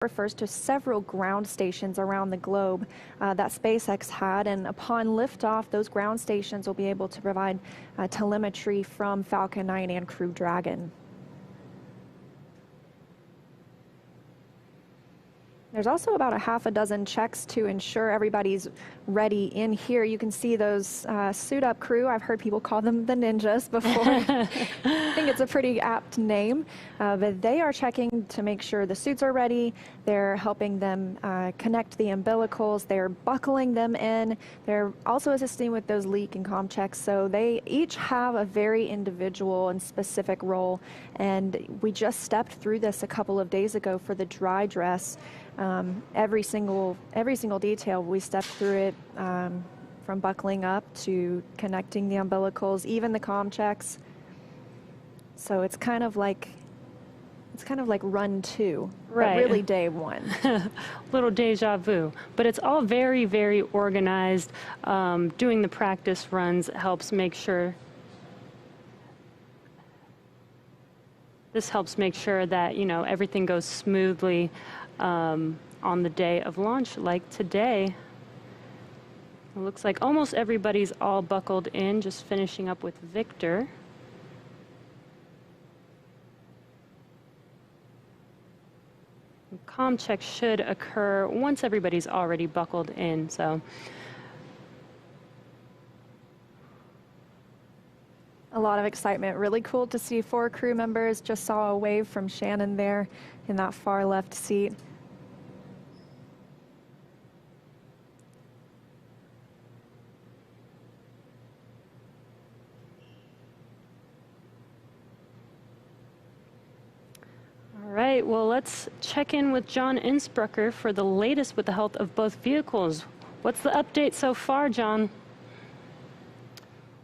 refers to several ground stations around the globe that SpaceX had, and upon liftoff, those ground stations will be able to provide telemetry from Falcon 9 and Crew Dragon. There's also about a half a dozen checks to ensure everybody's ready in here. You can see those suit-up crew. I've heard people call them the ninjas before. I think it's a pretty apt name. But they are checking to make sure the suits are ready. They're helping them connect the umbilicals. They're buckling them in. They're also assisting with those leak and comm checks. So they each have a very individual and specific role. And we just stepped through this a couple of days ago for the dry dress. Every single detail, we stepped through it, from buckling up to connecting the umbilicals, even the comm checks. So it's kind of like run 2, right? But really day 1. Little deja vu, but it's all very, very organized. Doing the practice runs helps make sure. This helps make sure that everything goes smoothly. On the day of launch, like today. It looks like almost everybody's all buckled in, just finishing up with Victor. Comm check should occur once everybody's already buckled in, so. A lot of excitement. Really cool to see 4 crew members. Just saw a wave from Shannon there in that far left seat. All right, well, let's check in with John Innsbrucker for the latest with the health of both vehicles. What's the update so far, John?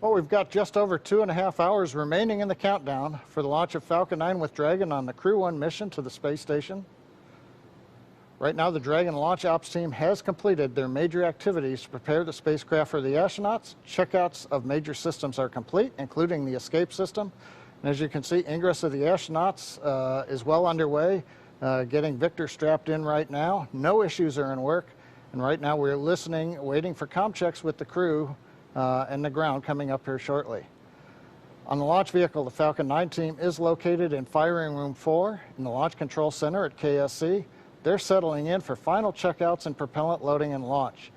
Well, we've got just over 2.5 hours remaining in the countdown for the launch of Falcon 9 with Dragon on the Crew-1 mission to the space station. Right now, the Dragon launch ops team has completed their major activities to prepare the spacecraft for the astronauts. Checkouts of major systems are complete, including the escape system. And as you can see, ingress of the astronauts is well underway, getting Victor strapped in right now. No issues are in work. And right now, we're listening, waiting for comm checks with the crew and the ground coming up here shortly. On the launch vehicle, the Falcon 9 team is located in Firing Room 4 in the Launch Control Center at KSC. They're settling in for final checkouts and propellant loading and launch.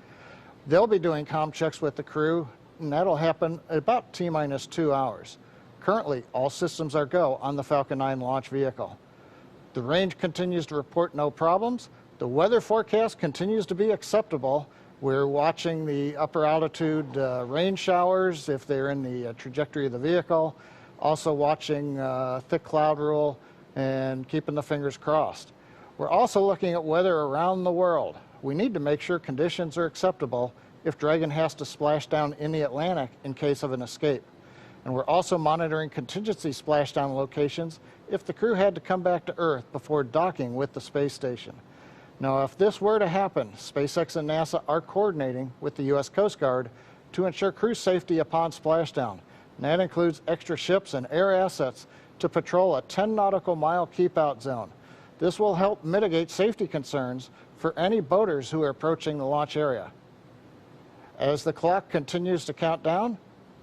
They'll be doing comm checks with the crew, and that'll happen at about T-minus 2 hours. Currently, all systems are go on the Falcon 9 launch vehicle. The range continues to report no problems. The weather forecast continues to be acceptable. We're watching the upper altitude rain showers if they're in the trajectory of the vehicle. Also watching thick cloud rule and keeping the fingers crossed. We're also looking at weather around the world. We need to make sure conditions are acceptable if Dragon has to splash down in the Atlantic in case of an escape. And we're also monitoring contingency splashdown locations if the crew had to come back to Earth before docking with the space station. Now, if this were to happen, SpaceX and NASA are coordinating with the U.S. Coast Guard to ensure crew safety upon splashdown. And that includes extra ships and air assets to patrol a 10 nautical mile keep-out zone. This will help mitigate safety concerns for any boaters who are approaching the launch area. As the clock continues to count down,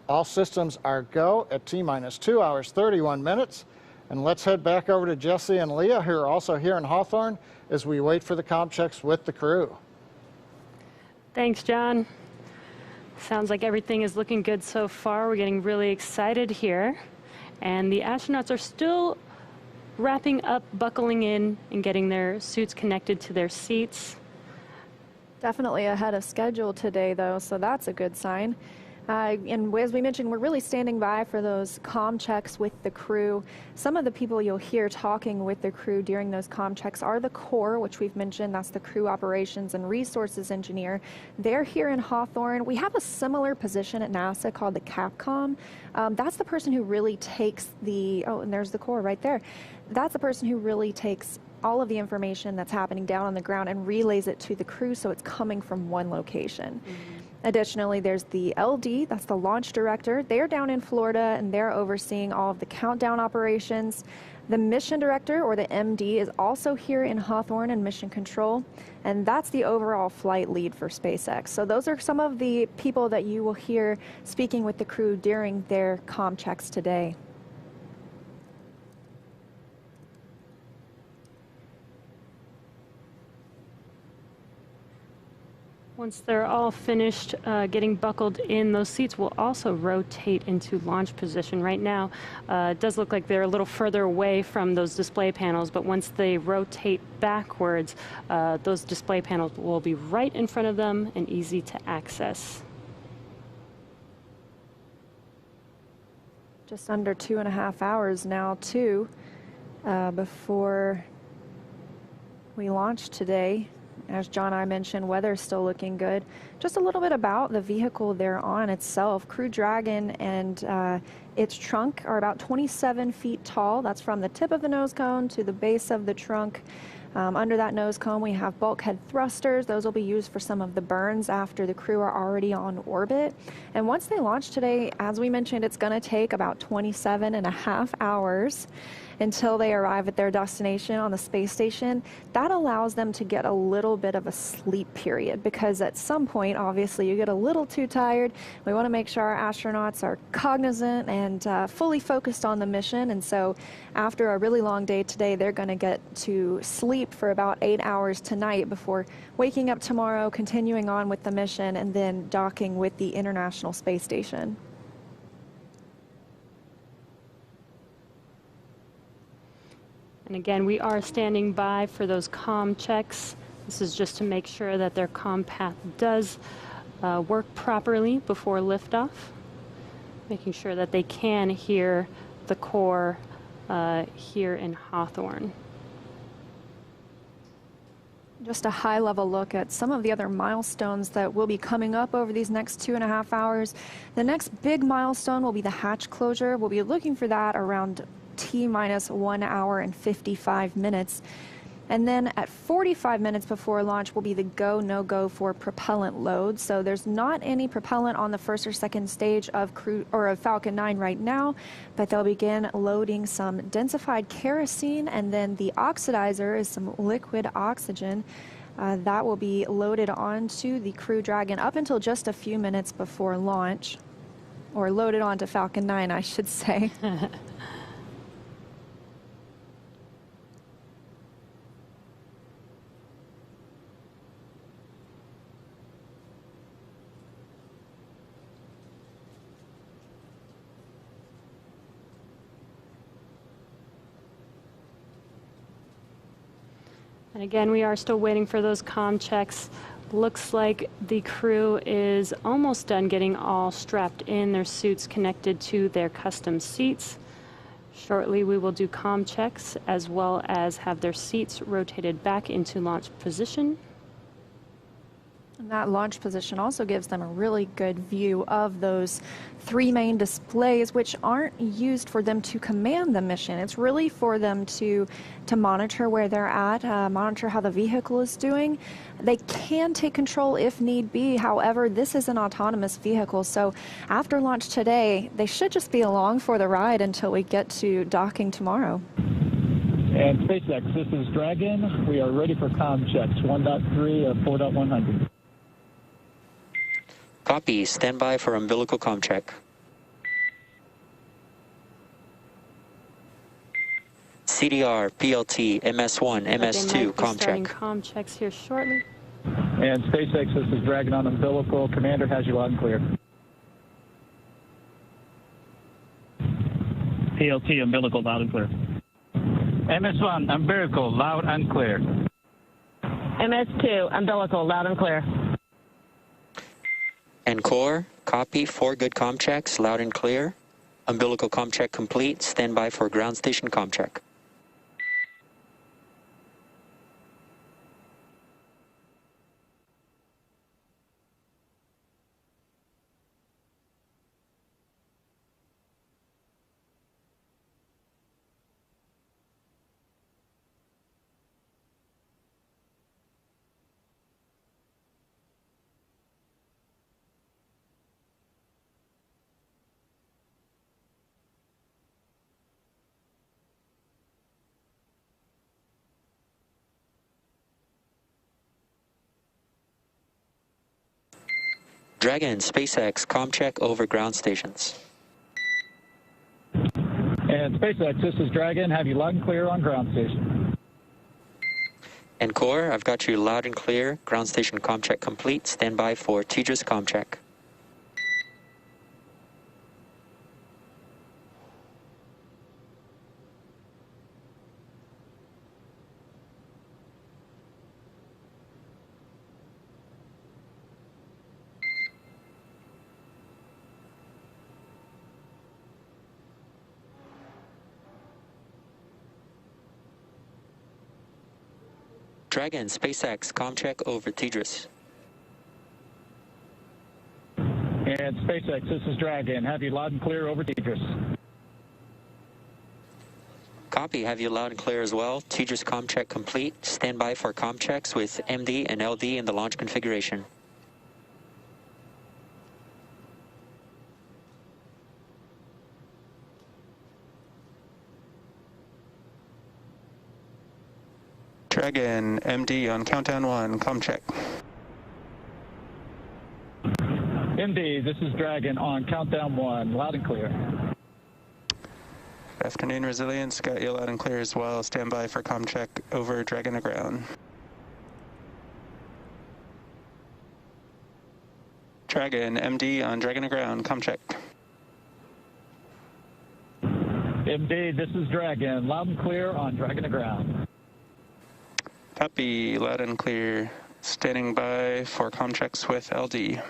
all systems are go at T-minus 2 hours, 31 minutes. And let's head back over to Jesse and Leah, who are also here in Hawthorne, as we wait for the comm checks with the crew. Thanks, John. Sounds like everything is looking good so far. We're getting really excited here. And the astronauts are still wrapping up, buckling in, and getting their suits connected to their seats. Definitely ahead of schedule today, though, so that's a good sign. And as we mentioned, we're really standing by for those comm checks with the crew. Some of the people you'll hear talking with the crew during those comm checks are the core, which we've mentioned. That's the Crew Operations and Resources Engineer. They're here in Hawthorne. We have a similar position at NASA called the CAPCOM. That's the person who really takes the, oh, and there's the core right there. That's the person who really takes all of the information that's happening down on the ground and relays it to the crew so it's coming from one location. Mm-hmm. Additionally, there's the LD, that's the launch director. They're down in Florida and they're overseeing all of the countdown operations. The mission director, or the MD, is also here in Hawthorne in mission control, and that's the overall flight lead for SpaceX. So those are some of the people that you will hear speaking with the crew during their comm checks today. Once they're all finished getting buckled in, those seats will also rotate into launch position. Right now, it does look like they're a little further away from those display panels, but once they rotate backwards, those display panels will be right in front of them and easy to access. Just under 2.5 hours now, too, before we launch today. As John and I mentioned, weather's still looking good. Just a little bit about the vehicle they're on itself. Crew Dragon and its trunk are about 27 feet tall. That's from the tip of the nose cone to the base of the trunk. Under that nose cone, we have bulkhead thrusters. Those will be used for some of the burns after the crew are already on orbit. And once they launch today, as we mentioned, it's going to take about 27.5 hours until they arrive at their destination on the space station. That allows them to get a little bit of a sleep period, because at some point, obviously, you get a little too tired. We want to make sure our astronauts are cognizant and fully focused on the mission. And so after a really long day today, they're going to get to sleep for about 8 hours tonight before waking up tomorrow, continuing on with the mission, and then docking with the International Space Station. And again, we are standing by for those comm checks. This is just to make sure that their comm path does work properly before liftoff, making sure that they can hear the core here in Hawthorne. Just a high-level look at some of the other milestones that will be coming up over these next 2.5 hours. The next big milestone will be the hatch closure. We'll be looking for that around T-minus 1 hour and 55 minutes. And then at 45 minutes before launch will be the go, no-go for propellant load. So there's not any propellant on the first or second stage of Falcon 9 right now, but they'll begin loading some densified kerosene, and then the oxidizer is some liquid oxygen. That will be loaded onto the Crew Dragon up until just a few minutes before launch, or loaded onto Falcon 9, I should say. And again, we are still waiting for those comm checks. Looks like the crew is almost done getting all strapped in, their suits connected to their custom seats. Shortly, we will do comm checks as well as have their seats rotated back into launch position. And that launch position also gives them a really good view of those 3 main displays, which aren't used for them to command the mission. It's really for them to monitor where they're at, monitor how the vehicle is doing. They can take control if need be. However, this is an autonomous vehicle, so after launch today, they should just be along for the ride until we get to docking tomorrow. And SpaceX, this is Dragon. We are ready for comm checks, 1.3 of 4.100. Copy. Stand by for umbilical comm check. CDR, PLT, MS1, MS2, comm check. Comm checks here shortly. And SpaceX, this is Dragon on umbilical. Commander has you loud and clear. PLT, umbilical, loud and clear. MS1, umbilical, loud and clear. MS2, umbilical, loud and clear. And core, copy. 4 good comm checks, loud and clear. Umbilical comm check complete. Stand by for ground station comm check. Dragon, SpaceX, ComCheck over ground stations. And SpaceX, this is Dragon. Have you loud and clear on ground station. And Core, I've got you loud and clear. Ground station ComCheck complete. Stand by for TDRS ComCheck. Dragon, SpaceX, ComCheck over TDRS. And SpaceX, this is Dragon. Have you loud and clear over TDRS. Copy, have you loud and clear as well. TDRS ComCheck complete. Stand by for ComChecks with MD and LD in the launch configuration. Dragon, MD on countdown 1, ComCheck. MD, this is Dragon on countdown 1, loud and clear. Good afternoon, Resilience. Got you loud and clear as well. Stand by for ComCheck over Dragon to ground. Dragon, MD on Dragon to ground, ComCheck. MD, this is Dragon. Loud and clear on Dragon to ground. Copy, loud and clear. Standing by for ComChecks with LD.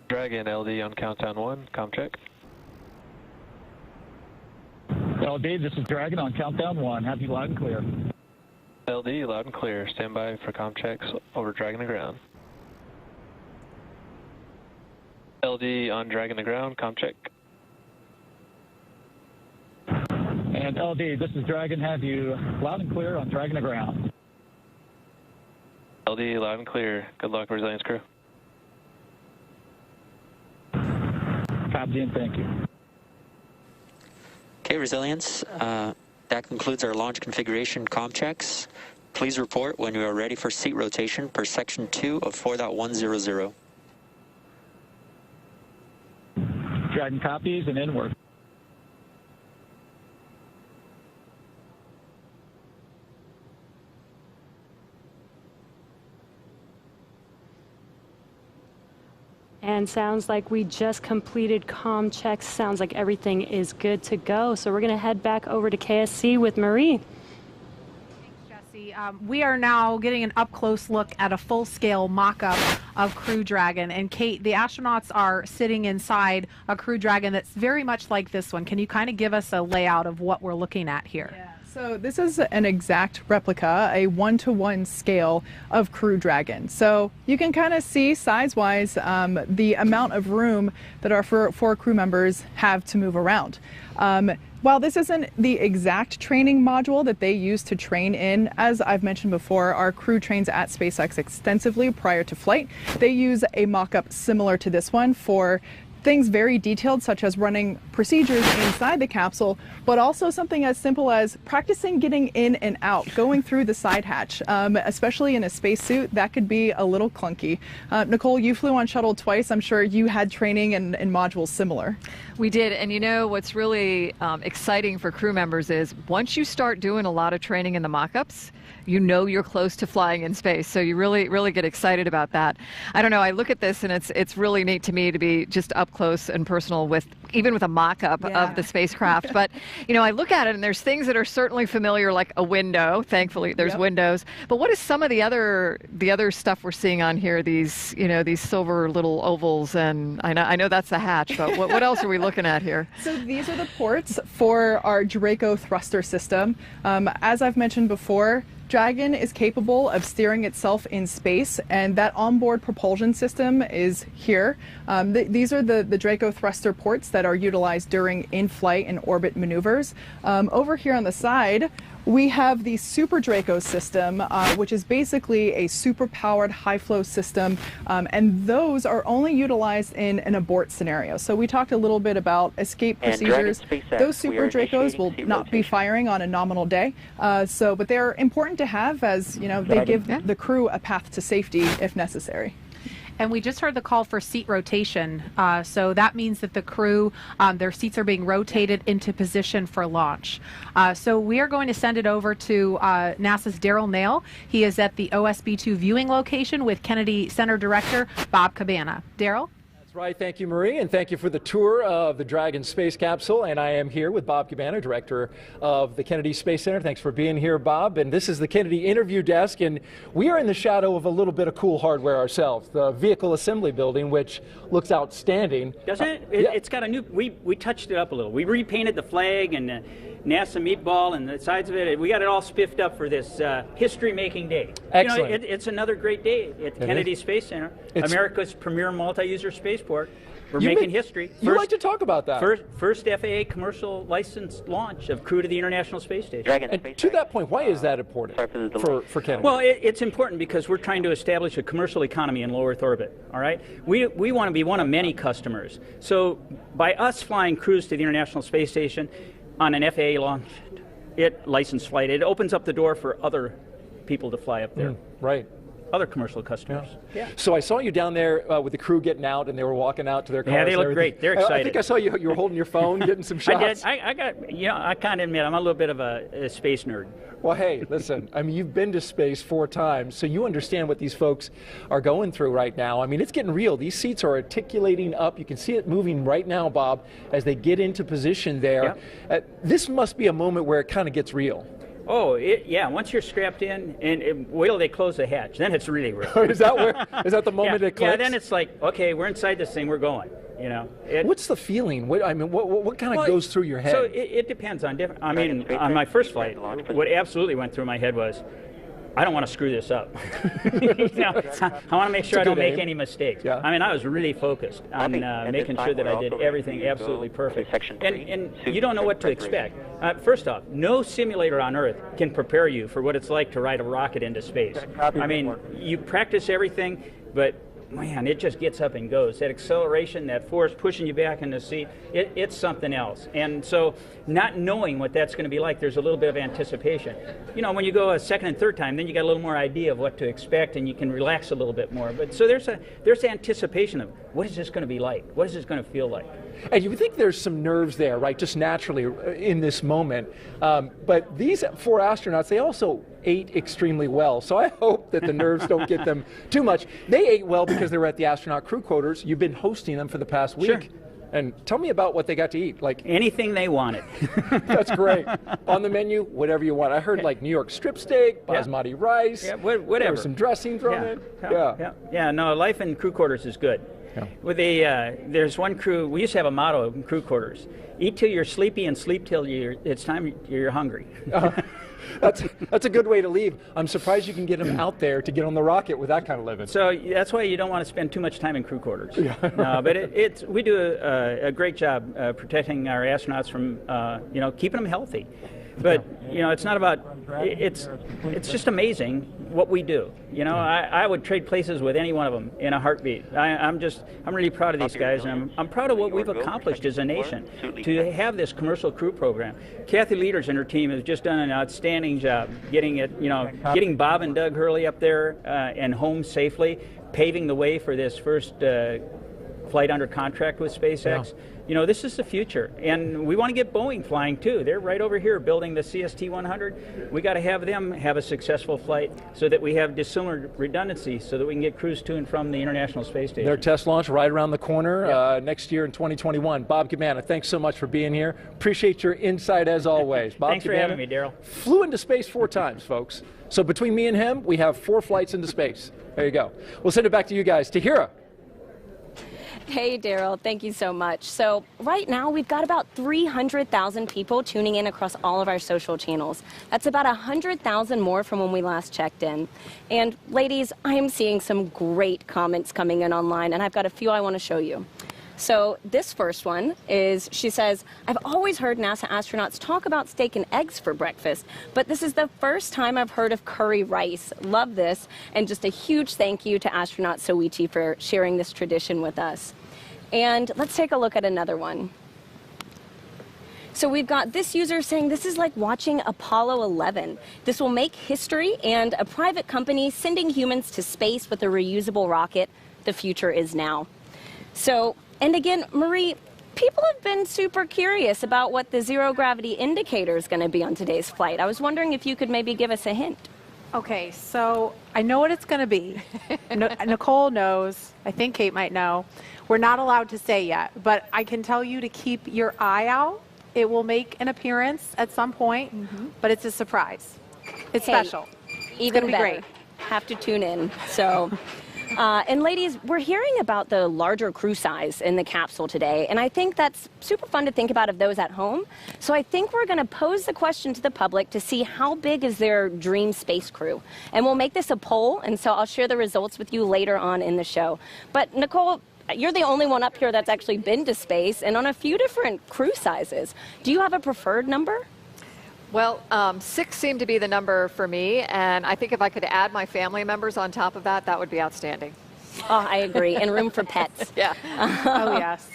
Dragon, LD on countdown 1, ComCheck. LD, this is Dragon on countdown 1. Have you loud and clear. LD, loud and clear. Stand by for ComChecks over Dragon to ground. LD on Dragon to ground, ComCheck. And LD, this is Dragon. Have you loud and clear on Dragon to ground. LD, loud and clear. Good luck, Resilience Crew. Copy and thank you. Okay, Resilience, that concludes our launch configuration ComChecks. Please report when you are ready for seat rotation per section 2 of 4.100. Dragon copies and inward. And sounds like we just completed comm checks. Sounds like everything is good to go. So we're going to head back over to KSC with Marie. Thanks, Jesse. We are now getting an up-close look at a full-scale mock-up of Crew Dragon. And Kate, the astronauts are sitting inside a Crew Dragon that's very much like this one. Can you kind of give us a layout of what we're looking at here? Yeah. So this is an exact replica, a 1-to-1 scale of Crew Dragon. So you can kind of see size-wise the amount of room that our four crew members have to move around. While this isn't the exact training module that they use to train in, as I've mentioned before, our crew trains at SpaceX extensively prior to flight. They use a mock-up similar to this one for things very detailed, such as running procedures inside the capsule, but also something as simple as practicing getting in and out, going through the side hatch, especially in a spacesuit. That could be a little clunky. Nicole, you flew on shuttle twice. I'm sure you had training and modules similar. We did, and you know what's really exciting for crew members is once you start doing a lot of training in the mock-ups, you know you're close to flying in space, so you really get excited about that. I don't know, I look at this and it's really neat to me to be just up close and personal with, even with a mock-up of the spacecraft. But you know, I look at it and there's things that are certainly familiar, like a window. Thankfully there's windows. But what is some of the other stuff we're seeing on here, these, you know, these silver little ovals, and I know that's the hatch, but what else are we looking at here? So these are the ports for our Draco thruster system. As I've mentioned before, Dragon is capable of steering itself in space, and that onboard propulsion system is here. These are the Draco thruster ports that are utilized during in-flight and orbit maneuvers. Over here on the side, we have the Super Draco system, which is basically a super-powered high-flow system, and those are only utilized in an abort scenario. So we talked a little bit about escape procedures. Those Super Dracos will not be firing on a nominal day, but they're important to have, as you know, they give the crew a path to safety if necessary. And we just heard the call for seat rotation. So that means that the crew, their seats are being rotated into position for launch. So we are going to send it over to NASA's Daryl Nail. He is at the OSB-2 viewing location with Kennedy Center Director Bob Cabana. Daryl? Right, thank you, Marie, and thank you for the tour of the Dragon space capsule. And I am here with Bob Cabana, director of the Kennedy Space Center. Thanks for being here, Bob. And this is the Kennedy interview desk, and we are in the shadow of a little bit of cool hardware ourselves, the vehicle assembly building, which looks outstanding. Doesn't it? Yeah. It's got a new, we touched it up a little. We repainted the flag and NASA meatball and the sides of it. We got it all spiffed up for this history-making day. Excellent. You know, it's another great day at Kennedy Space Center, America's premier multi-user spaceport. We're making history. You like to talk about that. First FAA commercial licensed launch of crew to the International Space Station. And to that point, why is that important for Kennedy? Well, it's important because we're trying to establish a commercial economy in low Earth orbit, all right? We want to be one of many customers. So by us flying crews to the International Space Station on an FAA licensed flight, it opens up the door for other people to fly up there. Right. Other commercial customers. Yeah. So I saw you down there with the crew getting out, and they were walking out to their cars. Yeah, they look great. They're excited. I think I saw you were holding your phone, getting some shots. I got, I kind of admit I'm a little bit of a space nerd. Well, hey, listen, I mean, you've been to space 4 times, so you understand what these folks are going through right now. I mean, it's getting real. These seats are articulating up. You can see it moving right now, Bob, as they get into position there. Yeah. This must be a moment where it kind of gets real. Oh, yeah, once you're strapped in, and wait till they close the hatch, then it's really real. Is that the moment it clicks? Yeah, then it's like, okay, we're inside this thing, we're going. You know, what's the feeling? What kind of goes through your head? So it depends on different. I mean, on my first flight, what absolutely went through my head was, I don't want to screw this up. I want to make sure I don't make any mistakes. Yeah. I mean, I was really focused on making sure that I did everything absolutely perfect. And you don't know what to expect. First off, no simulator on Earth can prepare you for what it's like to ride a rocket into space. I mean, you practice everything, but man, it just gets up and goes. That acceleration, that force pushing you back in the seat, it's something else. And so not knowing what that's going to be like, there's a little bit of anticipation. You know, when you go a second and third time, then you got a little more idea of what to expect, and you can relax a little bit more. But so there's anticipation of what is this going to be like? What is this going to feel like? And you would think there's some nerves there, right, just naturally in this moment. But these 4 astronauts, they also ate extremely well. So I hope that the nerves don't get them too much. They ate well because they were at the astronaut crew quarters. You've been hosting them for the past week. Sure. And tell me about what they got to eat. Like anything they wanted. That's great. On the menu, whatever you want. I heard like New York strip steak, basmati rice. Yeah, whatever. There was some dressing thrown in. Yeah. No, life in crew quarters is good. Yeah. With there's one crew. We used to have a motto in crew quarters: eat till you're sleepy and sleep till it's time you're hungry. That's a good way to leave. I'm surprised you can get them out there to get on the rocket with that kind of living. So that's why you don't want to spend too much time in crew quarters. No, but we do a great job protecting our astronauts from keeping them healthy. But it's not about it's just amazing what we do. I would trade places with any one of them in a heartbeat. I'm really proud of these guys, and I'm proud of what we've accomplished as a nation to have this commercial crew program. Kathy Leaders and her team have just done an outstanding job getting Bob and Doug Hurley up there and home safely, paving the way for this first flight under contract with SpaceX. This is the future, and we want to get Boeing flying too. They're right over here building the CST-100. We got to have them have a successful flight so that we have dissimilar redundancy so that we can get crews to and from the International Space Station. Their test launch right around the corner next year in 2021. Bob Cabana, thanks so much for being here. Appreciate your insight as always. Bob Thanks for having me, Daryl. Flew into space 4 times, folks. So between me and him, we have 4 flights into space. There you go. We'll send it back to you guys. Tahira. Hey, Daryl, thank you so much. So right now we've got about 300,000 people tuning in across all of our social channels. That's about 100,000 more from when we last checked in. And ladies, I am seeing some great comments coming in online, and I've got a few I want to show you. So this first one is, she says, I've always heard NASA astronauts talk about steak and eggs for breakfast, but this is the first time I've heard of curry rice. Love this, and just a huge thank you to astronaut Soichi for sharing this tradition with us. And let's take a look at another one. So we've got this user saying this is like watching Apollo 11. This will make history, and a private company sending humans to space with a reusable rocket. the future is now. So, and again, Marie, people have been super curious about what the zero gravity indicator is going to be on today's flight. I was wondering if you could maybe give us a hint. Okay, so I know what it's going to be. Nicole knows. I think Kate might know. We're not allowed to say yet, but I can tell you to keep your eye out. It will make an appearance at some point, but it's a surprise. It's special. Even be better. great. Have to tune in. So, and ladies, we're hearing about the larger crew size in the capsule today, and I think that's super fun to think about of those at home. So I think we're going to pose the question to the public to see how big is their dream space crew. And we'll make this a poll, and so I'll share the results with you later on in the show. But Nicole, you're the only one up here that's actually been to space and on a few different crew sizes. Do you have a preferred number? Well, 6 seemed to be the number for me, and I think if I could add my family members on top of that, that would be outstanding. Oh, I agree. And room for pets. Yeah. Oh, yes.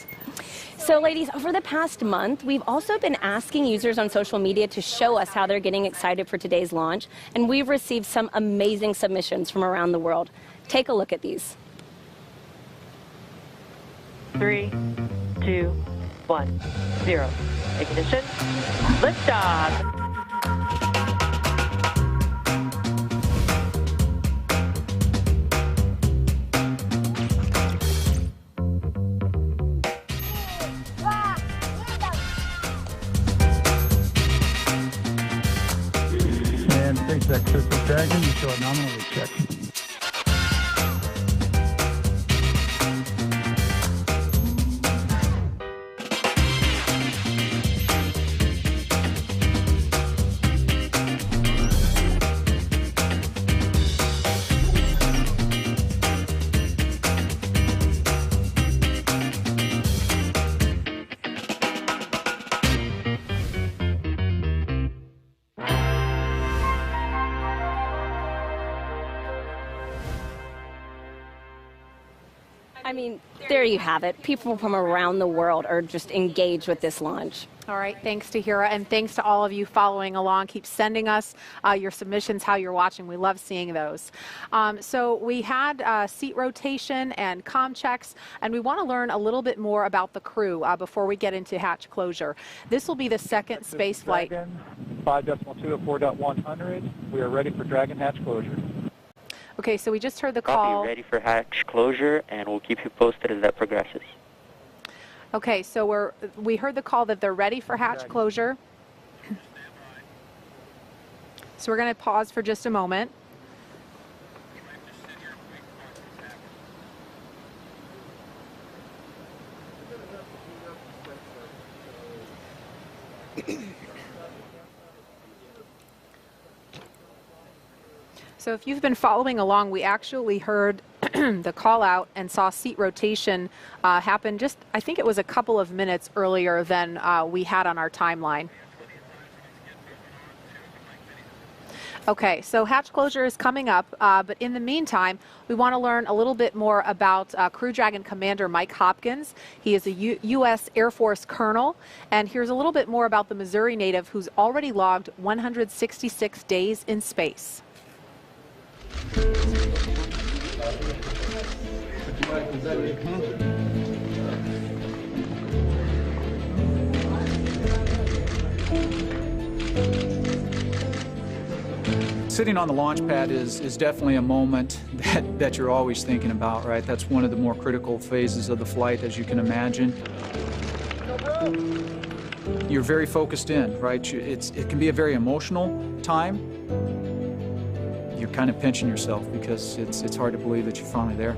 So, ladies, over the past month, we've also been asking users on social media to show us how they're getting excited for today's launch, and we've received some amazing submissions from around the world. Take a look at these. 3, 2, 1, 0. Ignition. Liftoff. And SpaceX System Dragon, you show a nominal check. I mean, there you have it. People from around the world are just engaged with this launch. All right, thanks to Hira, and thanks to all of you following along. Keep sending us your submissions, how you're watching. We love seeing those. So we had seat rotation and comm checks, and we want to learn a little bit more about the crew before we get into hatch closure. This will be the second space flight. 5.2 of 4.100. We are ready for Dragon hatch closure. Okay, so we just heard the call. Copy, ready for hatch closure, and we'll keep you posted as that progresses. Okay, so we heard the call that they're ready for hatch closure. So we're going to pause for just a moment. So if you've been following along, we actually heard the call out and saw seat rotation happen just, I think it was a couple of minutes earlier than we had on our timeline. Okay, so hatch closure is coming up, but in the meantime, we want to learn a little bit more about Crew Dragon Commander Mike Hopkins. He is a U.S. Air Force colonel, and here's a little bit more about the Missouri native who's already logged 166 days in space. Sitting on the launch pad is definitely a moment that you're always thinking about, right? That's one of the more critical phases of the flight, as you can imagine. You're very focused in, right? It can be a very emotional time. You're kind of pinching yourself because it's hard to believe that you're finally there.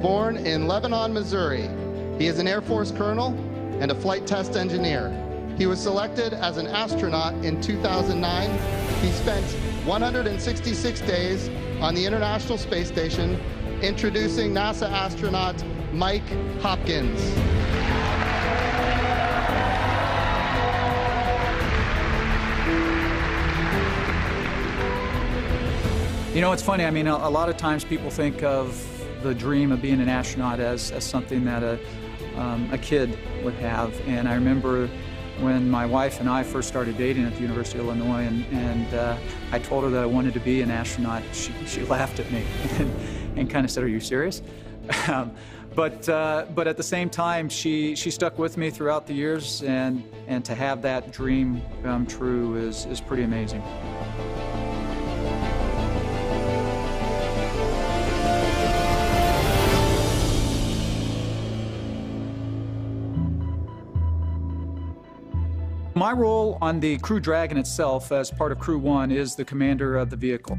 Born in Lebanon, Missouri, he is an Air Force colonel and a flight test engineer. He was selected as an astronaut in 2009. He spent 166 days on the International Space Station, introducing NASA astronaut Mike Hopkins. You know, it's funny, I mean, a lot of times people think of the dream of being an astronaut as something that a kid would have. And I remember when my wife and I first started dating at the University of Illinois, and I told her that I wanted to be an astronaut, she laughed at me and kind of said, "Are you serious?" But at the same time, she stuck with me throughout the years, and to have that dream come true is pretty amazing. My role on the Crew Dragon itself as part of Crew-1 is the commander of the vehicle.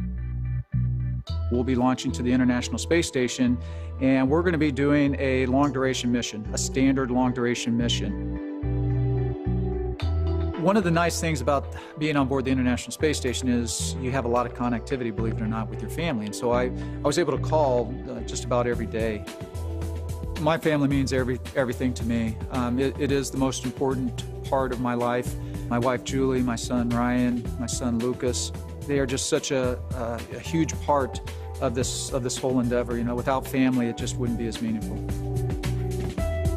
We'll be launching to the International Space Station, and we're going to be doing a long-duration mission, a standard long-duration mission. One of the nice things about being on board the International Space Station is you have a lot of connectivity, believe it or not, with your family. And so I was able to call just about every day. My family means everything to me. It is the most important part of my life. My wife Julie, my son Ryan, my son Lucas, they are just such a huge part of this whole endeavor. You know, without family, it just wouldn't be as meaningful.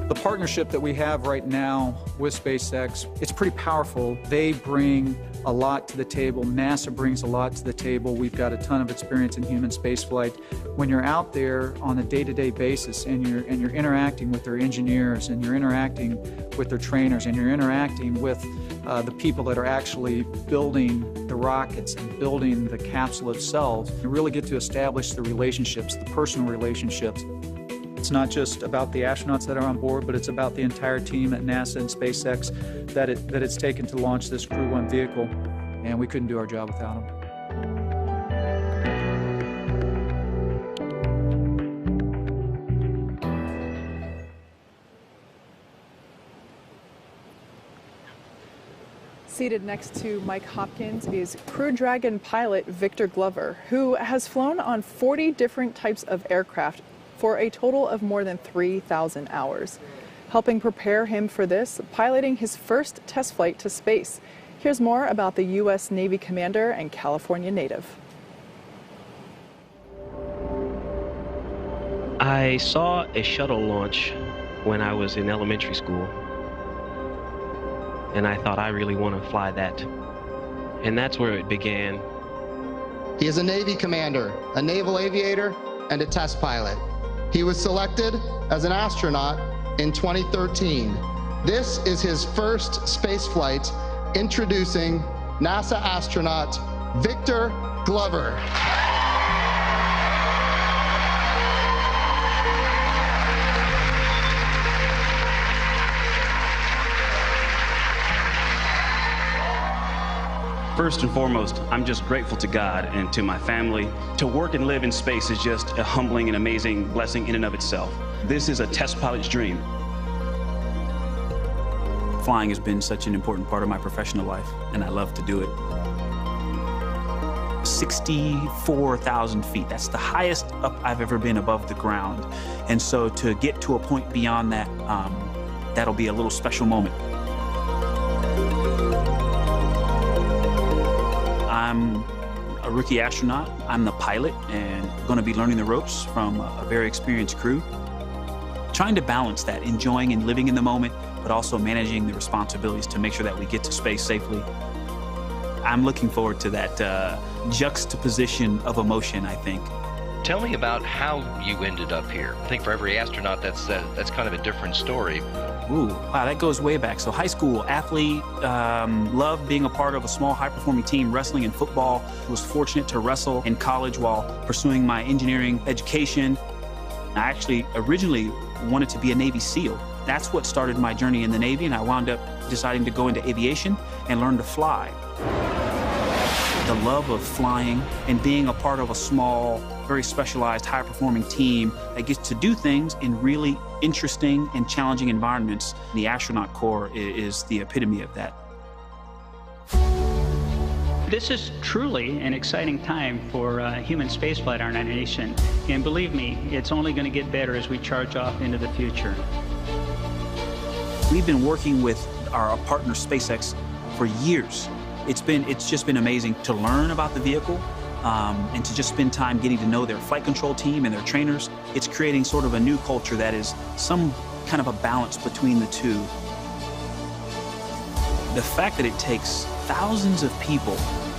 The partnership that we have right now with SpaceX, it's pretty powerful. They bring a lot to the table. NASA brings a lot to the table. We've got a ton of experience in human spaceflight. When you're out there on a day-to-day basis and you're interacting with their engineers, and you're interacting with their trainers, and you're interacting with the people that are actually building the rockets and building the capsule itself, you really get to establish the relationships, the personal relationships. It's not just about the astronauts that are on board, but it's about the entire team at NASA and SpaceX that it's taken to launch this Crew-1 vehicle, and we couldn't do our job without them. Seated next to Mike Hopkins is Crew Dragon pilot Victor Glover, who has flown on 40 different types of aircraft for a total of more than 3,000 hours. Helping prepare him for this, piloting his first test flight to space. Here's more about the U.S. Navy commander and California native. I saw a shuttle launch when I was in elementary school, and I thought I really want to fly that. And that's where it began. He is a Navy commander, a naval aviator, and a test pilot. He was selected as an astronaut in 2013. This is his first space flight. Introducing NASA astronaut Victor Glover. First and foremost, I'm just grateful to God and to my family. To work and live in space is just a humbling and amazing blessing in and of itself. This is a test pilot's dream. Flying has been such an important part of my professional life, and I love to do it. 64,000 feet, that's the highest up I've ever been above the ground. And so to get to a point beyond that, that'll be a little special moment. I'm a rookie astronaut. I'm the pilot and going to be learning the ropes from a very experienced crew. Trying to balance that, enjoying and living in the moment, but also managing the responsibilities to make sure that we get to space safely. I'm looking forward to that juxtaposition of emotion, I think. Tell me about how you ended up here. I think for every astronaut, that's kind of a different story. Ooh, wow, that goes way back. So high school athlete, loved being a part of a small high-performing team, wrestling and football. Was fortunate to wrestle in college while pursuing my engineering education. I actually originally wanted to be a Navy SEAL. That's what started my journey in the Navy, and I wound up deciding to go into aviation and learn to fly. The love of flying and being a part of a small, very specialized, high-performing team that gets to do things in really interesting and challenging environments. The astronaut corps is the epitome of that. This is truly an exciting time for human spaceflight in our nation. And believe me, it's only going to get better as we charge off into the future. We've been working with our partner SpaceX for years. It's just been amazing to learn about the vehicle and to just spend time getting to know their flight control team and their trainers. It's creating sort of a new culture that is some kind of a balance between the two. The fact that it takes thousands of people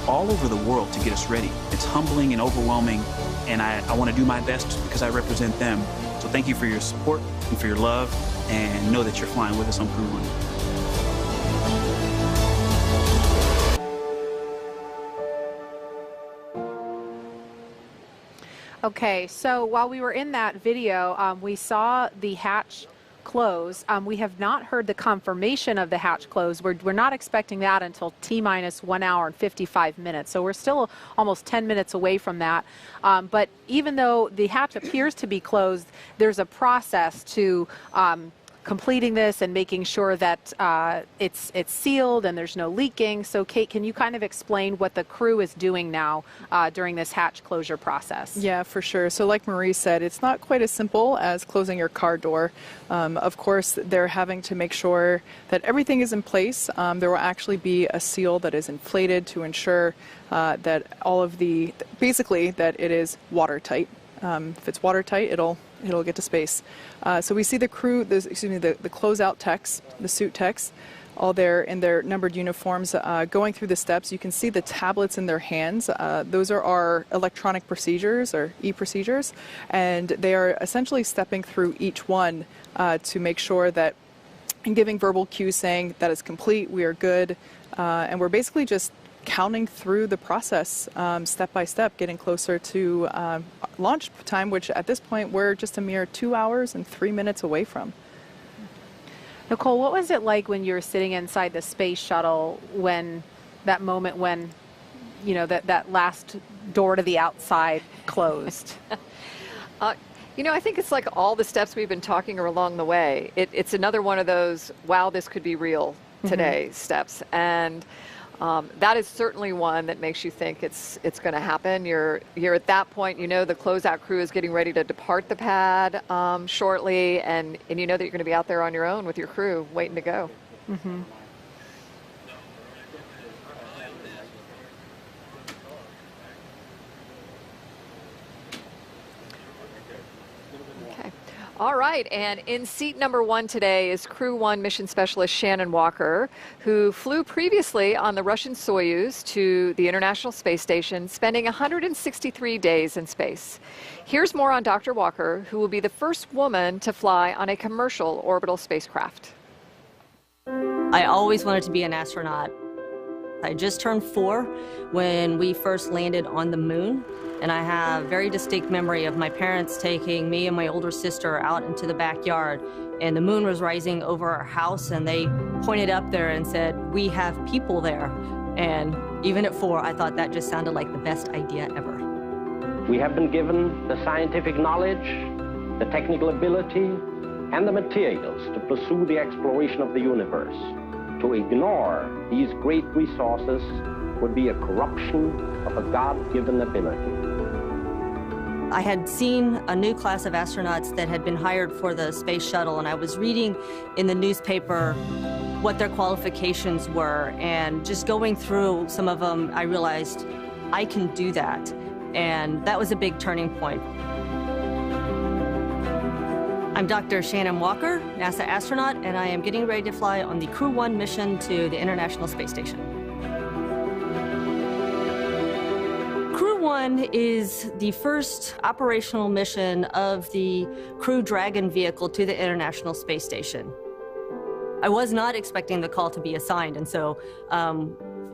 all over the world to get us ready, it's humbling and overwhelming, and I want to do my best because I represent them So thank you for your support and for your love, and know that you're flying with us on Crew-1. Okay, so while we were in that video, we saw the hatch close. We have not heard the confirmation of the hatch close. We're not expecting that until T-minus 1 hour and 55 minutes. So we're still almost 10 minutes away from that. But even though the hatch appears to be closed, there's a process to completing this and making sure that it's sealed and there's no leaking. So Kate, can you kind of explain what the crew is doing now during this hatch closure process? Yeah, for sure. So like Marie said, it's not quite as simple as closing your car door. Of course, they're having to make sure that everything is in place. There will actually be a seal that is inflated to ensure that all of the, basically that it is watertight. If it's watertight, it'll get to space. So we see the crew, the closeout techs, the suit techs, all there in their numbered uniforms going through the steps. You can see the tablets in their hands. Those are our electronic procedures, or e-procedures, and they are essentially stepping through each one to make sure that, and giving verbal cues saying that is complete, we are good, and we're basically just counting through the process step by step, getting closer to launch time, which at this point we're just a mere 2 hours and 3 minutes away from. Nicole, what was it like when you were sitting inside the space shuttle when that moment when, you know, that last door to the outside closed? You know, I think it's like all the steps we've been talking along the way. It's another one of those, wow, this could be real today steps. And that is certainly one that makes you think it's going to happen. You're at that point, you know, the closeout crew is getting ready to depart the pad shortly, and you know that you're going to be out there on your own with your crew waiting to go. Mm-hmm. All right, and in seat number 1 today is Crew-1 mission specialist Shannon Walker, who flew previously on the Russian Soyuz to the International Space Station, spending 163 days in space. Here's more on Dr. Walker, who will be the first woman to fly on a commercial orbital spacecraft. I always wanted to be an astronaut. I just turned 4 when we first landed on the moon. And I have very distinct memory of my parents taking me and my older sister out into the backyard, and the moon was rising over our house, and they pointed up there and said, "We have people there." And even at 4, I thought that just sounded like the best idea ever. We have been given the scientific knowledge, the technical ability, and the materials to pursue the exploration of the universe. To ignore these great resources would be a corruption of a God-given ability. I had seen a new class of astronauts that had been hired for the space shuttle, and I was reading in the newspaper what their qualifications were, and just going through some of them, I realized I can do that, and that was a big turning point. I'm Dr. Shannon Walker, NASA astronaut, and I am getting ready to fly on the Crew-1 mission to the International Space Station. Crew-1 is the first operational mission of the Crew Dragon vehicle to the International Space Station. I was not expecting the call to be assigned, and so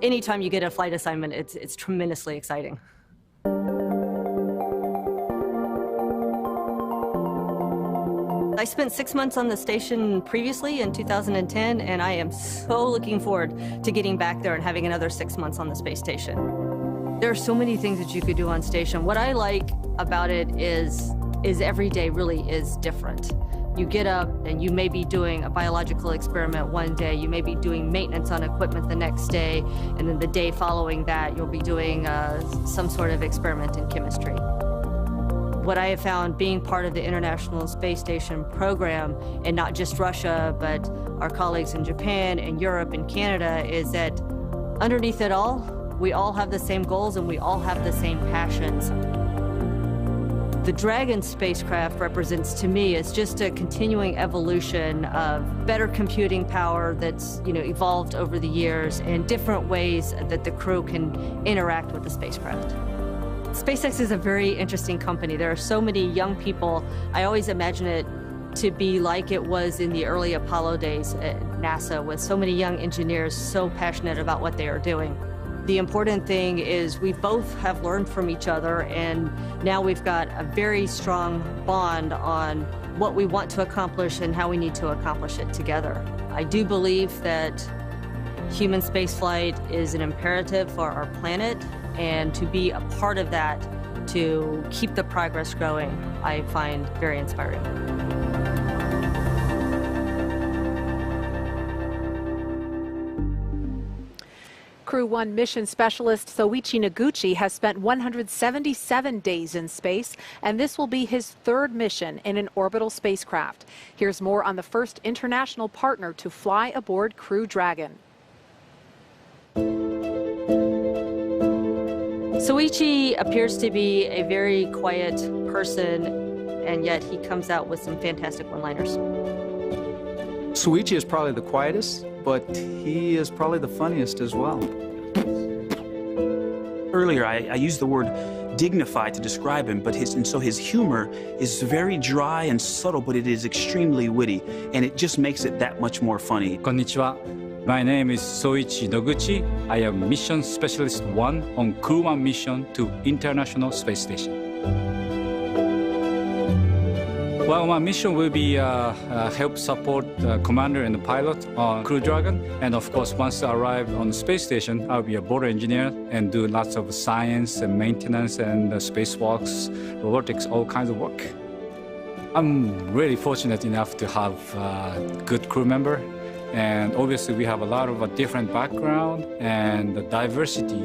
anytime you get a flight assignment, it's tremendously exciting. I spent 6 months on the station previously in 2010, and I am so looking forward to getting back there and having another 6 months on the space station. There are so many things that you could do on station. What I like about it is every day really is different. You get up and you may be doing a biological experiment one day, you may be doing maintenance on equipment the next day, and then the day following that you'll be doing some sort of experiment in chemistry. What I have found being part of the International Space Station program, and not just Russia, but our colleagues in Japan and Europe and Canada, is that underneath it all, we all have the same goals and we all have the same passions. The Dragon spacecraft represents to me is just a continuing evolution of better computing power that's evolved over the years and different ways that the crew can interact with the spacecraft. SpaceX is a very interesting company. There are so many young people. I always imagine it to be like it was in the early Apollo days at NASA, with so many young engineers so passionate about what they are doing. The important thing is we both have learned from each other, and now we've got a very strong bond on what we want to accomplish and how we need to accomplish it together. I do believe that human spaceflight is an imperative for our planet, and to be a part of that, to keep the progress going, I find very inspiring. Crew-1 mission specialist Soichi Noguchi has spent 177 days in space, and this will be his third mission in an orbital spacecraft. Here's more on the first international partner to fly aboard Crew Dragon. Soichi appears to be a very quiet person, and yet he comes out with some fantastic one-liners. Soichi is probably the quietest, but he is probably the funniest as well. Earlier, I used the word dignified to describe him, but his humor is very dry and subtle, but it is extremely witty, and it just makes it that much more funny. Konnichiwa. My name is Soichi Noguchi. I am Mission Specialist 1 on Crew-1 mission to International Space Station. Well, my mission will be help support the commander and the pilot on Crew Dragon. And of course, once I arrive on the space station, I'll be a board engineer and do lots of science and maintenance and spacewalks, robotics, all kinds of work. I'm really fortunate enough to have a good crew member. And obviously, we have a lot of a different background, and the diversity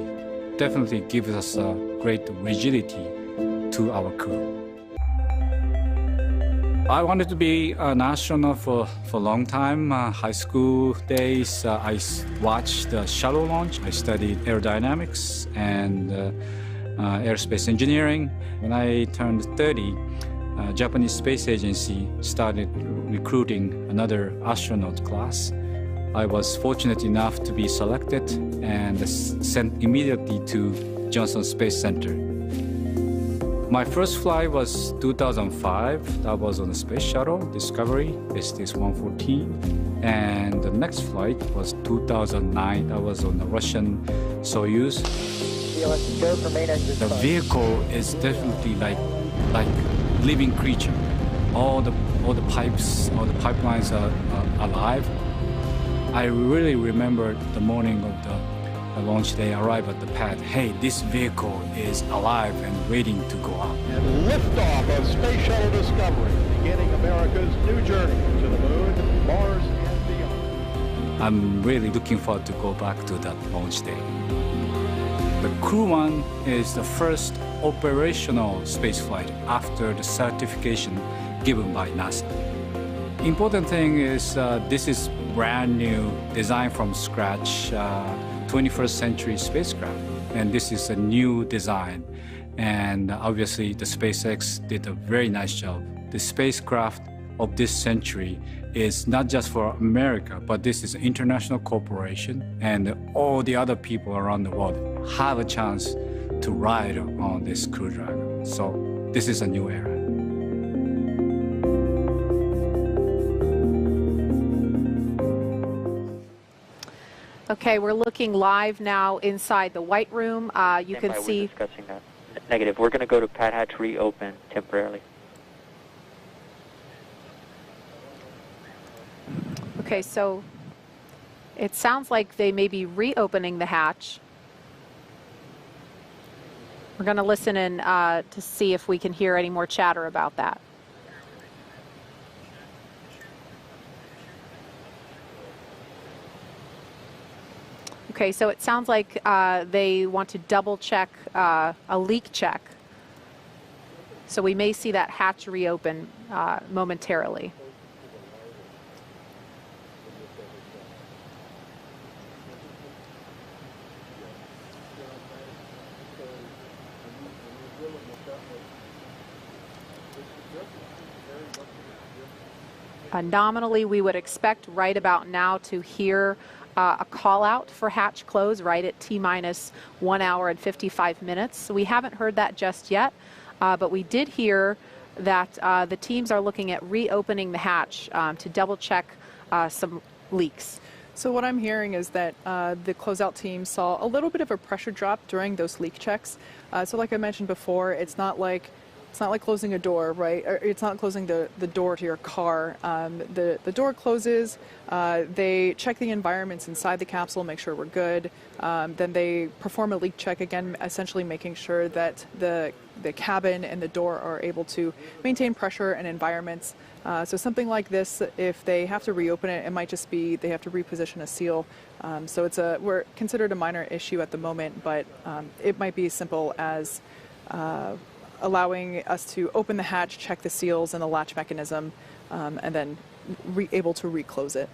definitely gives us a great rigidity to our crew. I wanted to be an astronaut for a long time. High school days, I watched the shuttle launch. I studied aerodynamics and aerospace engineering. When I turned 30, Japanese Space Agency started recruiting another astronaut class. I was fortunate enough to be selected and sent immediately to Johnson Space Center. My first flight was 2005. That was on the Space Shuttle Discovery, STS-114. And the next flight was 2009. That was on the Russian Soyuz. The vehicle is definitely like living creature. All the pipes, all the pipelines are alive. I really remember the morning of the launch day, arrive at the pad. Hey, this vehicle is alive and waiting to go out. And liftoff of Space Shuttle Discovery, beginning America's new journey to the moon, Mars, and beyond. I'm really looking forward to go back to that launch day. The Crew-1 is the first operational spaceflight after the certification given by NASA. Important thing is this is brand new, designed from scratch, 21st century spacecraft, and this is a new design, and obviously the SpaceX did a very nice job. The spacecraft of this century is not just for America, but this is an international corporation, and all the other people around the world have a chance to ride on this Crew Dragon. So this is a new era. Okay, we're looking live now inside the White Room. You can see. We're discussing that. Negative. We're going to go to pad hatch reopen temporarily. Okay, so it sounds like they may be reopening the hatch. We're going to listen in to see if we can hear any more chatter about that. Okay, so it sounds like they want to double check a leak check. So we may see that hatch reopen momentarily. Nominally, we would expect right about now to hear a call out for hatch close right at T-minus 1 hour and 55 minutes. So we haven't heard that just yet, but we did hear that the teams are looking at reopening the hatch to double check some leaks. So what I'm hearing is that the closeout team saw a little bit of a pressure drop during those leak checks. So like I mentioned before, it's not like closing a door, right? Or it's not closing the door to your car. The door closes, they check the environments inside the capsule, make sure we're good. Then they perform a leak check again, essentially making sure that the cabin and the door are able to maintain pressure and environments. So something like this, if they have to reopen it, it might just be they have to reposition a seal. So we're considered a minor issue at the moment, but it might be as simple as allowing us to open the hatch, check the seals and the latch mechanism, and then able to reclose it.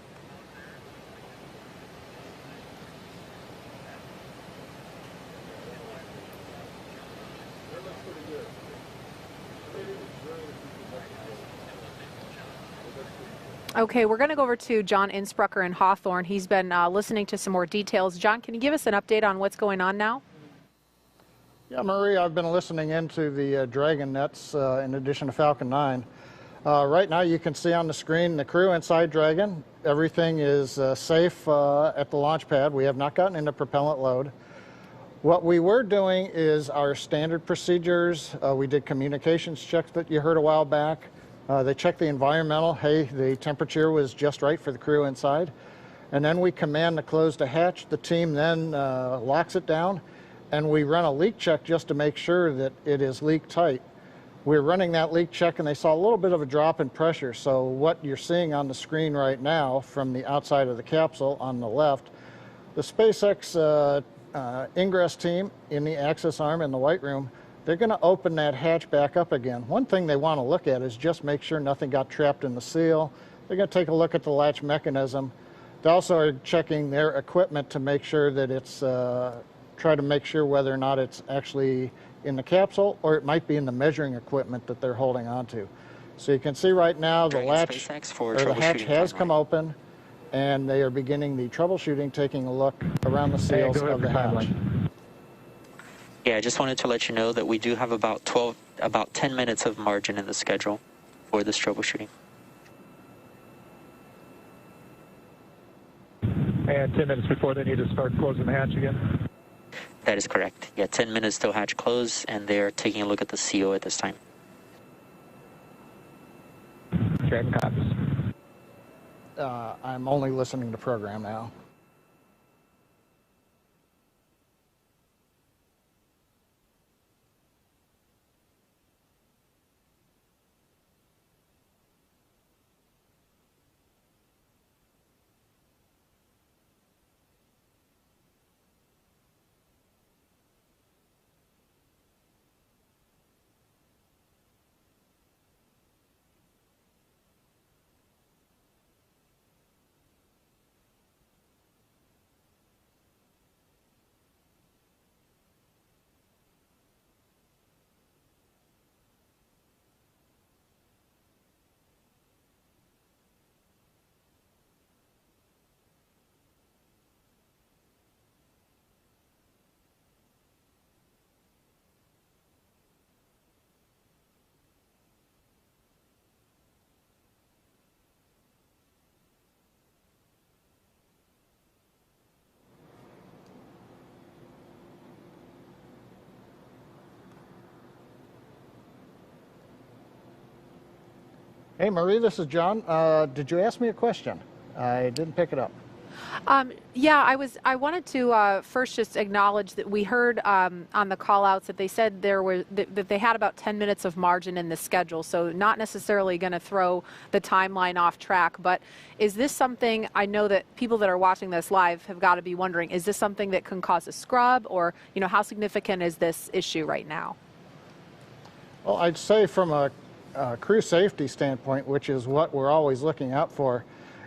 Okay, we're going to go over to John Innsbrucker in Hawthorne. He's been listening to some more details. John, can you give us an update on what's going on now? Yeah, Marie, I've been listening into the Dragon nets in addition to Falcon 9. Right now you can see on the screen the crew inside Dragon. Everything is safe at the launch pad. We have not gotten into propellant load. What we were doing is our standard procedures. We did communications checks that you heard a while back. They checked the environmental. Hey, the temperature was just right for the crew inside. And then we command to close the hatch. The team then locks it down. And we run a leak check just to make sure that it is leak tight. We're running that leak check and they saw a little bit of a drop in pressure. So what you're seeing on the screen right now from the outside of the capsule on the left, the SpaceX ingress team in the access arm in the white room, they're going to open that hatch back up again. One thing they want to look at is just make sure nothing got trapped in the seal. They're going to take a look at the latch mechanism. They also are checking their equipment to make sure that it's try to make sure whether or not it's actually in the capsule or it might be in the measuring equipment that they're holding onto. So you can see right now the latch or the hatch has come open and they are beginning the troubleshooting, taking a look around the seals of the hatch. Yeah, I just wanted to let you know that we do have about 10 minutes of margin in the schedule for this troubleshooting. And 10 minutes before they need to start closing the hatch again? That is correct. Yeah, 10 minutes till hatch close, and they're taking a look at the CO at this time. Dragon copies. I'm only listening to program now. Hey, Marie, this is John. Did you ask me a question? I didn't pick it up. Yeah, I wanted to first just acknowledge that we heard on the call-outs that they said that they had about 10 minutes of margin in the schedule, so not necessarily going to throw the timeline off track. But is this something, I know that people that are watching this live have got to be wondering, is this something that can cause a scrub, or how significant is this issue right now? Well, I'd say from a crew safety standpoint, which is what we're always looking out for,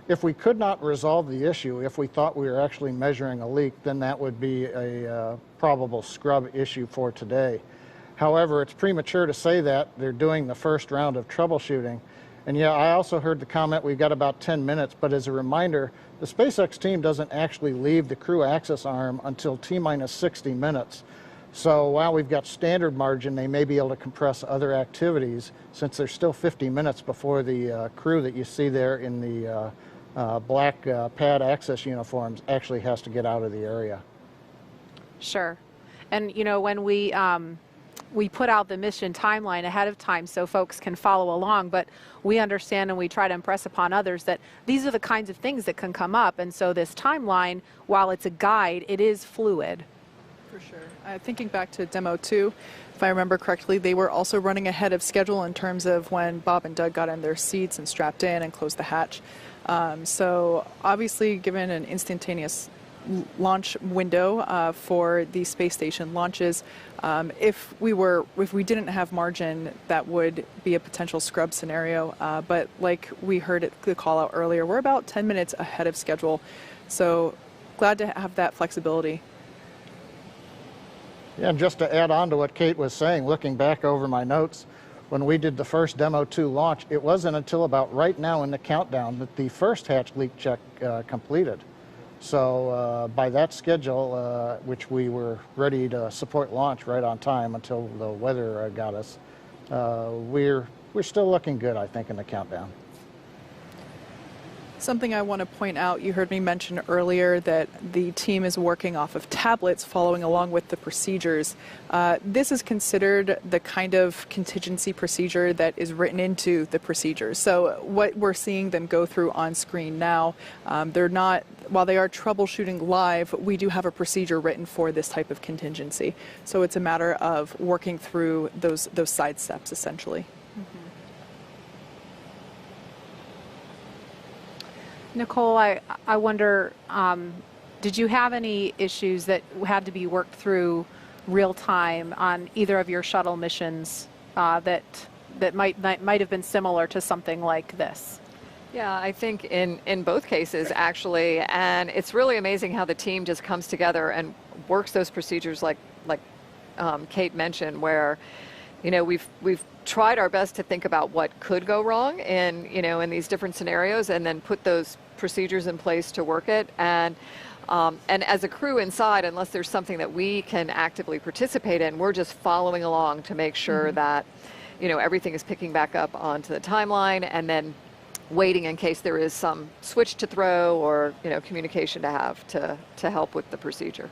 if we could not resolve the issue, if we thought we were actually measuring a leak, then that would be a probable scrub issue for today. However, it's premature to say that. They're doing the first round of troubleshooting, And yeah, I also heard the comment, we've got about 10 minutes, but as a reminder, the SpaceX team doesn't actually leave the crew access arm until T-minus 60 minutes. So while we've got standard margin, they may be able to compress other activities since there's still 50 minutes before the crew that you see there in the black pad access uniforms actually has to get out of the area. Sure. And, you know, when we put out the mission timeline ahead of time so folks can follow along, but we understand and we try to impress upon others that these are the kinds of things that can come up. And so this timeline, while it's a guide, it is fluid. For sure. Thinking back to Demo 2, if I remember correctly, they were also running ahead of schedule in terms of when Bob and Doug got in their seats and strapped in and closed the hatch. So obviously, given an instantaneous launch window for the space station launches, if we didn't have margin, that would be a potential scrub scenario. But like we heard at the call out earlier, we're about 10 minutes ahead of schedule. So glad to have that flexibility. Yeah, and just to add on to what Kate was saying, looking back over my notes, when we did the first Demo 2 launch, it wasn't until about right now in the countdown that the first hatch leak check completed. So by that schedule, which we were ready to support launch right on time until the weather got us, we're still looking good, I think, in the countdown. Something I want to point out, you heard me mention earlier that the team is working off of tablets following along with the procedures. This is considered the kind of contingency procedure that is written into the procedures. So what we're seeing them go through on screen now, they're not, while they are troubleshooting live, we do have a procedure written for this type of contingency. So it's a matter of working through those side steps essentially. Nicole, I wonder, did you have any issues that had to be worked through real time on either of your shuttle missions that might have been similar to something like this? Yeah, I think in both cases, actually, and it's really amazing how the team just comes together and works those procedures like Kate mentioned, where, you know, we've tried our best to think about what could go wrong in these different scenarios, and then put those procedures in place to work it. And as a crew inside, unless there's something that we can actively participate in, we're just following along to make sure that, you know, everything is picking back up onto the timeline, and then waiting in case there is some switch to throw or, you know, communication to have to help with the procedure.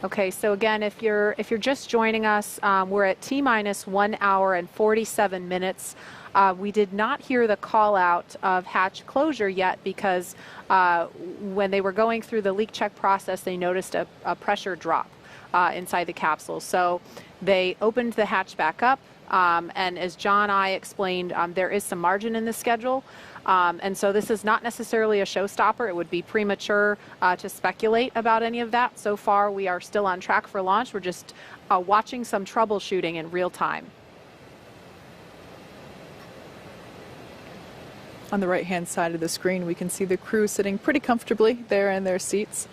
Okay, so again, if you're just joining us, we're at T-minus 1 hour and 47 minutes. We did not hear the call out of hatch closure yet because when they were going through the leak check process, they noticed a pressure drop inside the capsule. So they opened the hatch back up, and as John and I explained, there is some margin in the schedule. And so this is not necessarily a showstopper. It would be premature to speculate about any of that. So far, we are still on track for launch. We're just watching some troubleshooting in real time. On the right-hand side of the screen, we can see the crew sitting pretty comfortably there in their seats.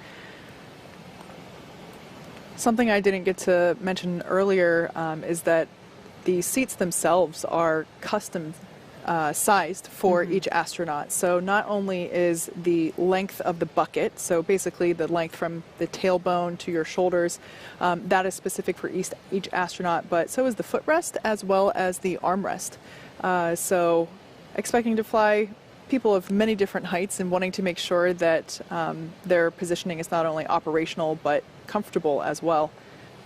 Something I didn't get to mention earlier is that the seats themselves are custom sized for each astronaut. So not only is the length of the bucket, so basically the length from the tailbone to your shoulders, that is specific for each astronaut, but so is the footrest as well as the armrest. So expecting to fly people of many different heights and wanting to make sure that their positioning is not only operational but comfortable as well.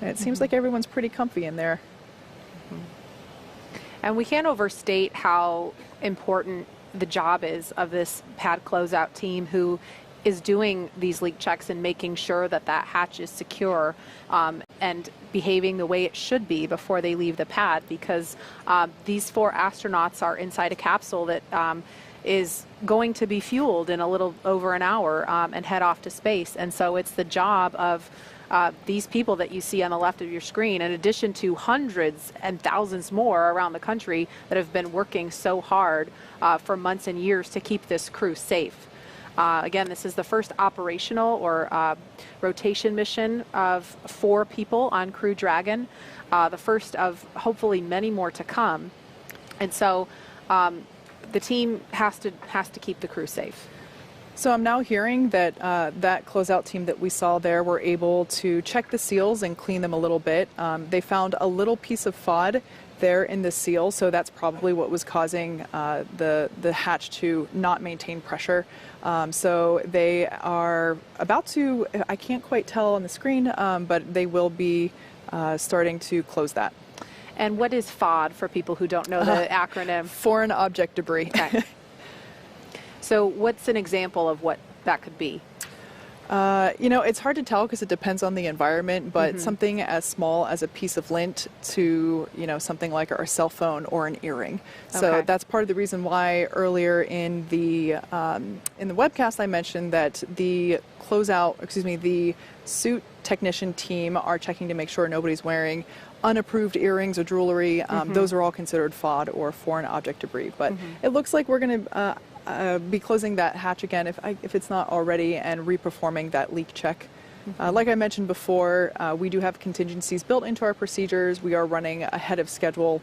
And it seems like everyone's pretty comfy in there. And we can't overstate how important the job is of this pad closeout team who is doing these leak checks and making sure that that hatch is secure and behaving the way it should be before they leave the pad, because these 4 astronauts are inside a capsule that is going to be fueled in a little over an hour and head off to space. And so it's the job of these people that you see on the left of your screen, in addition to hundreds and thousands more around the country that have been working so hard for months and years to keep this crew safe. Again, this is the first operational or rotation mission of 4 people on Crew Dragon, the first of hopefully many more to come. And so the team has to keep the crew safe. So I'm now hearing that that closeout team that we saw there were able to check the seals and clean them a little bit. They found a little piece of FOD there in the seal, so that's probably what was causing the hatch to not maintain pressure. So they are about to, I can't quite tell on the screen, but they will be starting to close that. And what is FOD for people who don't know the acronym? Foreign object debris. Okay. So what's an example of what that could be? You know, it's hard to tell because it depends on the environment, but something as small as a piece of lint to, you know, something like our cell phone or an earring. So that's part of the reason why earlier in the webcast I mentioned that the the suit technician team are checking to make sure nobody's wearing unapproved earrings or jewelry. Those are all considered FOD or foreign object debris. But it looks like we're going to be closing that hatch again if it's not already, and reperforming that leak check. Like I mentioned before, we do have contingencies built into our procedures. We are running ahead of schedule,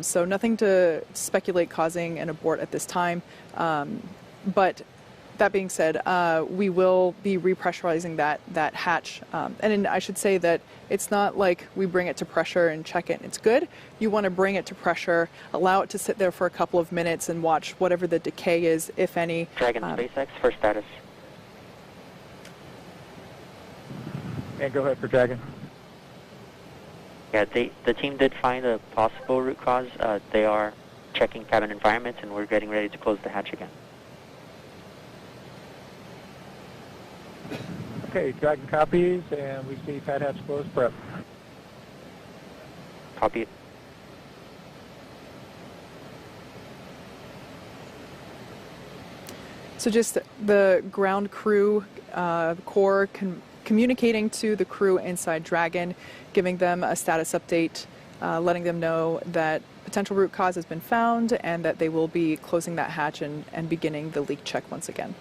so nothing to speculate causing an abort at this time. But that being said, we will be repressurizing that hatch. And I should say that it's not like we bring it to pressure and check it and it's good. You want to bring it to pressure, allow it to sit there for a couple of minutes and watch whatever the decay is, if any. Dragon SpaceX for status. And go ahead for Dragon. Yeah, the team did find a possible root cause. They are checking cabin environments, and we're getting ready to close the hatch again. Okay, Dragon copies, and we see pad hatch closed. Prep. Copy it. So just the ground crew core communicating to the crew inside Dragon, giving them a status update, letting them know that potential root cause has been found and that they will be closing that hatch and beginning the leak check once again.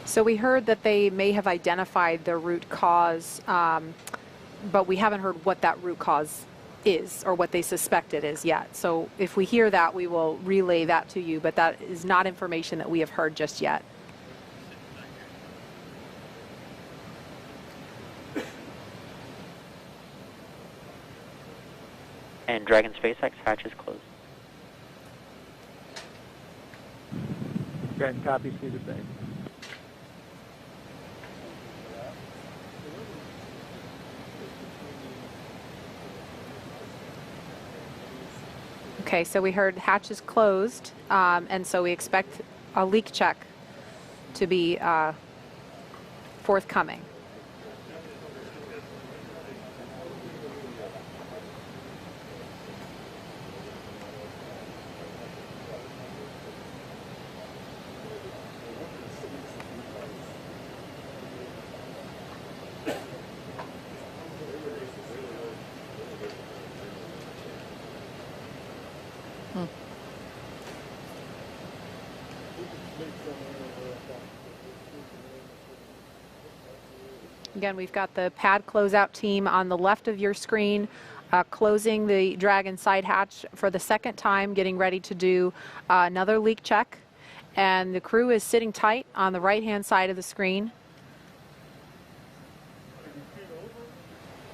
So we heard that they may have identified the root cause, but we haven't heard what that root cause is or what they suspect it is yet. So if we hear that, we will relay that to you, but that is not information that we have heard just yet. And Dragon SpaceX hatch is closed. Dragon copies, see the same. Okay, so we heard hatch is closed, and so we expect a leak check to be forthcoming. Again, we've got the pad closeout team on the left of your screen, closing the Dragon side hatch for the second time, getting ready to do another leak check. And the crew is sitting tight on the right-hand side of the screen.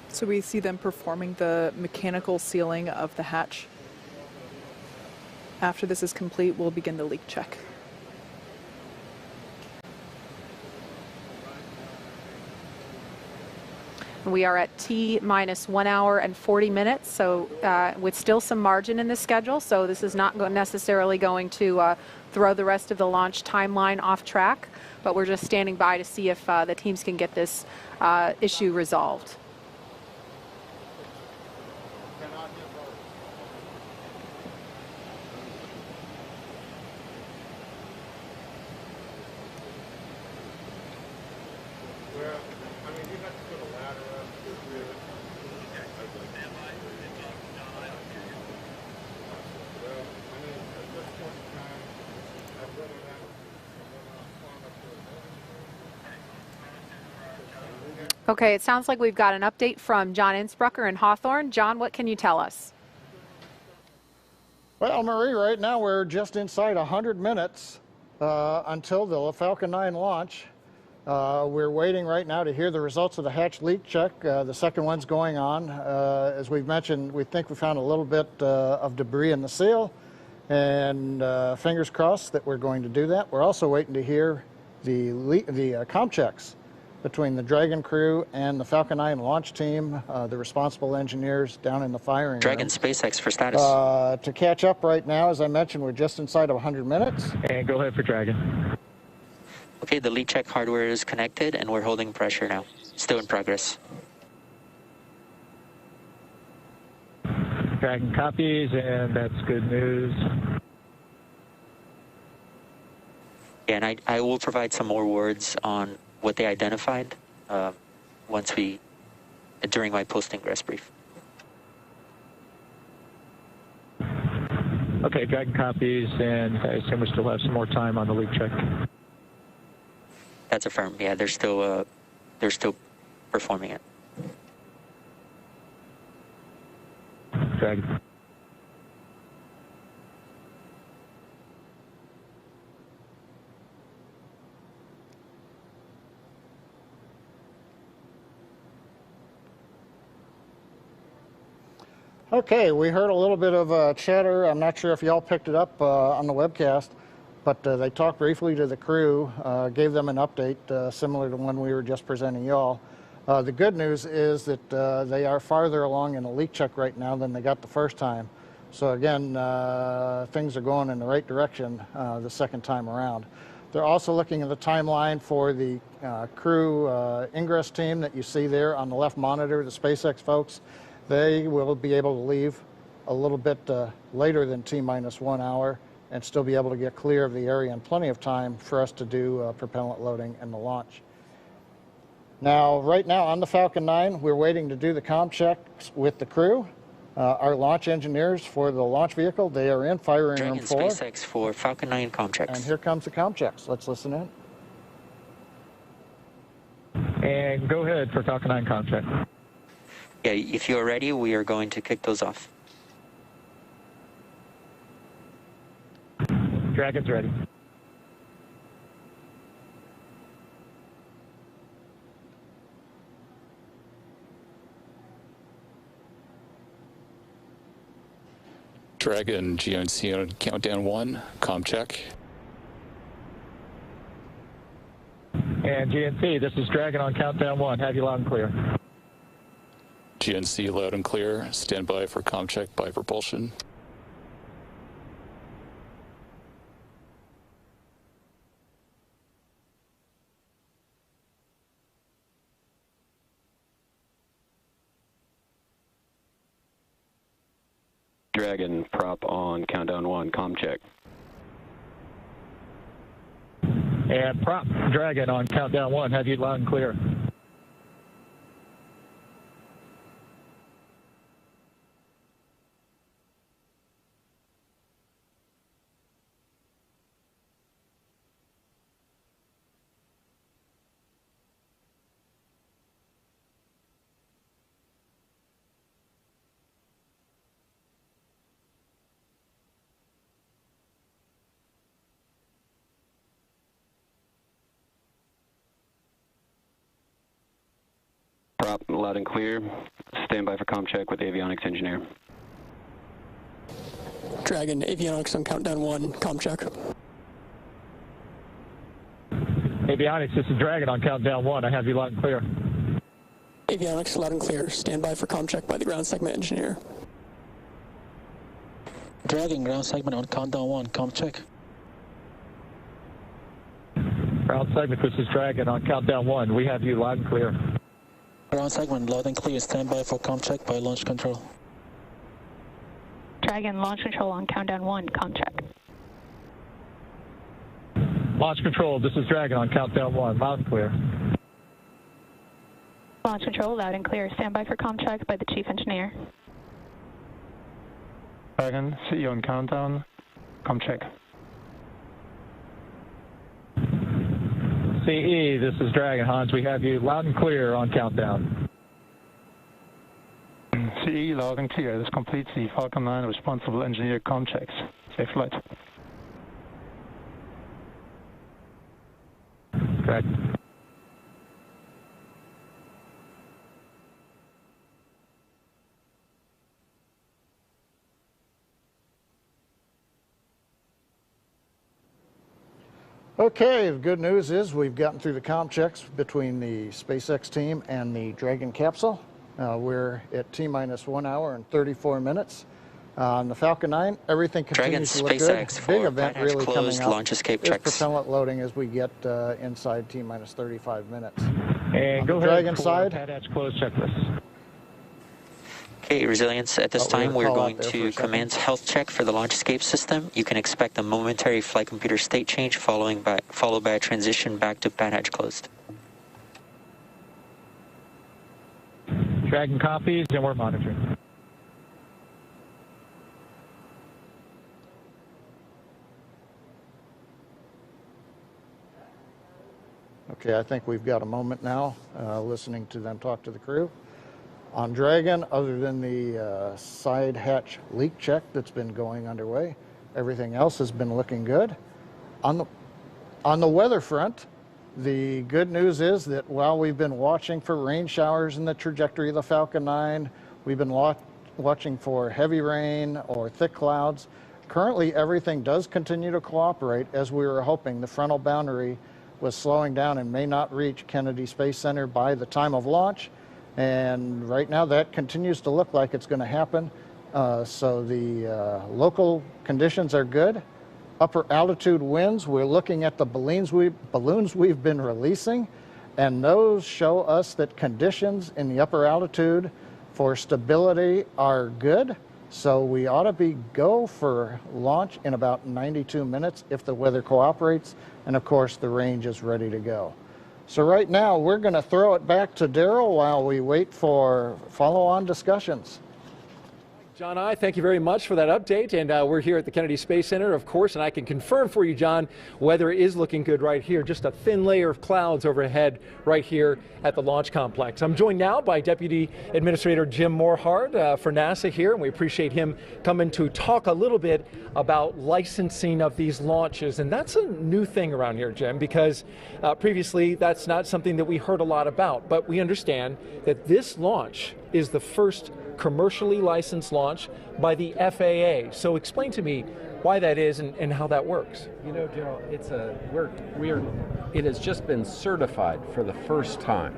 So we see them performing the mechanical sealing of the hatch. After this is complete, we'll begin the leak check. We are at T-minus 1 hour and 40 minutes, so with still some margin in the schedule, so this is not necessarily going to throw the rest of the launch timeline off track, but we're just standing by to see if the teams can get this issue resolved. Okay, it sounds like we've got an update from John Innsbrucker in Hawthorne. John, what can you tell us? Well, Marie, right now we're just inside 100 minutes until the Falcon 9 launch. We're waiting right now to hear the results of the hatch leak check. The second one's going on. As we've mentioned, we think we found a little bit of debris in the seal, and fingers crossed that we're going to do that. We're also waiting to hear the com checks between the Dragon crew and the Falcon 9 launch team, the responsible engineers down in the firing Dragon room. SpaceX for status. To catch up right now, as I mentioned, we're just inside of 100 minutes. And go ahead for Dragon. Okay, the leak check hardware is connected and we're holding pressure now. Still in progress. Dragon copies, and that's good news. Yeah, and I will provide some more words on what they identified during my post-ingress brief. Okay, Dragon copies, and I assume we still have some more time on the leak check. That's affirmed. Yeah, they're still performing it. Dragon. Okay, we heard a little bit of chatter. I'm not sure if y'all picked it up on the webcast, but they talked briefly to the crew, gave them an update similar to one we were just presenting y'all. The good news is that they are farther along in the leak check right now than they got the first time. So again, things are going in the right direction the second time around. They're also looking at the timeline for the crew ingress team that you see there on the left monitor, the SpaceX folks. They will be able to leave a little bit later than T-minus 1 hour and still be able to get clear of the area in plenty of time for us to do propellant loading and the launch. Now, right now on the Falcon 9, we're waiting to do the comm checks with the crew. Our launch engineers for the launch vehicle, they are in firing room 4. Dragon SpaceX for Falcon 9 comm checks. And here comes the comm checks. Let's listen in. And go ahead for Falcon 9 comm check. Yeah, if you're ready, we are going to kick those off. Dragon's ready. Dragon GNC on countdown 1, comm check. And GNC, this is Dragon on countdown 1. Have you loud and clear. GNC loud and clear. Stand by for comm check by propulsion. Dragon prop on countdown 1, comm check. And prop Dragon on countdown 1. Have you loud and clear. Prop loud and clear. Stand by for comm check with avionics engineer. Dragon, avionics on countdown 1, comm check. Avionics, this is Dragon on countdown 1. I have you loud and clear. Avionics, loud and clear. Stand by for comm check by the ground segment engineer. Dragon, ground segment on countdown 1, comm check. Ground segment, this is Dragon on countdown 1. We have you loud and clear. Ground segment, loud and clear. Stand by for comm check by launch control. Dragon, launch control on countdown 1, comm check. Launch control, this is Dragon on countdown 1. Loud and clear. Launch control, loud and clear. Stand by for comm check by the chief engineer. Dragon, see you on countdown. Comm check. CE, this is Dragon. Hans, we have you loud and clear on countdown. CE, loud and clear. This completes the Falcon 9 responsible engineer comm checks. Safe flight. Correct. Okay, the good news is we've gotten through the comm checks between the SpaceX team and the Dragon capsule. We're at T-minus 1 hour and 34 minutes. On the Falcon 9, everything continues to look good. Big event really coming up launch escape is checks. propellant loading as we get inside T-minus 35 minutes. And on go the ahead Dragon for side, pad hatch closed checklist. Okay, resilience. At this time, we're going to commence health check for the launch escape system. You can expect a momentary flight computer state change followed by a transition back to pad hatch closed. Dragon copies, and we're monitoring. okay, I think we've got a moment now listening to them talk to the crew. On Dragon, other than the side hatch leak check that's been going underway, everything else has been looking good. On the weather front, the good news is that while we've been watching for rain showers in the trajectory of the Falcon 9, we've been watching for heavy rain or thick clouds. Currently, everything does continue to cooperate as we were hoping. The frontal boundary was slowing down and may not reach Kennedy Space Center by the time of launch. And right now that continues to look like it's going to happen. So the local conditions are good. Upper altitude winds, we're looking at the balloons we've been releasing, and those show us that conditions in the upper altitude for stability are good. So we ought to go for launch in about 92 minutes if the weather cooperates, and of course the range is ready to go. So right now, we're going to throw it back to Daryl while we wait for follow-on discussions. John, thank you very much for that update, and we're here at the Kennedy Space Center, of course, and I can confirm for you, John, weather is looking good right here. Just a thin layer of clouds overhead right here at the launch complex. I'm joined now by Deputy Administrator Jim Morhard for NASA here, and we appreciate him coming to talk a little bit about licensing of these launches, and that's a new thing around here, Jim, because previously that's not something that we heard a lot about, but we understand that this launch is the first commercially licensed launch by the FAA. So explain to me why that is and how that works. You know, Daryl, it has just been certified for the first time.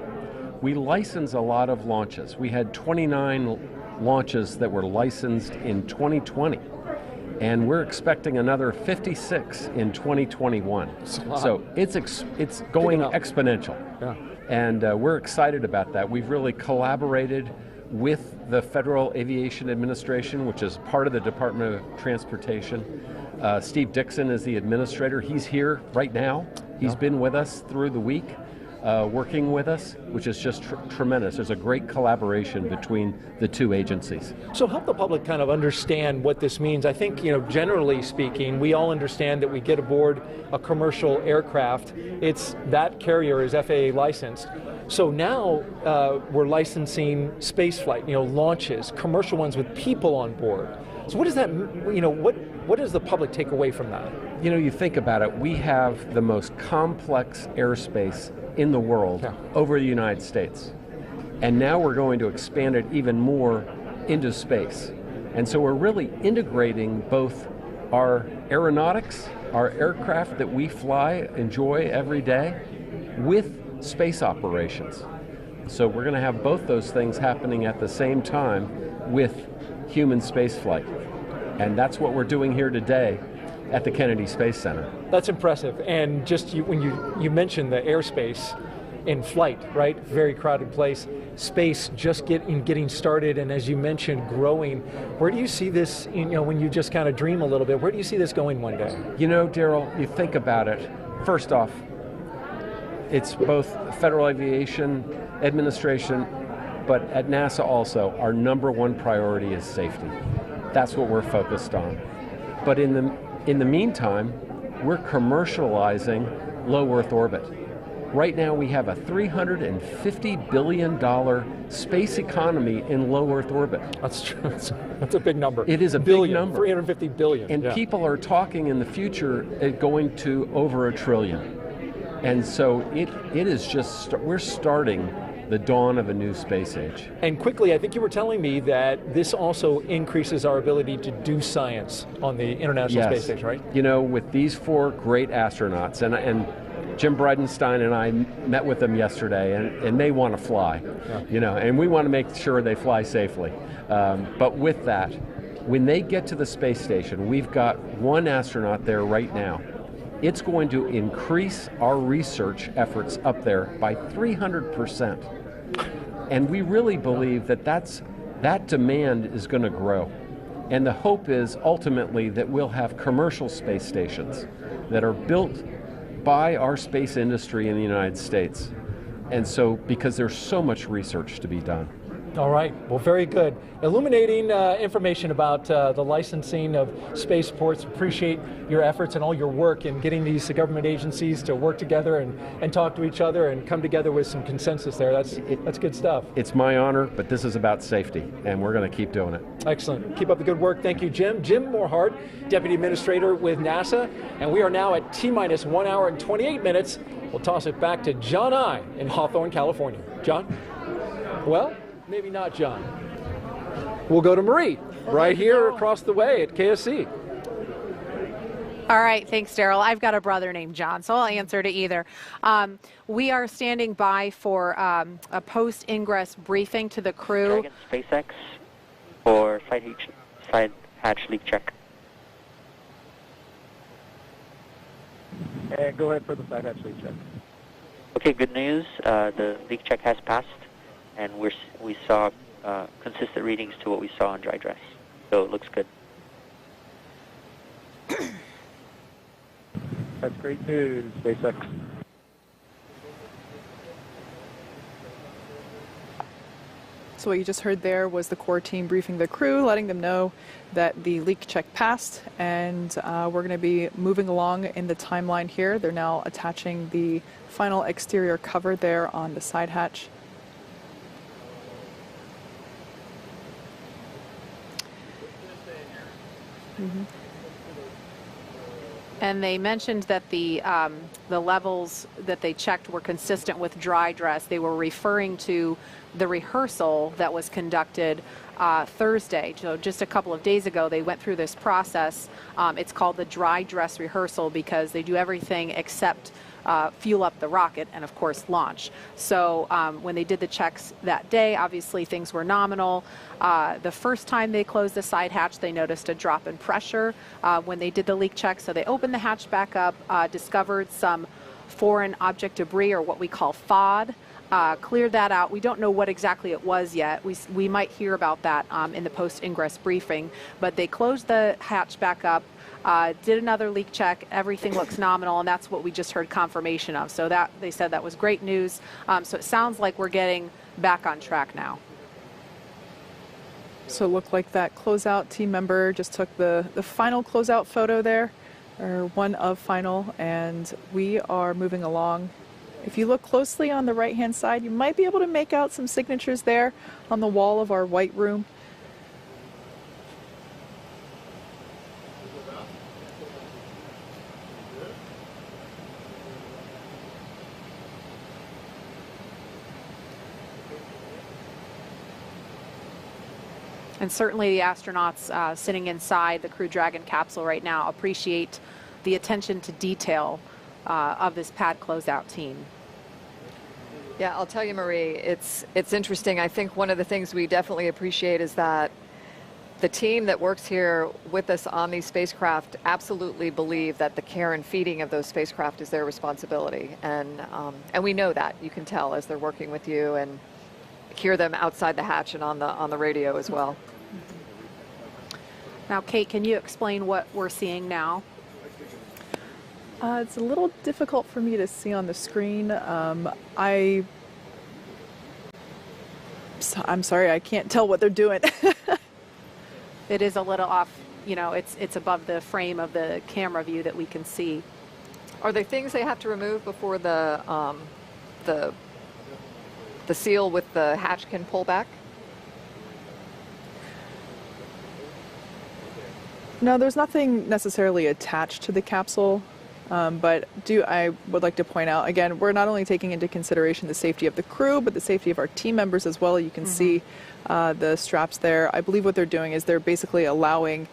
We license a lot of launches. We had 29 launches that were licensed in 2020, and we're expecting another 56 in 2021. Wow. So it's going exponential. Yeah. And we're excited about that. We've really collaborated with the Federal Aviation Administration, which is part of the Department of Transportation. Steve Dixon is the administrator. He's here right now. He's been with us through the week, working with us, which is just tremendous. There's a great collaboration between the two agencies. So help the public kind of understand what this means. I think, generally speaking, we all understand that we get aboard a commercial aircraft. That carrier is FAA licensed. So now we're licensing space flight, launches, commercial ones with people on board. So what does that, what does the public take away from that? You think about it, we have the most complex airspace in the world over the United States. And now we're going to expand it even more into space. And so we're really integrating both our aeronautics, our aircraft that we fly, enjoy every day, with space operations. So we're going to have both those things happening at the same time with human spaceflight. And that's what we're doing here today at the Kennedy Space Center. That's impressive. And just when you mentioned the airspace in flight, right? Very crowded place. Space just getting started, and as you mentioned, growing. Where do you see this, when you just kind of dream a little bit, where do you see this going one day? Daryl, you think about it. First off, it's both Federal Aviation Administration, but at NASA also, our number one priority is safety. That's what we're focused on. But in the meantime, we're commercializing low Earth orbit. Right now we have a $350 billion space economy in low Earth orbit. That's true. That's a big number. It is a big number. 350 billion. And people are talking in the future going to over $1 trillion. And so it is just, we're starting the dawn of a new space age. And quickly, I think you were telling me that this also increases our ability to do science on the International Space Station, right? You know, with these 4 great astronauts, and Jim Bridenstine and I met with them yesterday, and they want to fly, you know, and we want to make sure they fly safely. But with that, when they get to the space station, we've got 1 astronaut there right now. It's going to increase our research efforts up there by 300%. And we really believe that that demand is going to grow. And the hope is ultimately that we'll have commercial space stations that are built by our space industry in the United States. And so, because there's so much research to be done. All right, well, very good. Illuminating information about the licensing of spaceports. Appreciate your efforts and all your work in getting these government agencies to work together and talk to each other and come together with some consensus there. That's good stuff. It's my honor, but this is about safety, and we're going to keep doing it. Excellent. Keep up the good work. Thank you, Jim. Jim Morhart, Deputy Administrator with NASA, and we are now at T-minus 1 hour and 28 minutes. We'll toss it back to John I in Hawthorne, California. John? Well, maybe not John. We'll go to Marie, right here across the way at KSC. All right, thanks, Daryl. I've got a brother named John, so I'll answer to either. We are standing by for a post-ingress briefing to the crew. Dragon SpaceX for side hatch leak check. And go ahead for the side hatch leak check. Okay, good news. The leak check has passed, and we saw consistent readings to what we saw on dry dress. So it looks good. That's great news, SpaceX. So what you just heard there was the core team briefing the crew, letting them know that the leak check passed, and we're going to be moving along in the timeline here. They're now attaching the final exterior cover there on the side hatch. Mm-hmm. And they mentioned that the levels that they checked were consistent with dry dress. They were referring to the rehearsal that was conducted Thursday. So just a couple of days ago, they went through this process. It's called the dry dress rehearsal because they do everything except fuel up the rocket and, of course, launch. So when they did the checks that day, obviously things were nominal. The first time they closed the side hatch, they noticed a drop in pressure when they did the leak check. So they opened the hatch back up, discovered some foreign object debris, or what we call FOD. Cleared that out. We don't know what exactly it was yet. We might hear about that in the post-ingress briefing. But they closed the hatch back up, did another leak check. Everything looks nominal, and that's what we just heard confirmation of. So that they said that was great news. So it sounds like we're getting back on track now. So it looked like that closeout team member just took the final closeout photo there, or one of final, and we are moving along. If you look closely on the right-hand side, you might be able to make out some signatures there on the wall of our white room. And certainly the astronauts sitting inside the Crew Dragon capsule right now appreciate the attention to detail of this pad closeout team. Yeah, I'll tell you, Marie, it's interesting. I think one of the things we definitely appreciate is that the team that works here with us on these spacecraft absolutely believe that the care and feeding of those spacecraft is their responsibility. And we know that. You can tell as they're working with you and hear them outside the hatch and on the radio as well. Now, Kate, can you explain what we're seeing now? It's a little difficult for me to see on the screen. I'm sorry, I can't tell what they're doing. It is a little off, you know, it's above the frame of the camera view that we can see. Are there things they have to remove before the the seal with the hatch can pull back? No, there's nothing necessarily attached to the capsule, but I would like to point out, again, we're not only taking into consideration the safety of the crew, but the safety of our team members as well. You can see the straps there. I believe what they're doing is they're basically allowing,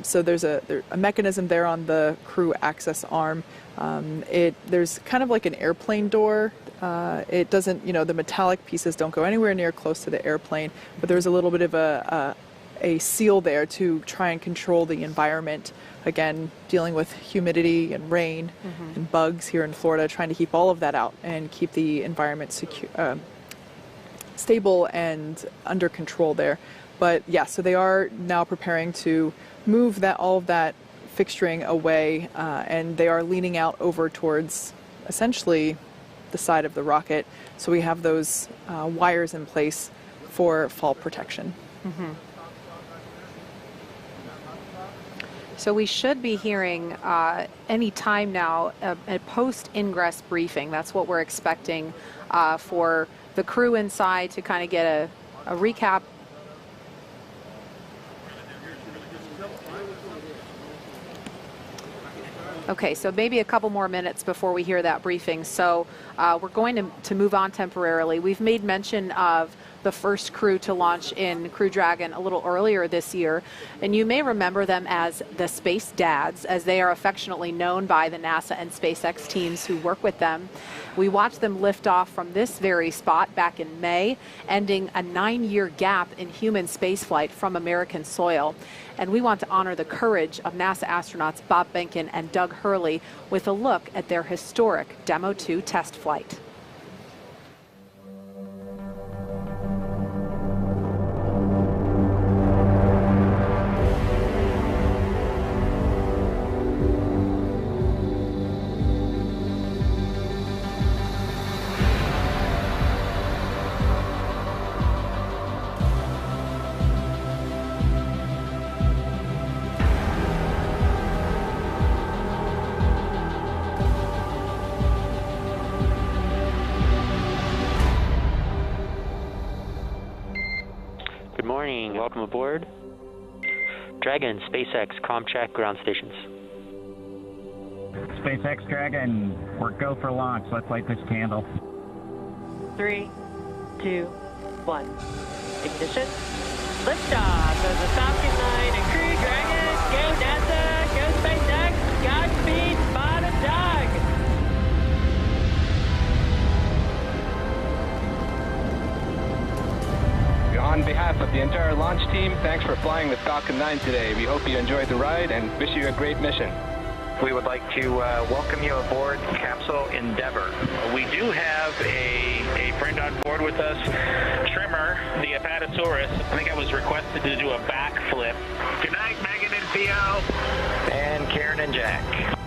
so there's a mechanism there on the crew access arm. There's kind of like an airplane door. It doesn't, the metallic pieces don't go anywhere near close to the airplane, but there's a little bit of a seal there to try and control the environment. Again, dealing with humidity and rain and bugs here in Florida, trying to keep all of that out and keep the environment stable and under control there. But yeah, so they are now preparing to move all of that fixturing away, and they are leaning out over towards essentially the side of the rocket. So we have those wires in place for fall protection. So we should be hearing any time now a post-ingress briefing. That's what we're expecting for the crew inside to kind of get a recap. Okay, so maybe a couple more minutes before we hear that briefing. So we're going to move on temporarily. We've made mention of the first crew to launch in Crew Dragon a little earlier this year, and you may remember them as the Space Dads, as they are affectionately known by the NASA and SpaceX teams who work with them. We watched them lift off from this very spot back in May, ending a 9-year gap in human spaceflight from American soil. And we want to honor the courage of NASA astronauts Bob Behnken and Doug Hurley with a look at their historic Demo 2 test flight. Welcome aboard. Dragon, SpaceX, ComCheck, ground stations. SpaceX Dragon, we're go for launch. Let's light this candle. 3, 2, 1. Ignition. Liftoff of the Falcon 9 and Crew Dragon. Go NASA, go SpaceX, Godspeed, Bob and Doug. On behalf of the entire launch team, thanks for flying the Falcon 9 today. We hope you enjoyed the ride and wish you a great mission. We would like to welcome you aboard Capsule Endeavour. We do have a friend on board with us, Trimmer, the Apatosaurus. I think I was requested to do a backflip. Good night, Megan and Theo. And Karen and Jack.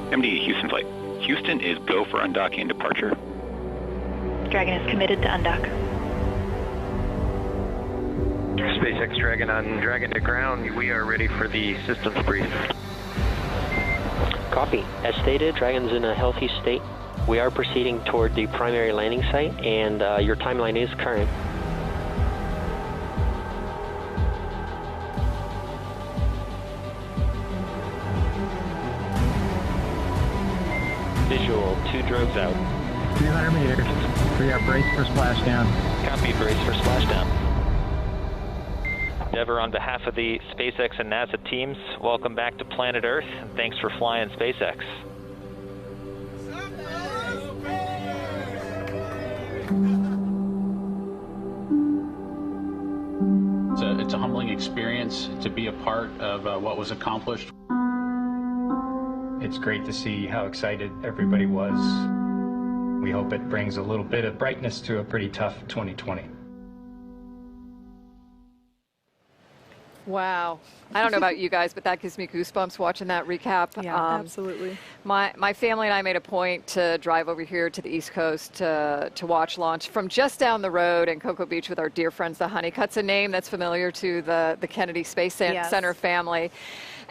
MD Houston flight. Houston is go for undocking and departure. Dragon is committed to undock. SpaceX Dragon on Dragon to ground. We are ready for the systems brief. Copy. As stated, Dragon's in a healthy state. We are proceeding toward the primary landing site, and your timeline is current. Visual, 2 drogues out. 300 meters. We are braced for splashdown. Copy, brace for splashdown. Endeavour, on behalf of the SpaceX and NASA teams, welcome back to planet Earth, and thanks for flying SpaceX. It's a humbling experience to be a part of what was accomplished. It's great to see how excited everybody was. We hope it brings a little bit of brightness to a pretty tough 2020. Wow. I don't know about you guys, but that gives me goosebumps watching that recap. Yeah, absolutely. My family and I made a point to drive over here to the East Coast to watch launch from just down the road in Cocoa Beach with our dear friends, the Honeycutts, a name that's familiar to the Kennedy Space Center family.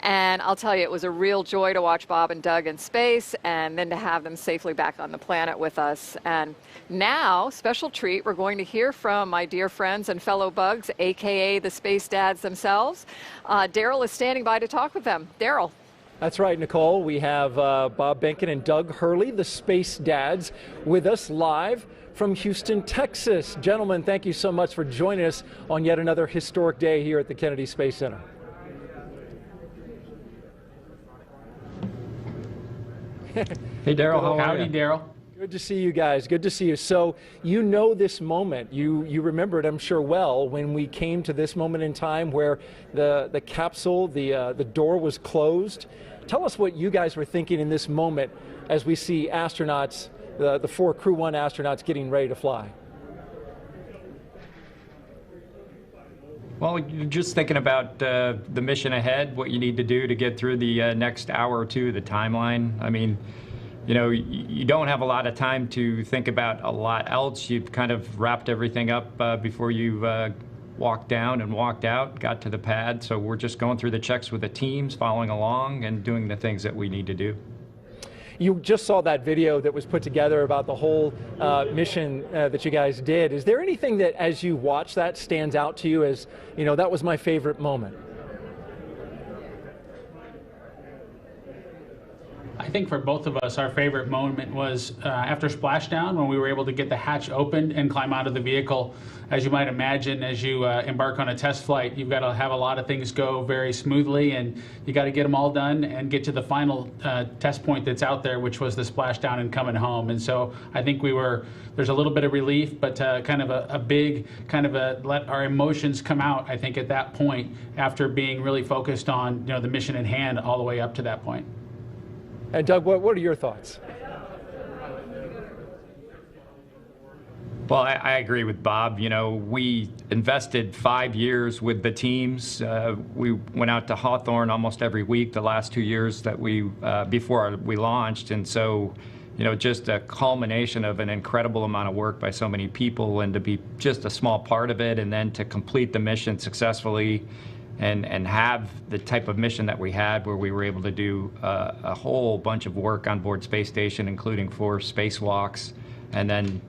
And I'll tell you, it was a real joy to watch Bob and Doug in space and then to have them safely back on the planet with us. And now, special treat, we're going to hear from my dear friends and fellow bugs, AKA the Space Dads themselves. Daryl is standing by to talk with them. Daryl. That's right, Nicole. We have Bob Behnken and Doug Hurley, the Space Dads, with us live from Houston, Texas. Gentlemen, thank you so much for joining us on yet another historic day here at the Kennedy Space Center. Hey, Daryl, how are you? Howdy, Daryl. Good to see you guys. Good to see you. So you know this moment. You remember it, I'm sure, well, when we came to this moment in time where the capsule, the door was closed. Tell us what you guys were thinking in this moment as we see astronauts, the 4 Crew-1 astronauts getting ready to fly. Well, you're just thinking about the mission ahead, what you need to do to get through the next hour or two, the timeline. I mean, you know, you don't have a lot of time to think about a lot else. You've kind of wrapped everything up before you walked down and walked out, got to the pad. So we're just going through the checks with the teams, following along and doing the things that we need to do. You just saw that video that was put together about the whole mission that you guys did. Is there anything that, as you watch that, stands out to you as, you know, that was my favorite moment? I think for both of us, our favorite moment was after splashdown, when we were able to get the hatch opened and climb out of the vehicle. As you might imagine, as you embark on a test flight, you've got to have a lot of things go very smoothly, and you got to get them all done and get to the final test point that's out there, which was the splashdown and coming home. And so I think there's a little bit of relief, but kind of a big, let our emotions come out, I think, at that point, after being really focused on, you know, the mission at hand all the way up to that point. And Doug, what are your thoughts? Well, I agree with Bob. You know, we invested 5 years with the teams. We went out to Hawthorne almost every week the last 2 years that before we launched. And so, you know, just a culmination of an incredible amount of work by so many people, and to be just a small part of it, and then to complete the mission successfully and have the type of mission that we had, where we were able to do a whole bunch of work on board Space Station, including 4 spacewalks, and then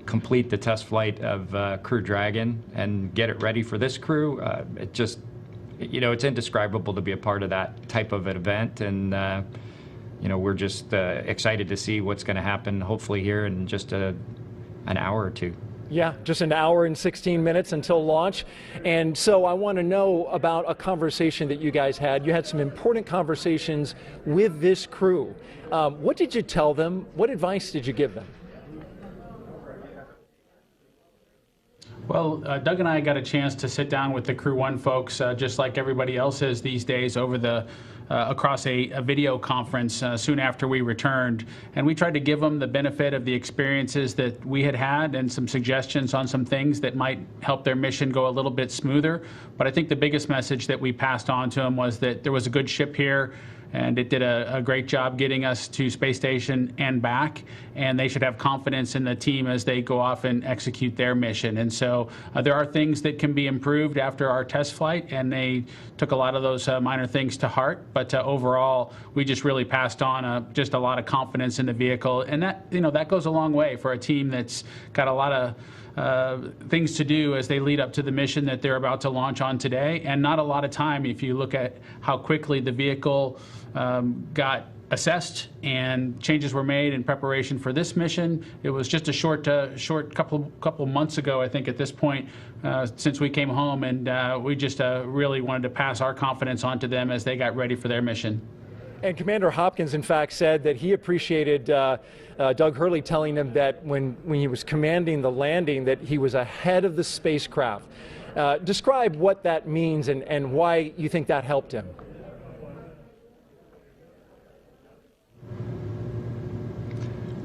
complete the test flight of Crew Dragon and get it ready for this crew. It just, you know, it's indescribable to be a part of that type of an event, and you know, we're just excited to see what's going to happen, hopefully here in just an hour or two. Yeah, just an hour and 16 minutes until launch. And so I want to know about a conversation that you guys had. You had some important conversations with this crew. What did you tell them? What advice did you give them? Well, Doug and I got a chance to sit down with the Crew-1 folks, just like everybody else is these days, over across a video conference soon after we returned. And we tried to give them the benefit of the experiences that we had and some suggestions on some things that might help their mission go a little bit smoother. But I think the biggest message that we passed on to them was that there was a good ship here, and it did a great job getting us to Space Station and back, and they should have confidence in the team as they go off and execute their mission. And so there are things that can be improved after our test flight, and they took a lot of those minor things to heart. But overall, we just really passed on just a lot of confidence in the vehicle, and that, you know, that goes a long way for a team that's got a lot of things to do as they lead up to the mission that they're about to launch on today, and not a lot of time if you look at how quickly the vehicle got assessed and changes were made in preparation for this mission. It was just a short couple months ago, I think, at this point, since we came home, and we just really wanted to pass our confidence on to them as they got ready for their mission. And Commander Hopkins, in fact, said that he appreciated Doug Hurley telling him that when he was commanding the landing, that he was ahead of the spacecraft. Describe what that means and why you think that helped him.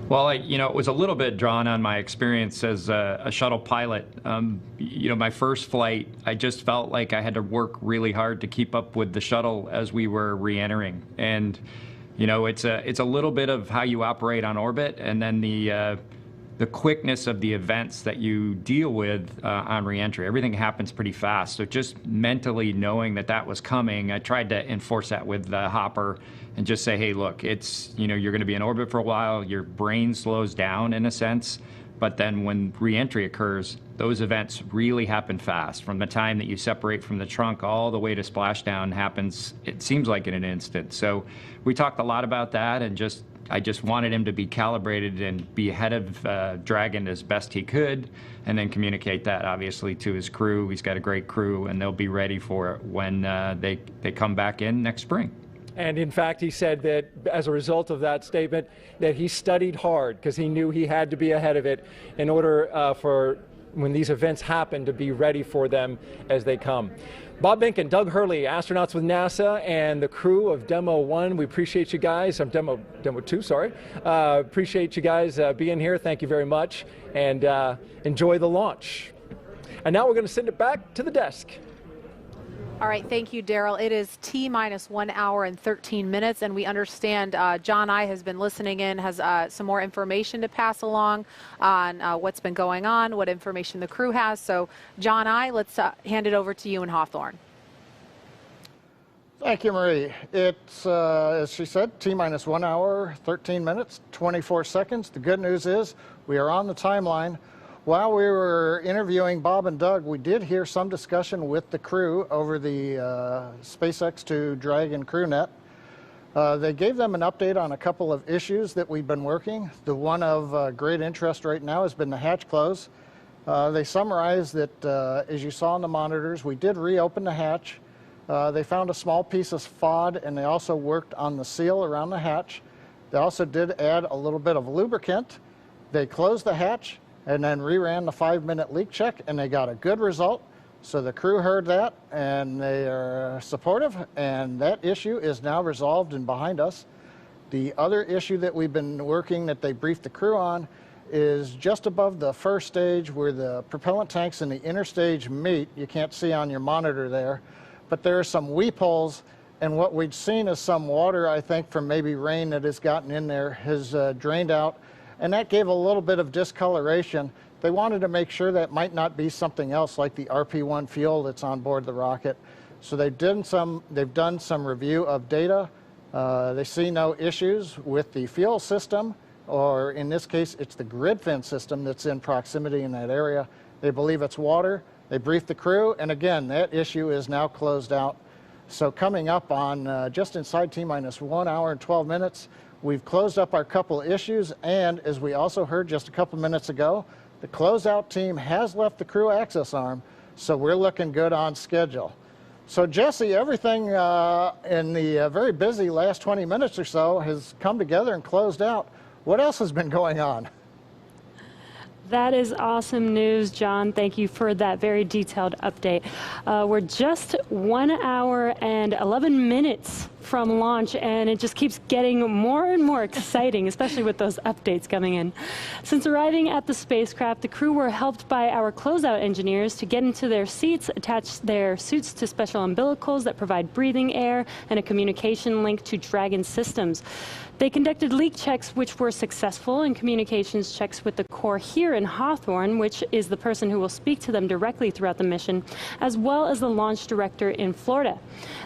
Well, it was a little bit drawn on my experience as a shuttle pilot. My first flight, I just felt like I had to work really hard to keep up with the shuttle as we were re-entering. And, it's a little bit of how you operate on orbit, and then the quickness of the events that you deal with on re-entry. Everything happens pretty fast. So just mentally knowing that was coming, I tried to enforce that with Hopper and just say, hey, look, it's, you're going to be in orbit for a while. Your brain slows down in a sense. But then when re-entry occurs, those events really happen fast. From the time that you separate from the trunk all the way to splashdown happens, it seems like in an instant. So we talked a lot about that, and I just wanted him to be calibrated and be ahead of Dragon as best he could, and then communicate that obviously to his crew. He's got a great crew, and they'll be ready for it when they come back in next spring. And in fact, he said that as a result of that statement, that he studied hard because he knew he had to be ahead of it in order for when these events happen to be ready for them as they come. Bob Bink and Doug Hurley, astronauts with NASA, and the crew of Demo 1. We appreciate you guys. Demo 2, sorry. Appreciate you guys being here. Thank you very much. And enjoy the launch. And now we're going to send it back to the desk. All right, thank you, Daryl. It is T-minus 1 hour and 13 minutes, and we understand John I has been listening in, has some more information to pass along on what's been going on, what information the crew has. So, John I, let's hand it over to you in Hawthorne. Thank you, Marie. It's, as she said, T-minus 1 hour, 13 minutes, 24 seconds. The good news is we are on the timeline. While we were interviewing Bob and Doug, we did hear some discussion with the crew over the SpaceX to Dragon CrewNet. They gave them an update on a couple of issues that we've been working. The one of great interest right now has been the hatch close. They summarized that, as you saw on the monitors, we did reopen the hatch. They found a small piece of FOD, and they also worked on the seal around the hatch. They also did add a little bit of lubricant. They closed the hatch and then reran the 5-minute leak check, and they got a good result. So the crew heard that, and they are supportive, and that issue is now resolved and behind us. The other issue that we've been working that they briefed the crew on is just above the first stage where the propellant tanks and the inner stage meet. You can't see on your monitor there, but there are some weep holes, and what we've seen is some water, I think, from maybe rain that has gotten in there has drained out, and that gave a little bit of discoloration. They wanted to make sure that might not be something else like the RP1 fuel that's on board the rocket. So they've done some review of data. They see no issues with the fuel system, or in this case, it's the grid fin system that's in proximity in that area. They believe it's water. They briefed the crew, and again, that issue is now closed out. So coming up on just inside T-minus 1 hour and 12 minutes, we've closed up our couple issues, and as we also heard just a couple minutes ago, the closeout team has left the crew access arm, so we're looking good on schedule. So Jesse, everything in the very busy last 20 minutes or so has come together and closed out. What else has been going on? That is awesome news, John. Thank you for that very detailed update. We're just 1 hour and 11 minutes from launch, and it just keeps getting more and more exciting, especially with those updates coming in. Since arriving at the spacecraft, the crew were helped by our closeout engineers to get into their seats, attach their suits to special umbilicals that provide breathing air and a communication link to Dragon systems. They conducted leak checks, which were successful, and communications checks with the core here in Hawthorne, which is the person who will speak to them directly throughout the mission, as well as the launch director in Florida.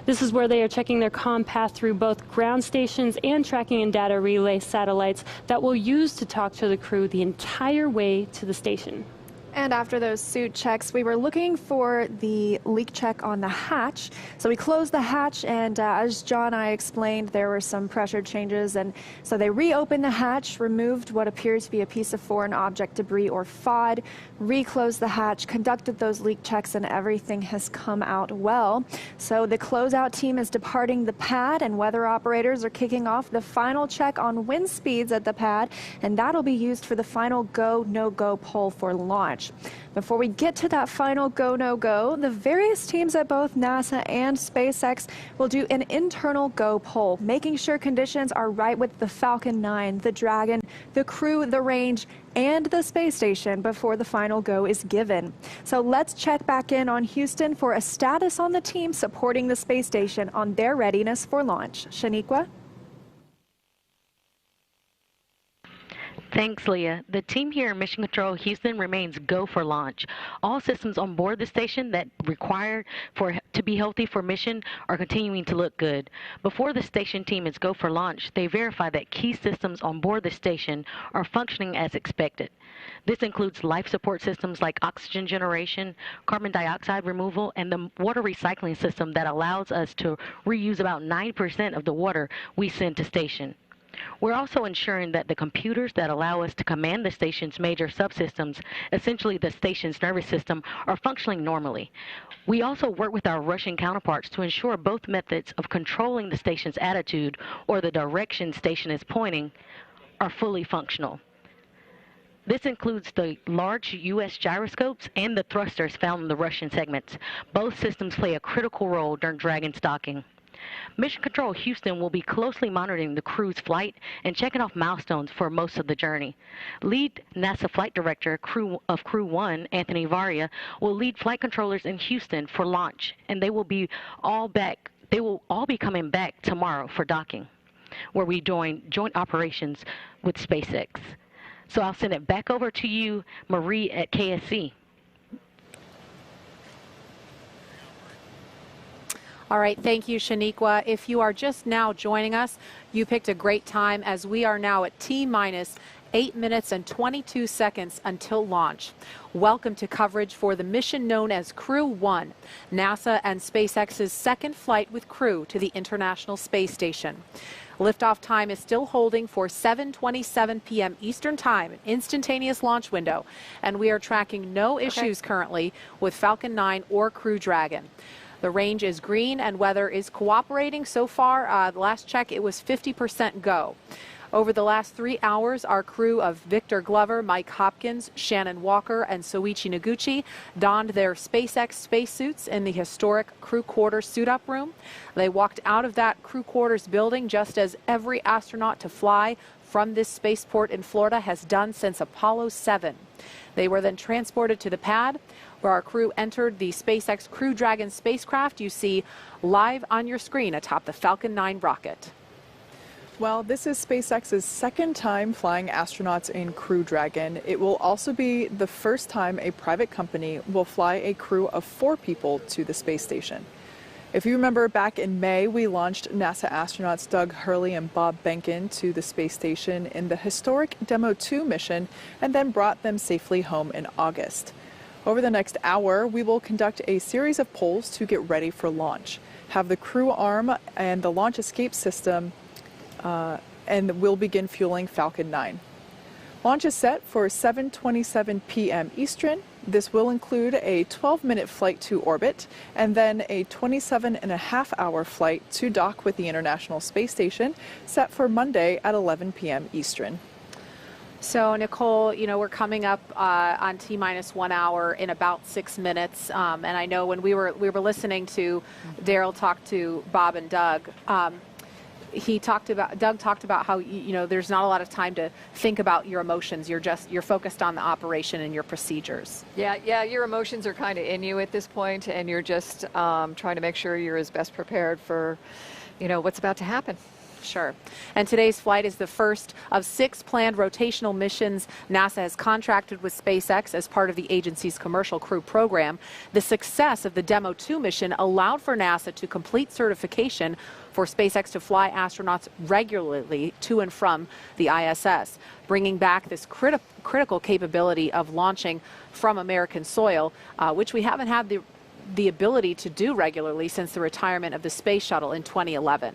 This is where they are checking their comm path through both ground stations and tracking and data relay satellites that will use to talk to the crew the entire way to the station. And after those suit checks, we were looking for the leak check on the hatch. So we closed the hatch, and as John and I explained, there were some pressure changes. And so they reopened the hatch, removed what appears to be a piece of foreign object debris or FOD, reclosed the hatch, conducted those leak checks, and everything has come out well. So the closeout team is departing the pad, and weather operators are kicking off the final check on wind speeds at the pad, and that'll be used for the final go, no-go poll for launch. launch. Before we get to that final go, no go, the various teams at both NASA and SpaceX will do an internal go poll, making sure conditions are right with the Falcon 9, the Dragon, the Crew, the range, and the space station before the final go is given. So let's check back in on Houston for a status on the team supporting the space station on their readiness for launch. Shaniqua? Thanks, Leah. The team here in Mission Control Houston remains go for launch. All systems on board the station that require to be healthy for mission are continuing to look good. Before the station team is go for launch, they verify that key systems on board the station are functioning as expected. This includes life support systems like oxygen generation, carbon dioxide removal, and the water recycling system that allows us to reuse about 9% of the water we send to station. We're also ensuring that the computers that allow us to command the station's major subsystems, essentially the station's nervous system, are functioning normally. We also work with our Russian counterparts to ensure both methods of controlling the station's attitude or the direction station is pointing are fully functional. This includes the large U.S. gyroscopes and the thrusters found in the Russian segments. Both systems play a critical role during Dragon's docking. Mission Control Houston will be closely monitoring the crew's flight and checking off milestones for most of the journey. Lead NASA Flight Director of Crew-1, Anthony Varia, will lead flight controllers in Houston for launch, and they will all be coming back tomorrow for docking, where we join joint operations with SpaceX. So I'll send it back over to you, Marie at KSC. All right, thank you, Shaniqua. If you are just now joining us, you picked a great time as we are now at T-minus 8 minutes and 22 seconds until launch. Welcome to coverage for the mission known as Crew-1, NASA and SpaceX's second flight with Crew to the International Space Station. Liftoff time is still holding for 7:27 p.m. Eastern Time, an instantaneous launch window, and we are tracking no issues currently with Falcon 9 or Crew Dragon. The range is green and weather is cooperating so far. The last check, it was 50% go. Over the last 3 hours, our crew of Victor Glover, Mike Hopkins, Shannon Walker, and Soichi Noguchi donned their SpaceX spacesuits in the historic crew quarters suit-up room. They walked out of that crew quarters building just as every astronaut to fly from this spaceport in Florida has done since Apollo 7. They were then transported to the pad, where our crew entered the SpaceX Crew-Dragon spacecraft you see live on your screen atop the Falcon 9 rocket. Well, this is SpaceX's second time flying astronauts in Crew Dragon. It will also be the first time a private company will fly a crew of 4 people to the space station. If you remember, back in May, we launched NASA astronauts Doug Hurley and Bob Behnken to the space station in the historic Demo 2 mission and then brought them safely home in August. Over the next hour, we will conduct a series of polls to get ready for launch, have the crew arm and the launch escape system, and we'll begin fueling Falcon 9. Launch is set for 7:27 p.m. Eastern. This will include a 12-minute flight to orbit and then a 27.5-hour flight to dock with the International Space Station, set for Monday at 11 p.m. Eastern. So, Nicole, you know, we're coming up on T-minus 1 hour in about 6 minutes. And I know when we were listening to Daryl talk to Bob and Doug, Doug talked about how, you know, there's not a lot of time to think about your emotions. You're focused on the operation and your procedures. Yeah, your emotions are kind of in you at this point, and you're just trying to make sure you're as best prepared for, you know, what's about to happen. Sure. And today's flight is the first of 6 planned rotational missions NASA has contracted with SpaceX as part of the agency's Commercial Crew program. The success of the Demo 2 mission allowed for NASA to complete certification for SpaceX to fly astronauts regularly to and from the ISS, bringing back this critical capability of launching from American soil, which we haven't had the ability to do regularly since the retirement of the space shuttle in 2011.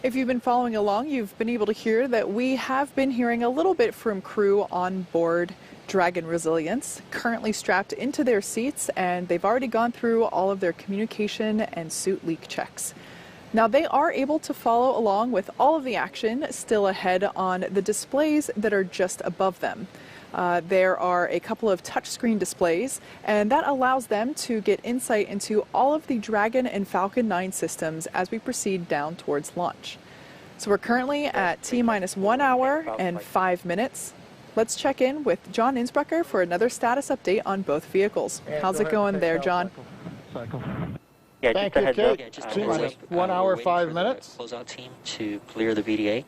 If you've been following along, you've been able to hear that we have been hearing a little bit from crew on board Dragon Resilience, currently strapped into their seats, and they've already gone through all of their communication and suit leak checks. Now, they are able to follow along with all of the action still ahead on the displays that are just above them. There are a couple of touchscreen displays, and that allows them to get insight into all of the Dragon and Falcon 9 systems as we proceed down towards launch. So we're currently at T-minus 1 hour and 5 minutes. Let's check in with John Innsbrucker for another status update on both vehicles. How's it going there, John? Yeah, Thank you, Kate. T-minus 1 hour, 5 minutes. Closeout team to clear the VDA.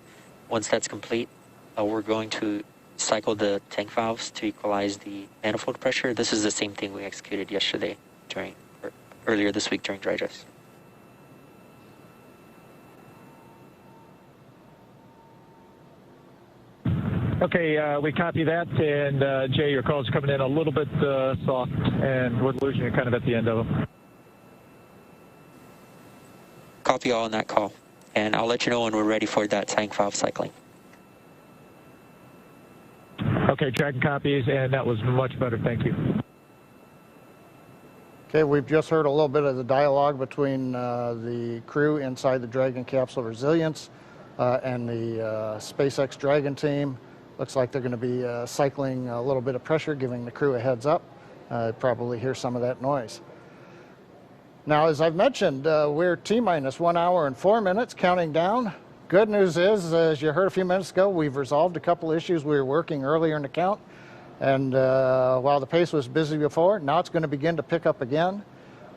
Once that's complete, we're going to cycle the tank valves to equalize the manifold pressure. This is the same thing we executed yesterday earlier this week during dry jets. Okay, we copy that, and Jay, your call's coming in a little bit soft, and we're losing you kind of at the end of them. Copy all on that call, and I'll let you know when we're ready for that tank valve cycling. Okay, Dragon copies, and that was much better, thank you. Okay, we've just heard a little bit of the dialogue between the crew inside the Dragon capsule Resilience and the SpaceX Dragon team. Looks like they're going to be cycling a little bit of pressure, giving the crew a heads up. Probably hear some of that noise. Now, as I've mentioned, we're T-minus 1 hour and 4 minutes, counting down. Good news is, as you heard a few minutes ago, we've resolved a couple issues we were working earlier in the count. And while the pace was busy before, now it's going to begin to pick up again.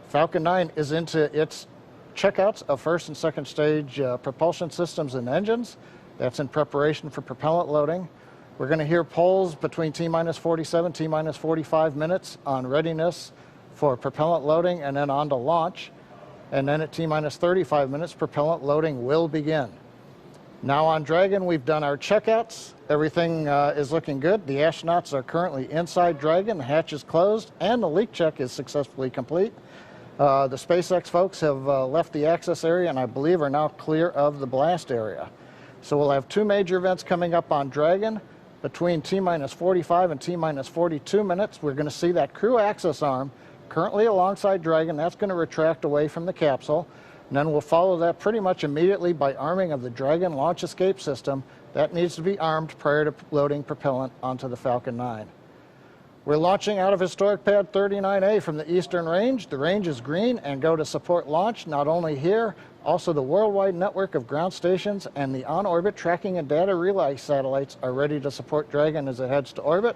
Falcon 9 is into its checkouts of first and second stage propulsion systems and engines. That's in preparation for propellant loading. We're going to hear polls between T-minus 47, T-minus 45 minutes on readiness for propellant loading and then on to launch. And then at T-minus 35 minutes, propellant loading will begin. Now on Dragon, we've done our checkouts. Everything is looking good. The astronauts are currently inside Dragon. The hatch is closed, and the leak check is successfully complete. The SpaceX folks have left the access area and I believe are now clear of the blast area. So we'll have two major events coming up on Dragon. Between T-minus 45 and T-minus 42 minutes, we're going to see that crew access arm currently alongside Dragon. That's going to retract away from the capsule. And then we'll follow that pretty much immediately by arming of the Dragon launch escape system. That needs to be armed prior to loading propellant onto the Falcon 9. We're launching out of historic pad 39A from the Eastern Range. The range is green and go to support launch, not only here, also the worldwide network of ground stations and the on-orbit tracking and data relay satellites are ready to support Dragon as it heads to orbit.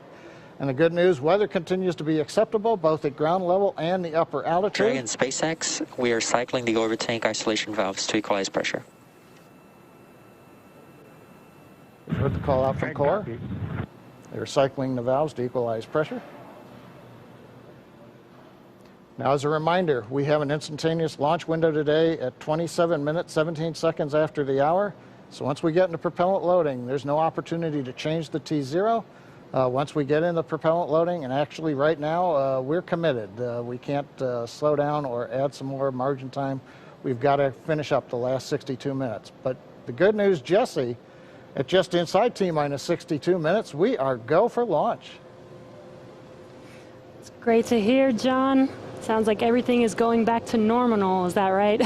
And the good news, weather continues to be acceptable both at ground level and the upper altitude. Dragon SpaceX, we are cycling the orbit tank isolation valves to equalize pressure. You heard the call out from Core. They're cycling the valves to equalize pressure. Now, as a reminder, we have an instantaneous launch window today at 27 minutes, 17 seconds after the hour. So once we get into propellant loading, there's no opportunity to change the T0. Once we get into propellant loading, and actually right now, we're committed. We can't slow down or add some more margin time. We've got to finish up the last 62 minutes. But the good news, Jesse, at just inside T-minus 62 minutes, we are go for launch. It's great to hear, John. Sounds like everything is going back to normal, is that right?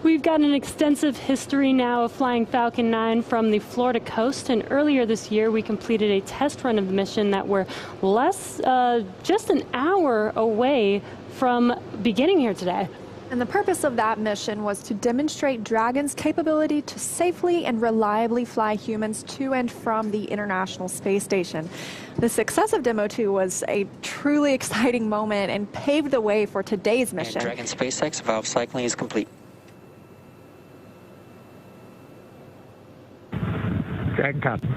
We've got an extensive history now of flying Falcon 9 from the Florida coast, and earlier this year we completed a test run of the mission that we're just an hour away from beginning here today. And the purpose of that mission was to demonstrate Dragon's capability to safely and reliably fly humans to and from the International Space Station. The success of Demo 2 was a truly exciting moment and paved the way for today's mission. And Dragon SpaceX valve cycling is complete. Dragon copy.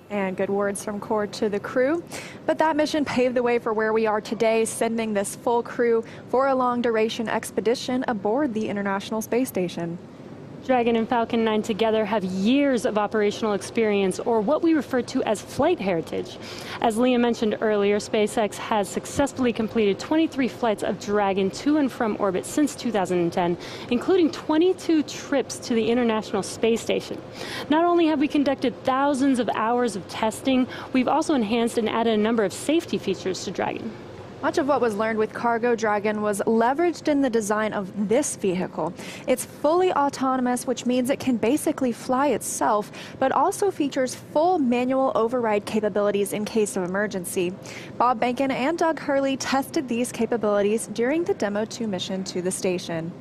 And good words from Cord to the crew. But that mission paved the way for where we are today, sending this full crew for a long-duration expedition aboard the International Space Station. Dragon and Falcon 9 together have years of operational experience, or what we refer to as flight heritage. As Liam mentioned earlier, SpaceX has successfully completed 23 flights of Dragon to and from orbit since 2010, including 22 trips to the International Space Station. Not only have we conducted thousands of hours of testing, we've also enhanced and added a number of safety features to Dragon. Much of what was learned with Cargo Dragon was leveraged in the design of this vehicle. It's fully autonomous, which means it can basically fly itself, but also features full manual override capabilities in case of emergency. Bob Bankin and Doug Hurley tested these capabilities during the Demo 2 mission to the station.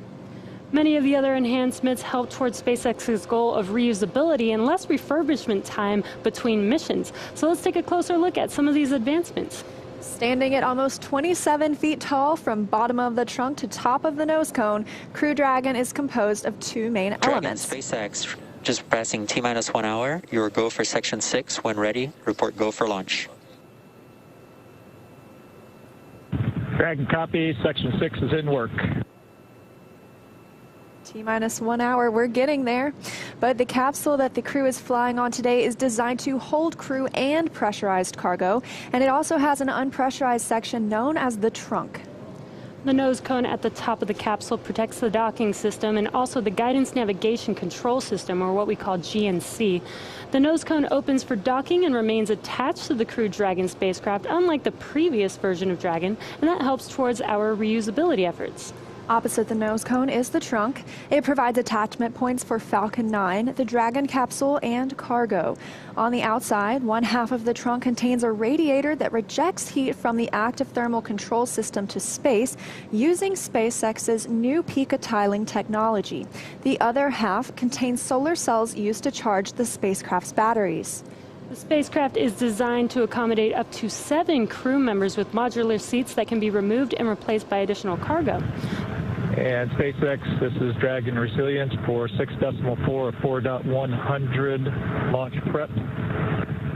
Many of the other enhancements help towards SpaceX's goal of reusability and less refurbishment time between missions. So let's take a closer look at some of these advancements. Standing at almost 27 feet tall from bottom of the trunk to top of the nose cone, Crew Dragon is composed of two main elements. SpaceX, just passing T-minus 1 hour. Your go for Section 6. When ready, report go for launch. Dragon copy. Section 6 is in work. T-minus 1 hour, we're getting there. But the capsule that the crew is flying on today is designed to hold crew and pressurized cargo, and it also has an unpressurized section known as the trunk. The nose cone at the top of the capsule protects the docking system and also the guidance navigation control system, or what we call GNC. The nose cone opens for docking and remains attached to the Crew Dragon spacecraft, unlike the previous version of Dragon, and that helps towards our reusability efforts. Opposite the nose cone is the trunk. It provides attachment points for Falcon 9, the Dragon capsule, and cargo. On the outside, one half of the trunk contains a radiator that rejects heat from the active thermal control system to space using SpaceX's new picotiling technology. The other half contains solar cells used to charge the spacecraft's batteries. The spacecraft is designed to accommodate up to 7 crew members with modular seats that can be removed and replaced by additional cargo. And SpaceX, this is Dragon Resilience for 6.4 of 4.100 launch prep.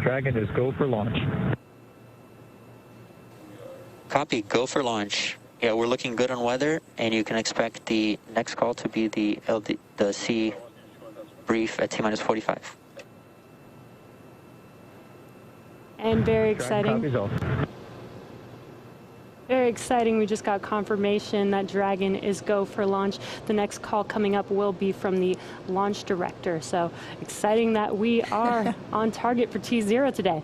Dragon is go for launch. Copy, go for launch. Yeah, we're looking good on weather, and you can expect the next call to be the C brief at T-minus 45. And very exciting. Very exciting. We just got confirmation that Dragon is go for launch. The next call coming up will be from the launch director. So exciting that we are on target for T0 today.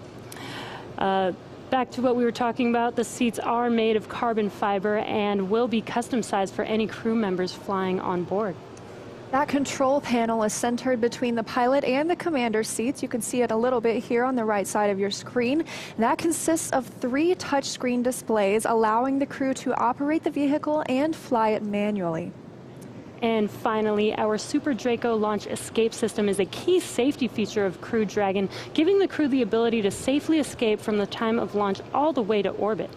Back to what we were talking about, the seats are made of carbon fiber and will be custom sized for any crew members flying on board. That control panel is centered between the pilot and the commander seats. You can see it a little bit here on the right side of your screen. That consists of 3 touchscreen displays, allowing the crew to operate the vehicle and fly it manually. And finally, our Super Draco launch escape system is a key safety feature of Crew Dragon, giving the crew the ability to safely escape from the time of launch all the way to orbit.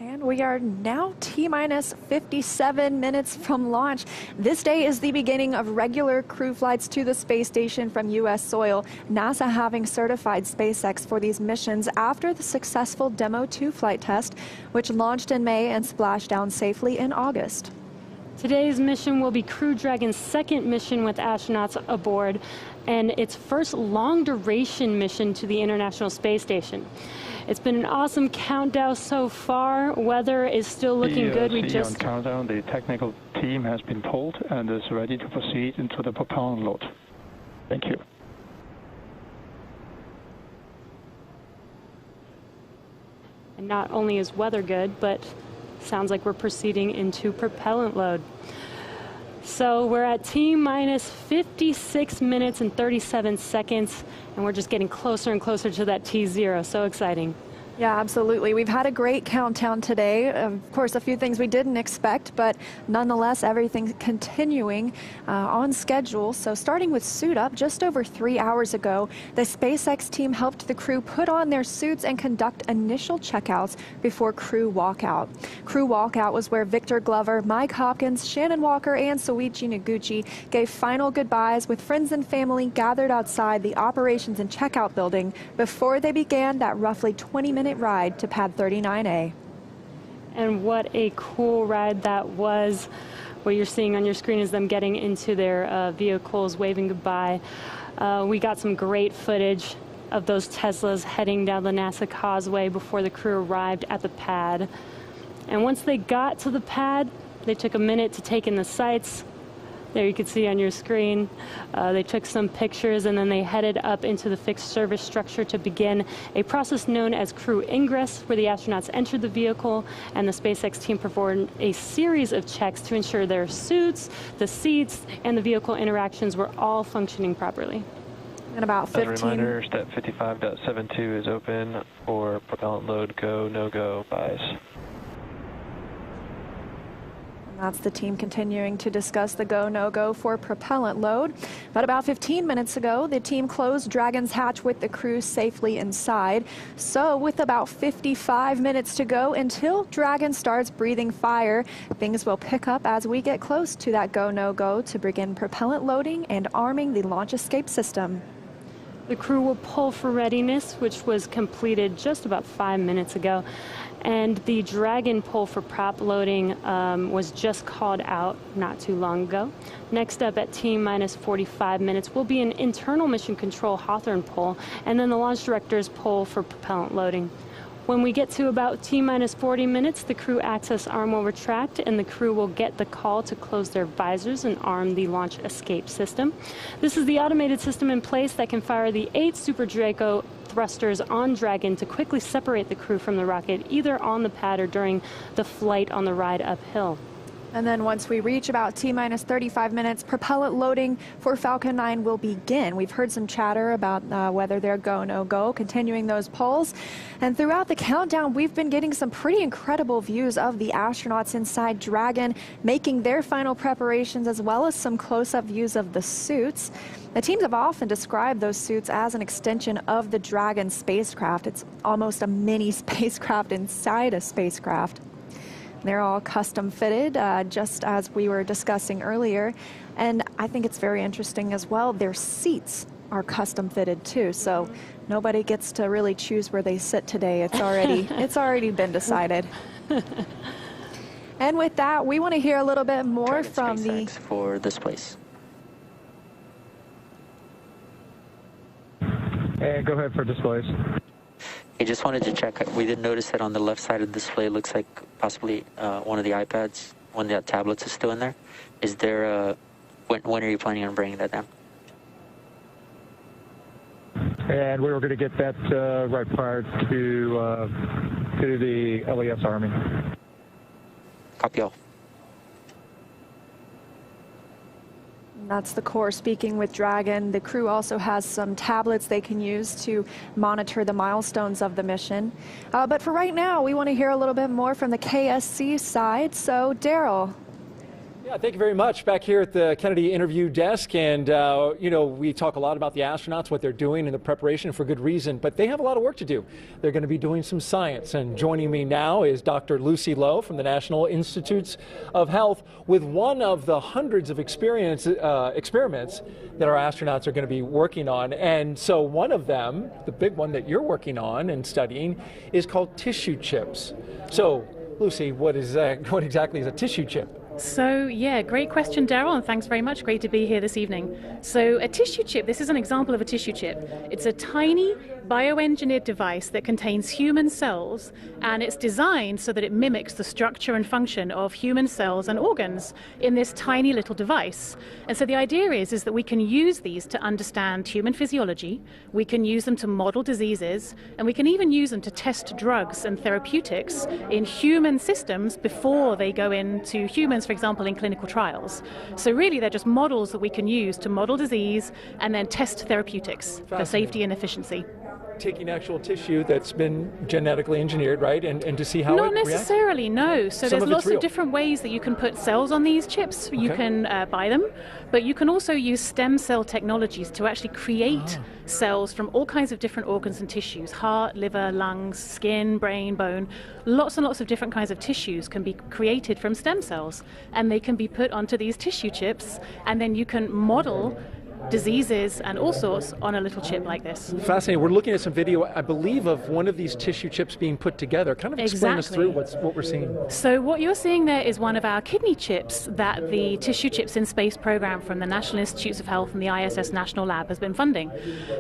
And we are now T-minus 57 minutes from launch. This day is the beginning of regular crew flights to the space station from U.S. soil, NASA having certified SpaceX for these missions after the successful Demo 2 flight test, which launched in May and splashed down safely in August. Today's mission will be Crew Dragon's second mission with astronauts aboard and its first long-duration mission to the International Space Station. It's been an awesome countdown so far. Weather is still looking good. We just countdown. The technical team has been pulled and is ready to proceed into the propellant load. Thank you. And not only is weather good, but sounds like we're proceeding into propellant load. So we're at T-minus 56 minutes and 37 seconds, and we're just getting closer and closer to that T0. So exciting. Yeah, absolutely. We've had a great countdown today. Of course, a few things we didn't expect, but nonetheless, everything continuing on schedule. So starting with suit up, just over 3 hours ago, the SpaceX team helped the crew put on their suits and conduct initial checkouts before crew walkout. Crew walkout was where Victor Glover, Mike Hopkins, Shannon Walker, and Soichi Noguchi gave final goodbyes with friends and family gathered outside the operations and checkout building before they began that roughly 20-minute ride to pad 39A. And what a cool ride that was. What you're seeing on your screen is them getting into their vehicles, waving goodbye. We got some great footage of those Teslas heading down the NASA Causeway before the crew arrived at the pad. And once they got to the pad, they took a minute to take in the sights, There you can see on your screen, they took some pictures and then they headed up into the fixed service structure to begin a process known as crew ingress, where the astronauts entered the vehicle and the SpaceX team performed a series of checks to ensure their suits, the seats, and the vehicle interactions were all functioning properly. And about 15. As a reminder, step 55.72 is open for propellant load go, no-go buys. That's the team continuing to discuss the go, no-go for propellant load. But about 15 minutes ago, the team closed Dragon's hatch with the crew safely inside. So with about 55 minutes to go until Dragon starts breathing fire, things will pick up as we get close to that go, no-go to begin propellant loading and arming the launch escape system. The crew will pull for readiness, which was completed just about 5 minutes ago. And the Dragon pull for prop loading was just called out not too long ago. Next up at T-minus 45 minutes will be an internal mission control Hawthorne pull, and then the launch director's pull for propellant loading. When we get to about T-minus 40 minutes, the crew access arm will retract and the crew will get the call to close their visors and arm the launch escape system. This is the automated system in place that can fire the 8 Super Draco thrusters on Dragon to quickly separate the crew from the rocket, either on the pad or during the flight on the ride uphill. And then once we reach about T-minus 35 minutes, propellant loading for Falcon 9 will begin. We've heard some chatter about whether they're go, no go, continuing those pulls. And throughout the countdown, we've been getting some pretty incredible views of the astronauts inside Dragon, making their final preparations, as well as some close-up views of the suits. The teams have often described those suits as an extension of the Dragon spacecraft. It's almost a mini spacecraft inside a spacecraft. They're all custom fitted, just as we were discussing earlier. And I think it's very interesting as well, their seats are custom fitted too. So nobody gets to really choose where they sit today. It's already been decided. And with that, we want to hear a little bit more from SpaceX for this place. And go ahead for displays. I just wanted to check. We did notice that on the left side of the display looks like possibly one of the iPads, one of the tablets is still in there. Is there a, when are you planning on bringing that down? And we were going to get that right prior to the LES Army. Copy all. That's the core speaking with Dragon. The crew also has some tablets they can use to monitor the milestones of the mission. But for right now, we want to hear a little bit more from the KSC side. So, Daryl. Yeah, thank you very much. Back here at the Kennedy interview desk, and you know, we talk a lot about the astronauts, what they're doing in the preparation for good reason, but they have a lot of work to do. They're going to be doing some science, and joining me now is Dr. Lucy Lowe from the National Institutes of Health with one of the hundreds of experiments that our astronauts are going to be working on. And so one of them, the big one that you're working on and studying, is called tissue chips. So, Lucy, what exactly is a tissue chip? So, yeah, great question, Daryl, and thanks very much. Great to be here this evening. So, a tissue chip, this is an example of a tissue chip. It's a tiny bioengineered device that contains human cells, and it's designed so that it mimics the structure and function of human cells and organs in this tiny little device. And so the idea is that we can use these to understand human physiology, we can use them to model diseases, and we can even use them to test drugs and therapeutics in human systems before they go into humans, for example, in clinical trials. So really, they're just models that we can use to model disease and then test therapeutics for safety and efficiency. Taking actual tissue that's been genetically engineered, right, and to see how Not it reacts? necessarily, no. So there's lots of different ways that you can put cells on these chips. You can buy them, but you can also use stem cell technologies to actually create cells from all kinds of different organs and tissues: heart, liver, lungs, skin, brain, bone. Lots and lots of different kinds of tissues can be created from stem cells, and they can be put onto these tissue chips, and then you can model diseases and all sorts on a little chip like this. Fascinating. We're looking at some video, I believe, of one of these tissue chips being put together. Kind of explain us through what we're seeing. So what you're seeing there is one of our kidney chips that the Tissue Chips in Space program from the National Institutes of Health and the ISS National Lab has been funding.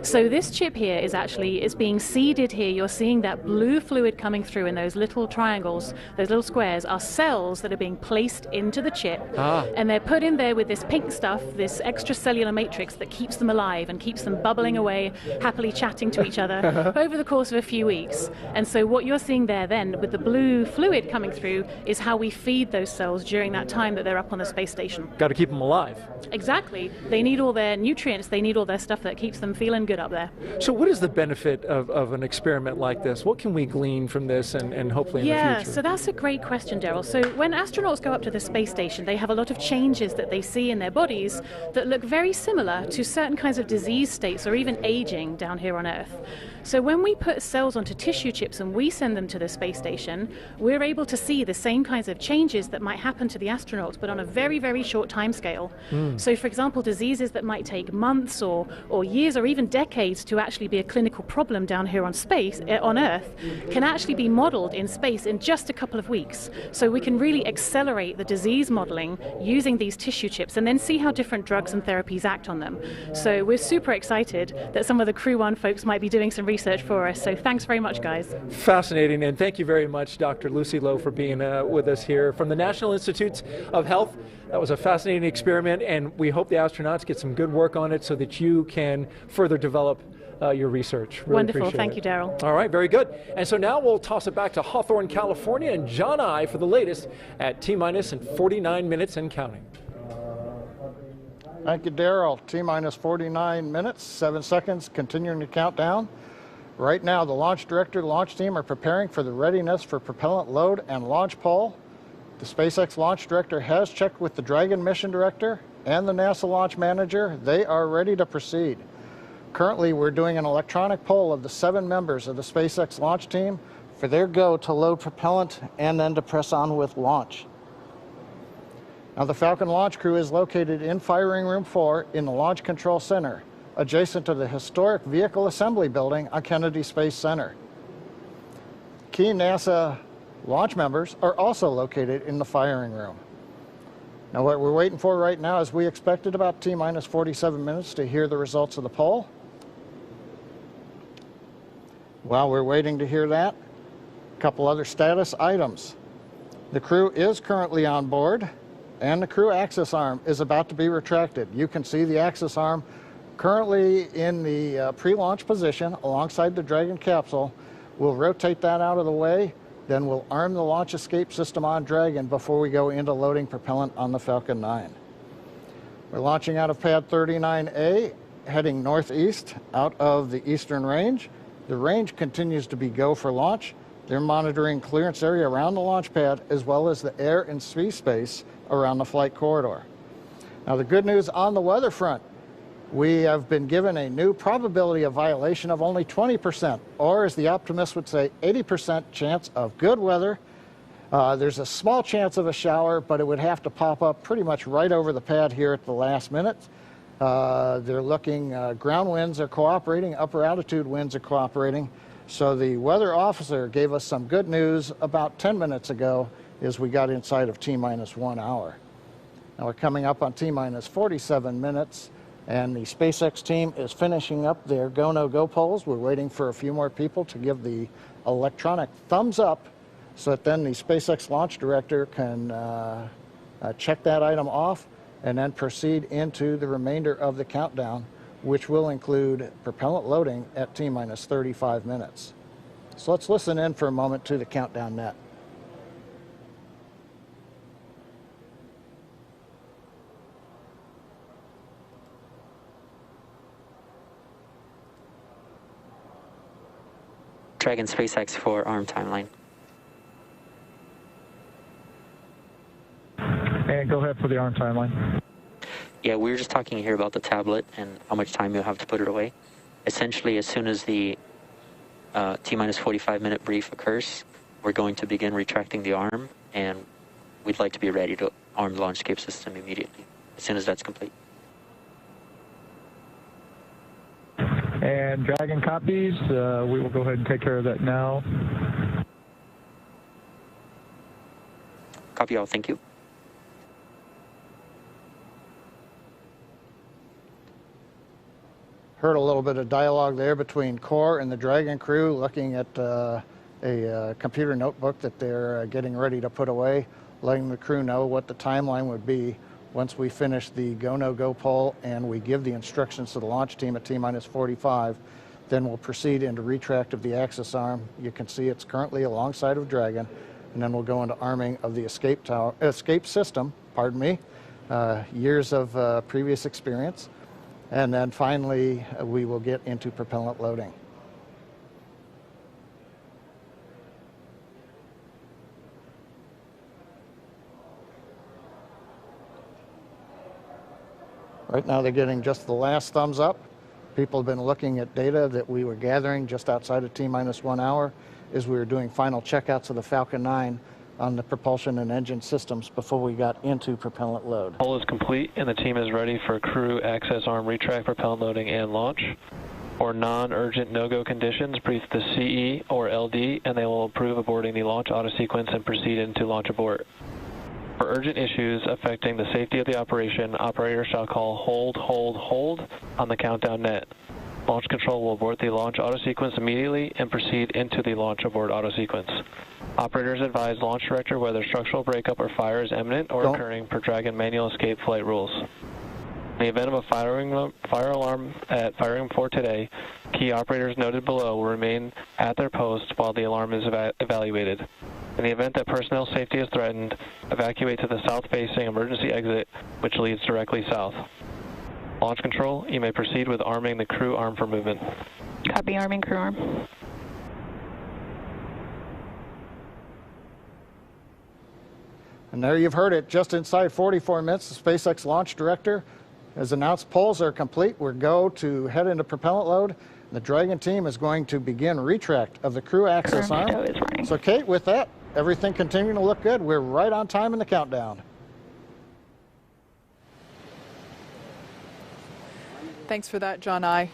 So this chip here is being seeded here. You're seeing that blue fluid coming through in those little triangles, those little squares are cells that are being placed into the chip. And they're put in there with this pink stuff, this extracellular matrix that keeps them alive and keeps them bubbling away, happily chatting to each other over the course of a few weeks. And so what you're seeing there then with the blue fluid coming through is how we feed those cells during that time that they're up on the space station. Got to keep them alive. Exactly. They need all their nutrients, they need all their stuff that keeps them feeling good up there. So what is the benefit of an experiment like this? What can we glean from this and hopefully in the future? Yeah, so that's a great question, Daryl. So when astronauts go up to the space station, they have a lot of changes that they see in their bodies that look very similar to certain kinds of disease states or even aging down here on Earth. So when we put cells onto tissue chips and we send them to the space station, we're able to see the same kinds of changes that might happen to the astronauts, but on a very, very short time scale. So for example, diseases that might take months or years or even decades to actually be a clinical problem down here on Earth, can actually be modeled in space in just a couple of weeks. So we can really accelerate the disease modeling using these tissue chips and then see how different drugs and therapies act on them. So we're super excited that some of the Crew-1 folks might be doing some research for us. So thanks very much, guys. Fascinating, and thank you very much, Dr. Lucy Lowe, for being with us here from the National Institutes of Health. That was a fascinating experiment, and we hope the astronauts get some good work on it so that you can further develop your research. Really Wonderful. Thank you, Daryl. All right, very good. And so now we'll toss it back to Hawthorne, California, and John I for the latest at T-minus and 49 minutes and counting. Thank you, Daryl. T-minus 49 minutes, 7 seconds, continuing the countdown. Right now, the launch director, the launch team are preparing for the readiness for propellant load and launch pole. The SpaceX launch director has checked with the Dragon mission director and the NASA launch manager. They are ready to proceed. Currently, we're doing an electronic poll of the 7 members of the SpaceX launch team for their go to load propellant and then to press on with launch. Now, the Falcon launch crew is located in Firing Room 4 in the Launch Control Center, adjacent to the historic Vehicle Assembly Building on Kennedy Space Center. Key NASA launch members are also located in the firing room. Now, what we're waiting for right now is we expected about T-minus 47 minutes to hear the results of the poll. While we're waiting to hear that, a couple other status items. The crew is currently on board, and the crew access arm is about to be retracted. You can see the access arm currently in the pre-launch position alongside the Dragon capsule. We'll rotate that out of the way, then we'll arm the launch escape system on Dragon before we go into loading propellant on the Falcon 9. We're launching out of pad 39A, heading northeast out of the eastern range. The range continues to be go for launch. They're monitoring clearance area around the launch pad as well as the air and sea space around the flight corridor. Now, the good news on the weather front, we have been given a new probability of violation of only 20%, or as the optimist would say, 80% chance of good weather. There's a small chance of a shower, but it would have to pop up pretty much right over the pad here at the last minute. They're looking, ground winds are cooperating, upper altitude winds are cooperating. So the weather officer gave us some good news about 10 minutes ago as we got inside of T-minus 1 hour. Now we're coming up on T-minus 47 minutes. And the SpaceX team is finishing up their go, no-go polls. We're waiting for a few more people to give the electronic thumbs up so that then the SpaceX launch director can check that item off and then proceed into the remainder of the countdown, which will include propellant loading at T-minus 35 minutes. So let's listen in for a moment to the countdown net. Dragon SpaceX for arm timeline. And go ahead for the arm timeline. Yeah, we were just talking here about the tablet and how much time you'll have to put it away. Essentially, as soon as the T-minus 45 minute brief occurs, we're going to begin retracting the arm, and we'd like to be ready to arm the launch escape system immediately, as soon as that's complete. And Dragon copies. We will go ahead and take care of that now. Copy all, thank you. Heard a little bit of dialogue there between Core and the Dragon crew looking at a computer notebook that they're getting ready to put away, letting the crew know what the timeline would be once we finish the go, no go poll and we give the instructions to the launch team at T-minus 45. Then we'll proceed into retract of the access arm. You can see it's currently alongside of Dragon, and then we'll go into arming of the escape system, pardon me, years of previous experience. And then finally, we will get into propellant loading. Right now they're getting just the last thumbs up. People have been looking at data that we were gathering just outside of T-minus 1 hour as we were doing final checkouts of the Falcon 9 on the propulsion and engine systems before we got into propellant load. Poll is complete and the team is ready for crew access arm retract, propellant loading, and launch. For non-urgent no-go conditions, brief the CE or LD and they will approve aborting the launch auto sequence and proceed into launch abort. For urgent issues affecting the safety of the operation, operator shall call hold, hold, hold on the countdown net. Launch control will abort the launch auto sequence immediately and proceed into the launch abort auto sequence. Operators advise launch director whether structural breakup or fire is imminent or occurring per Dragon manual escape flight rules. In the event of a fire alarm at firing 4 today, key operators noted below will remain at their posts while the alarm is evaluated. In the event that personnel safety is threatened, evacuate to the south-facing emergency exit, which leads directly south. Launch control, you may proceed with arming the crew arm for movement. Copy, arming crew arm. And there you've heard it, just inside 44 minutes, the SpaceX launch director has announced polls are complete. We're go to head into propellant load. The Dragon team is going to begin retract of the crew access arm. So Kate, with that, everything continuing to look good. We're right on time in the countdown. Thanks for that, John I.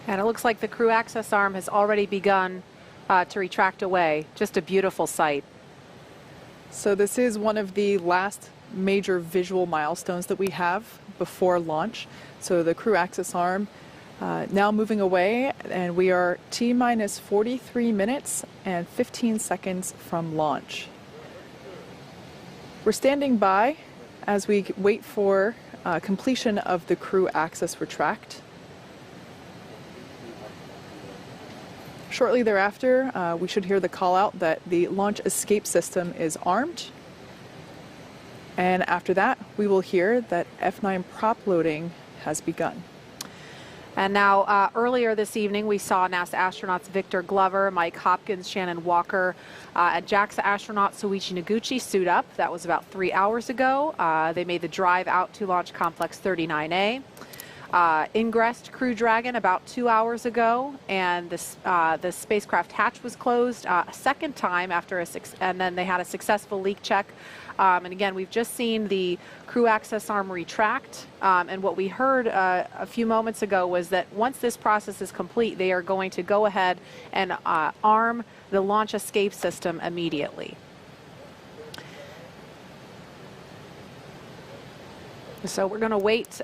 And it looks like the crew access arm has already begun to retract away. Just a beautiful sight. So this is one of the last major visual milestones that we have before launch. So the crew access arm now moving away, and we are T-minus 43 minutes and 15 seconds from launch. We're standing by as we wait for completion of the crew access retract. Shortly thereafter, we should hear the call out that the launch escape system is armed. And after that, we will hear that F9 prop loading has begun. And now, earlier this evening, we saw NASA astronauts Victor Glover, Mike Hopkins, Shannon Walker, and JAXA astronaut Soichi Noguchi suit up. That was about 3 hours ago. They made the drive out to Launch Complex 39A. Ingressed Crew Dragon about 2 hours ago, and the spacecraft hatch was closed a second time after and then they had a successful leak check. And again, we've just seen the crew access arm retract, and what we heard a few moments ago was that once this process is complete, they are going to go ahead and arm the launch escape system immediately. So we're going to wait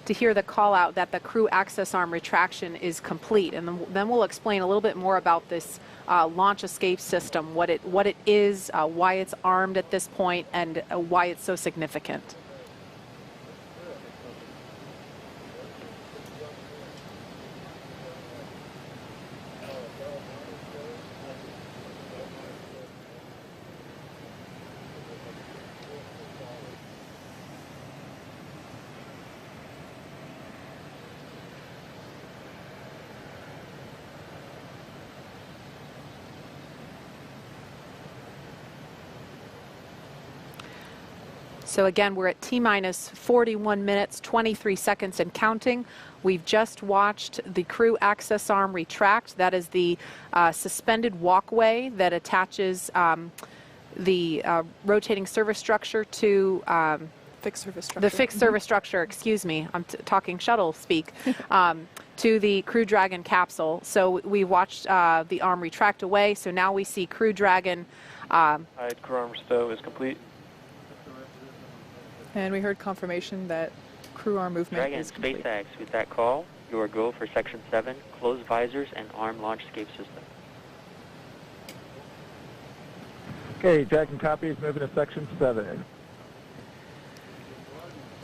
to hear the call out that the crew access arm retraction is complete, and then we'll explain a little bit more about this launch escape system, what it is, why it's armed at this point, and why it's so significant. So again, we're at T-minus 41 minutes, 23 seconds and counting. We've just watched the crew access arm retract. That is the suspended walkway that attaches the rotating service structure to fixed service structure. The fixed service structure, excuse me, I'm talking shuttle speak, to the Crew Dragon capsule. So we watched the arm retract away, so now we see Crew Dragon. Crew arm stow is complete. And we heard confirmation that crew arm movement Dragon, is complete. SpaceX, with that call, you are go for Section 7, close visors and arm launch escape system. Okay, Dragon copies, moving to Section 7.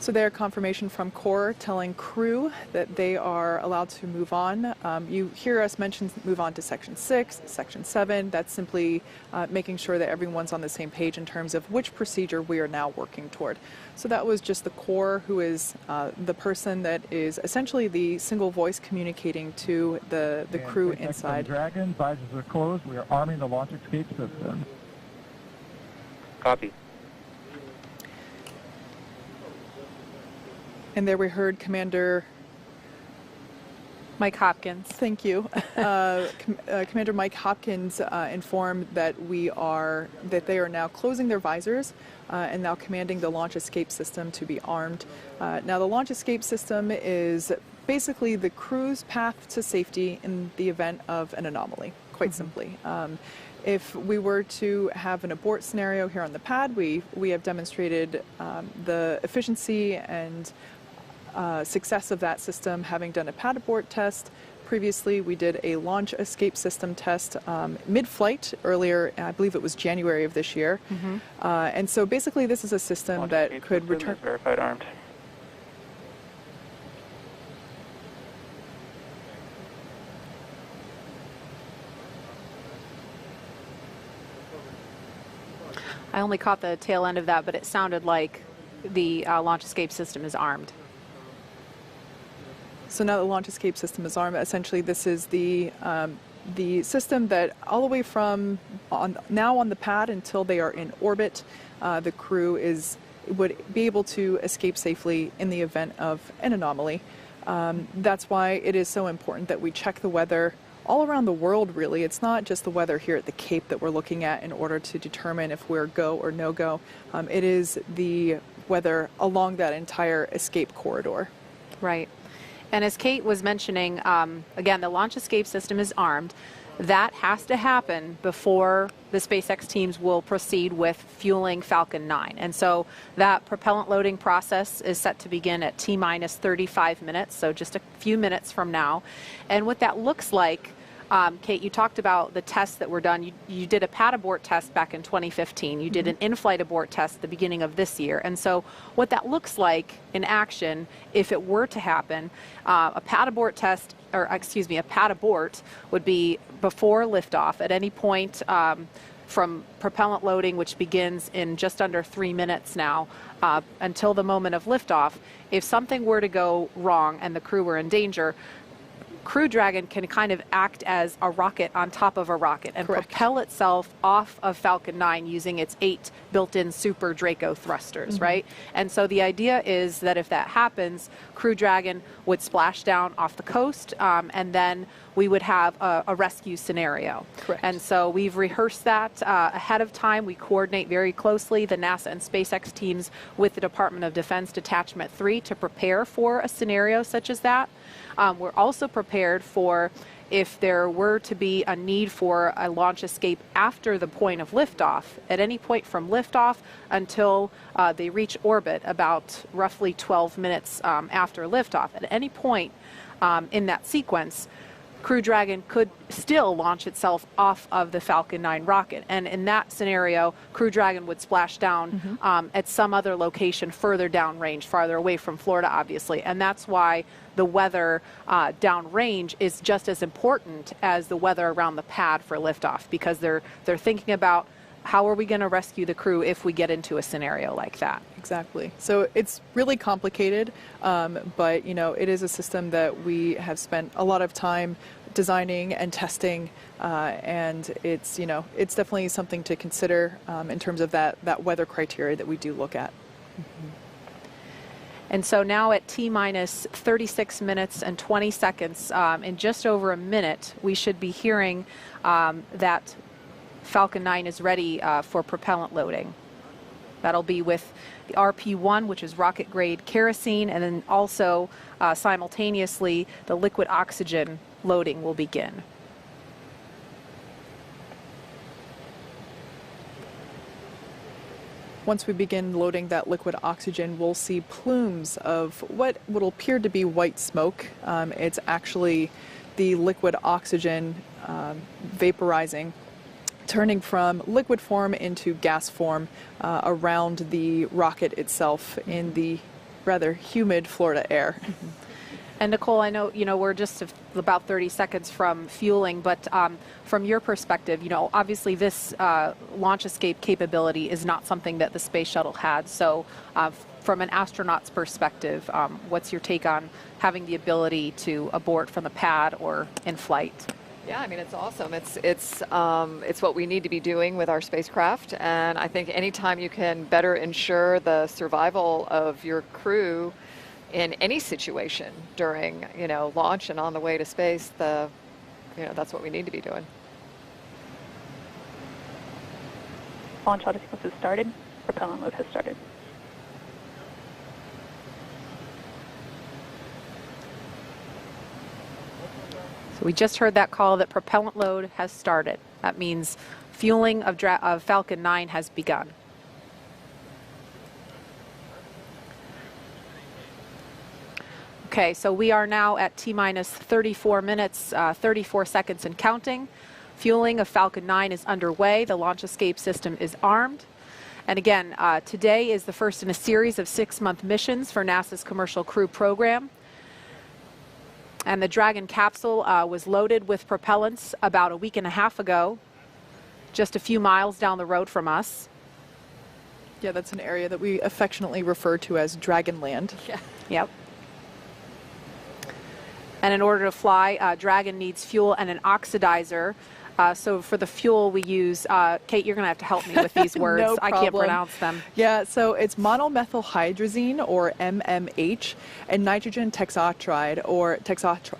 So their confirmation from Core telling crew that they are allowed to move on. You hear us mention move on to Section 6, Section 7. That's simply making sure that everyone's on the same page in terms of which procedure we are now working toward. So that was just the Core, who is the person that is essentially the single voice communicating to the crew inside. Dragon, visors are closed. We are arming the launch escape system. Copy. And there we heard Commander Mike Hopkins. Thank you. Commander Mike Hopkins informed that they are now closing their visors and now commanding the launch escape system to be armed. Now the launch escape system is basically the crew's path to safety in the event of an anomaly, quite simply. If we were to have an abort scenario here on the pad, we have demonstrated the efficiency and success of that system, having done a pad abort test. Previously, we did a launch escape system test mid-flight earlier, I believe it was January of this year. And so basically this is a system Launch that escape could system return... is verified armed. I only caught the tail end of that, but it sounded like the launch escape system is armed. So now the launch escape system is armed. Essentially, this is the system that all the way from now on the pad until they are in orbit, the crew would be able to escape safely in the event of an anomaly. That's why it is so important that we check the weather all around the world, really. It's not just the weather here at the Cape that we're looking at in order to determine if we're go or no go. It is the weather along that entire escape corridor. Right. And as Kate was mentioning, again, the launch escape system is armed. That has to happen before the SpaceX teams will proceed with fueling Falcon 9. And so that propellant loading process is set to begin at T-minus 35 minutes, so just a few minutes from now. And what that looks like, Kate, you talked about the tests that were done. You did a pad abort test back in 2015. You did an in-flight abort test at the beginning of this year. And so what that looks like in action, if it were to happen, a pad abort test, or excuse me, a pad abort would be before liftoff at any point from propellant loading, which begins in just under 3 minutes now, until the moment of liftoff. If something were to go wrong and the crew were in danger, Crew Dragon can kind of act as a rocket on top of a rocket and propel itself off of Falcon 9 using its 8 built-in Super Draco thrusters, right? And so the idea is that if that happens, Crew Dragon would splash down off the coast, and then we would have a rescue scenario. Correct. And so we've rehearsed that ahead of time. We coordinate very closely, the NASA and SpaceX teams, with the Department of Defense Detachment 3 to prepare for a scenario such as that. We're also prepared for if there were to be a need for a launch escape after the point of liftoff, at any point from liftoff until they reach orbit, about roughly 12 minutes after liftoff. At any point in that sequence, Crew Dragon could still launch itself off of the Falcon 9 rocket. And in that scenario, Crew Dragon would splash down at some other location further downrange, farther away from Florida, obviously. And that's why the weather downrange is just as important as the weather around the pad for liftoff, because they're thinking about how are we going to rescue the crew if we get into a scenario like that. Exactly. So it's really complicated, but it is a system that we have spent a lot of time designing and testing, and it's definitely something to consider in terms of that weather criteria that we do look at. And so now at T-minus 36 minutes and 20 seconds, in just over a minute, we should be hearing that Falcon 9 is ready for propellant loading. That'll be with the RP-1, which is rocket-grade kerosene, and then also simultaneously the liquid oxygen loading will begin. Once we begin loading that liquid oxygen, we'll see plumes of what will appear to be white smoke. It's actually the liquid oxygen vaporizing, turning from liquid form into gas form around the rocket itself in the rather humid Florida air. And Nicole, I know, we're just about 30 seconds from fueling, but from your perspective, obviously this launch escape capability is not something that the space shuttle had. So from an astronaut's perspective, what's your take on having the ability to abort from the pad or in flight? Yeah, I mean, it's awesome. It's what we need to be doing with our spacecraft, and I think anytime you can better ensure the survival of your crew in any situation during, launch and on the way to space, that's what we need to be doing. Launch auto sequence has started. Propellant load has started. So we just heard that call that propellant load has started. That means fueling of Falcon 9 has begun. Okay, so we are now at T-minus 34 minutes, 34 seconds and counting. Fueling of Falcon 9 is underway. The launch escape system is armed. And again, today is the first in a series of 6-month missions for NASA's Commercial Crew program. And the Dragon capsule was loaded with propellants about a week and a half ago, just a few miles down the road from us. Yeah, that's an area that we affectionately refer to as Dragonland. Yeah. Yep. And in order to fly, Dragon needs fuel and an oxidizer. So for the fuel we use, Kate, you're going to have to help me with these words. No I can't pronounce them. Yeah, so it's monomethylhydrazine, or MMH, and nitrogen tetroxide, or tetroxide,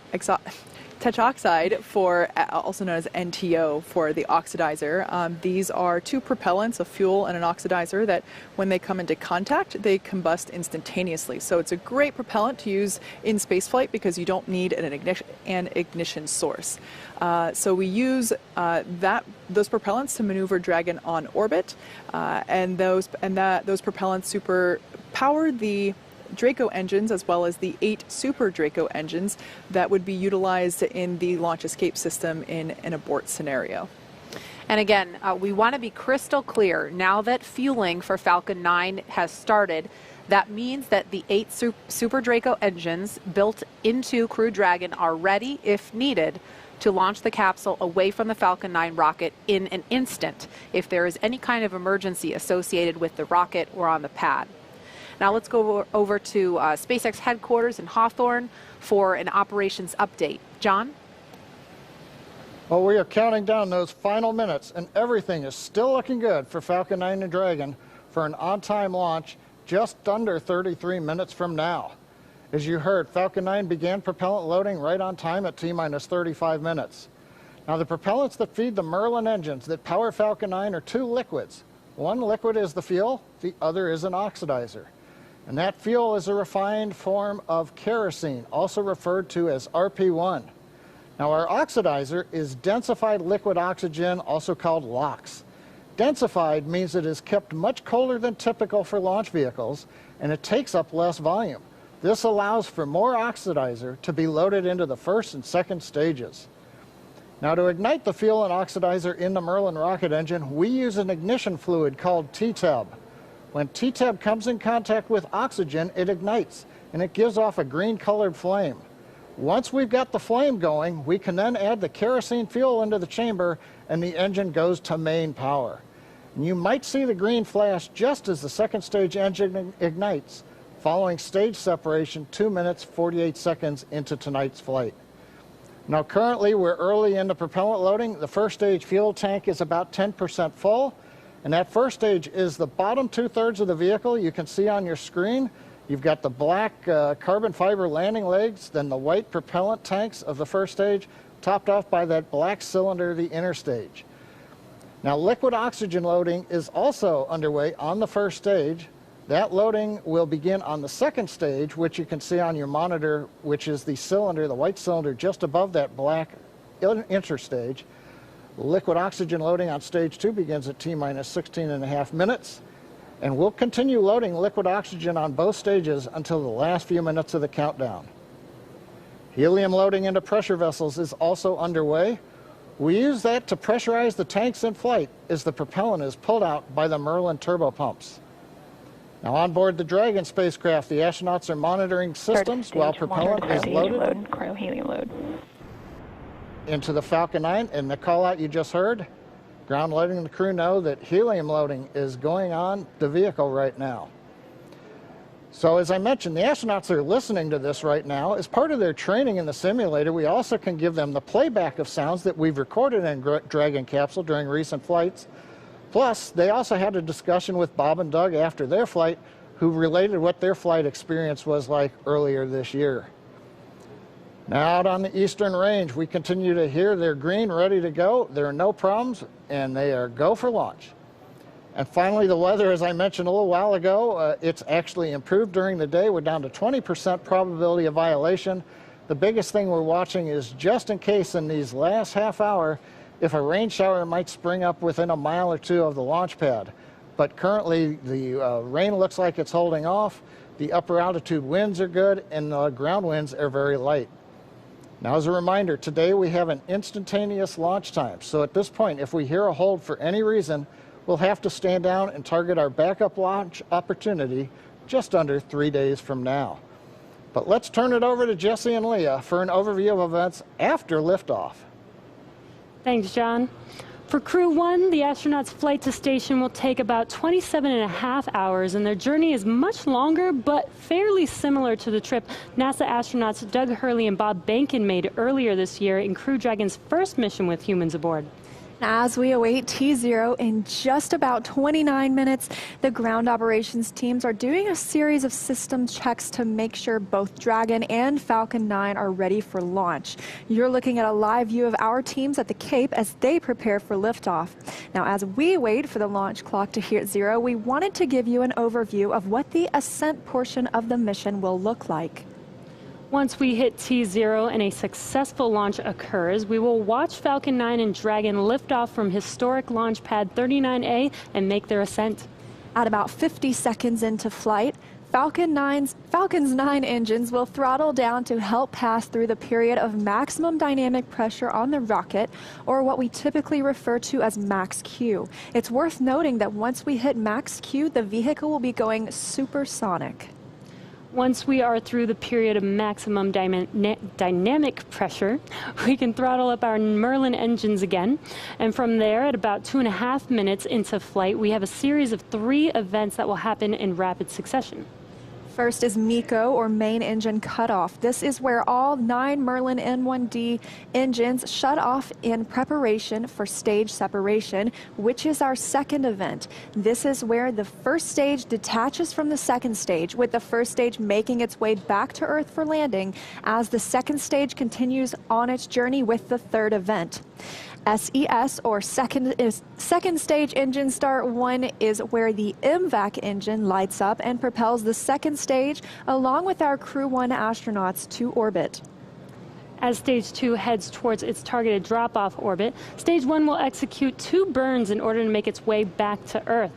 for also known as NTO, for the oxidizer. These are two propellants, a fuel and an oxidizer, that when they come into contact, they combust instantaneously. So it's a great propellant to use in spaceflight because you don't need an ignition source. So we use those propellants to maneuver Dragon on orbit, and those propellants super power the Draco engines, as well as the 8 Super Draco engines that would be utilized in the launch escape system in an abort scenario. And again, we want to be crystal clear. Now that fueling for Falcon 9 has started, that means that the 8 Super Draco engines built into Crew Dragon are ready, if needed, to launch the capsule away from the Falcon 9 rocket in an instant if there is any kind of emergency associated with the rocket or on the pad. Now let's go over to SpaceX headquarters in Hawthorne for an operations update. John? Well, we are counting down those final minutes, and everything is still looking good for Falcon 9 and Dragon for an on-time launch just under 33 minutes from now. As you heard, Falcon 9 began propellant loading right on time at T-minus 35 minutes. Now, the propellants that feed the Merlin engines that power Falcon 9 are two liquids. One liquid is the fuel, the other is an oxidizer. And that fuel is a refined form of kerosene, also referred to as RP-1. Now, our oxidizer is densified liquid oxygen, also called LOX. Densified means it is kept much colder than typical for launch vehicles, and it takes up less volume. This allows for more oxidizer to be loaded into the first and second stages. Now, to ignite the fuel and oxidizer in the Merlin rocket engine, we use an ignition fluid called T-tab. When T-tab comes in contact with oxygen, it ignites, and it gives off a green-colored flame. Once we've got the flame going, we can then add the kerosene fuel into the chamber, and the engine goes to main power. And you might see the green flash just as the second stage engine ignites, following stage separation 2 minutes, 48 seconds into tonight's flight. Now, currently, we're early into propellant loading. The first stage fuel tank is about 10% full. And that first stage is the bottom 2/3 of the vehicle you can see on your screen. You've got the black carbon fiber landing legs, then the white propellant tanks of the first stage, topped off by that black cylinder, the inner stage. Now, liquid oxygen loading is also underway on the first stage. That loading will begin on the second stage, which you can see on your monitor, which is the cylinder, the white cylinder just above that black interstage. Liquid oxygen loading on stage 2 begins at T-minus 16.5 minutes, and we'll continue loading liquid oxygen on both stages until the last few minutes of the countdown. Helium loading into pressure vessels is also underway. We use that to pressurize the tanks in flight as the propellant is pulled out by the Merlin turbopumps. Now, on board the Dragon spacecraft, the astronauts are monitoring systems while propellant is loaded Cryo-helium load. into the Falcon 9. And the call out you just heard, ground loading and the crew know that helium loading is going on the vehicle right now. So as I mentioned, the astronauts are listening to this right now. As part of their training in the simulator, we also can give them the playback of sounds that we've recorded in Dragon capsule during recent flights. Plus, they also had a discussion with Bob and Doug after their flight, who related what their flight experience was like earlier this year. Now, out on the eastern range, we continue to hear they're green, ready to go. There are no problems, and they are go for launch. And finally, the weather, as I mentioned a little while ago, it's actually improved during the day. We're down to 20% probability of violation. The biggest thing we're watching is just in case in these last half hour, if a rain shower might spring up within a mile or two of the launch pad. But currently, the rain looks like it's holding off. The upper altitude winds are good, and the ground winds are very light. Now, as a reminder, today we have an instantaneous launch time. So at this point, if we hear a hold for any reason, we'll have to stand down and target our backup launch opportunity just under 3 days from now. But let's turn it over to Jesse and Leah for an overview of events after liftoff. Thanks, John. For Crew-1, the astronauts' flight to station will take about 27.5 hours, and their journey is much longer but fairly similar to the trip NASA astronauts Doug Hurley and Bob Behnken made earlier this year in Crew Dragon's first mission with humans aboard. As we await T0 in just about 29 minutes, the ground operations teams are doing a series of system checks to make sure both Dragon and Falcon 9 are ready for launch. You're looking at a live view of our teams at the Cape as they prepare for liftoff. Now, as we wait for the launch clock to hit 0, we wanted to give you an overview of what the ascent portion of the mission will look like. Once we hit T0 and a successful launch occurs, we will watch Falcon 9 and Dragon lift off from historic launch pad 39A and make their ascent. At about 50 seconds into flight, Falcon's 9 engines will throttle down to help pass through the period of maximum dynamic pressure on the rocket, or what we typically refer to as max Q. It's worth noting that once we hit max Q, the vehicle will be going supersonic. Once we are through the period of maximum dynamic pressure, we can throttle up our Merlin engines again. And from there, at about 2.5 minutes into flight, we have a series of 3 events that will happen in rapid succession. First is MECO, or main engine cutoff. This is where all 9 Merlin N1D engines shut off in preparation for stage separation, which is our second event. This is where the first stage detaches from the second stage, with the first stage making its way back to Earth for landing as the second stage continues on its journey with the third event. SES, or second stage engine start 1, is where the MVAC engine lights up and propels the second stage along with our Crew-1 astronauts to orbit. As Stage 2 heads towards its targeted drop-off orbit, Stage 1 will execute 2 burns in order to make its way back to Earth.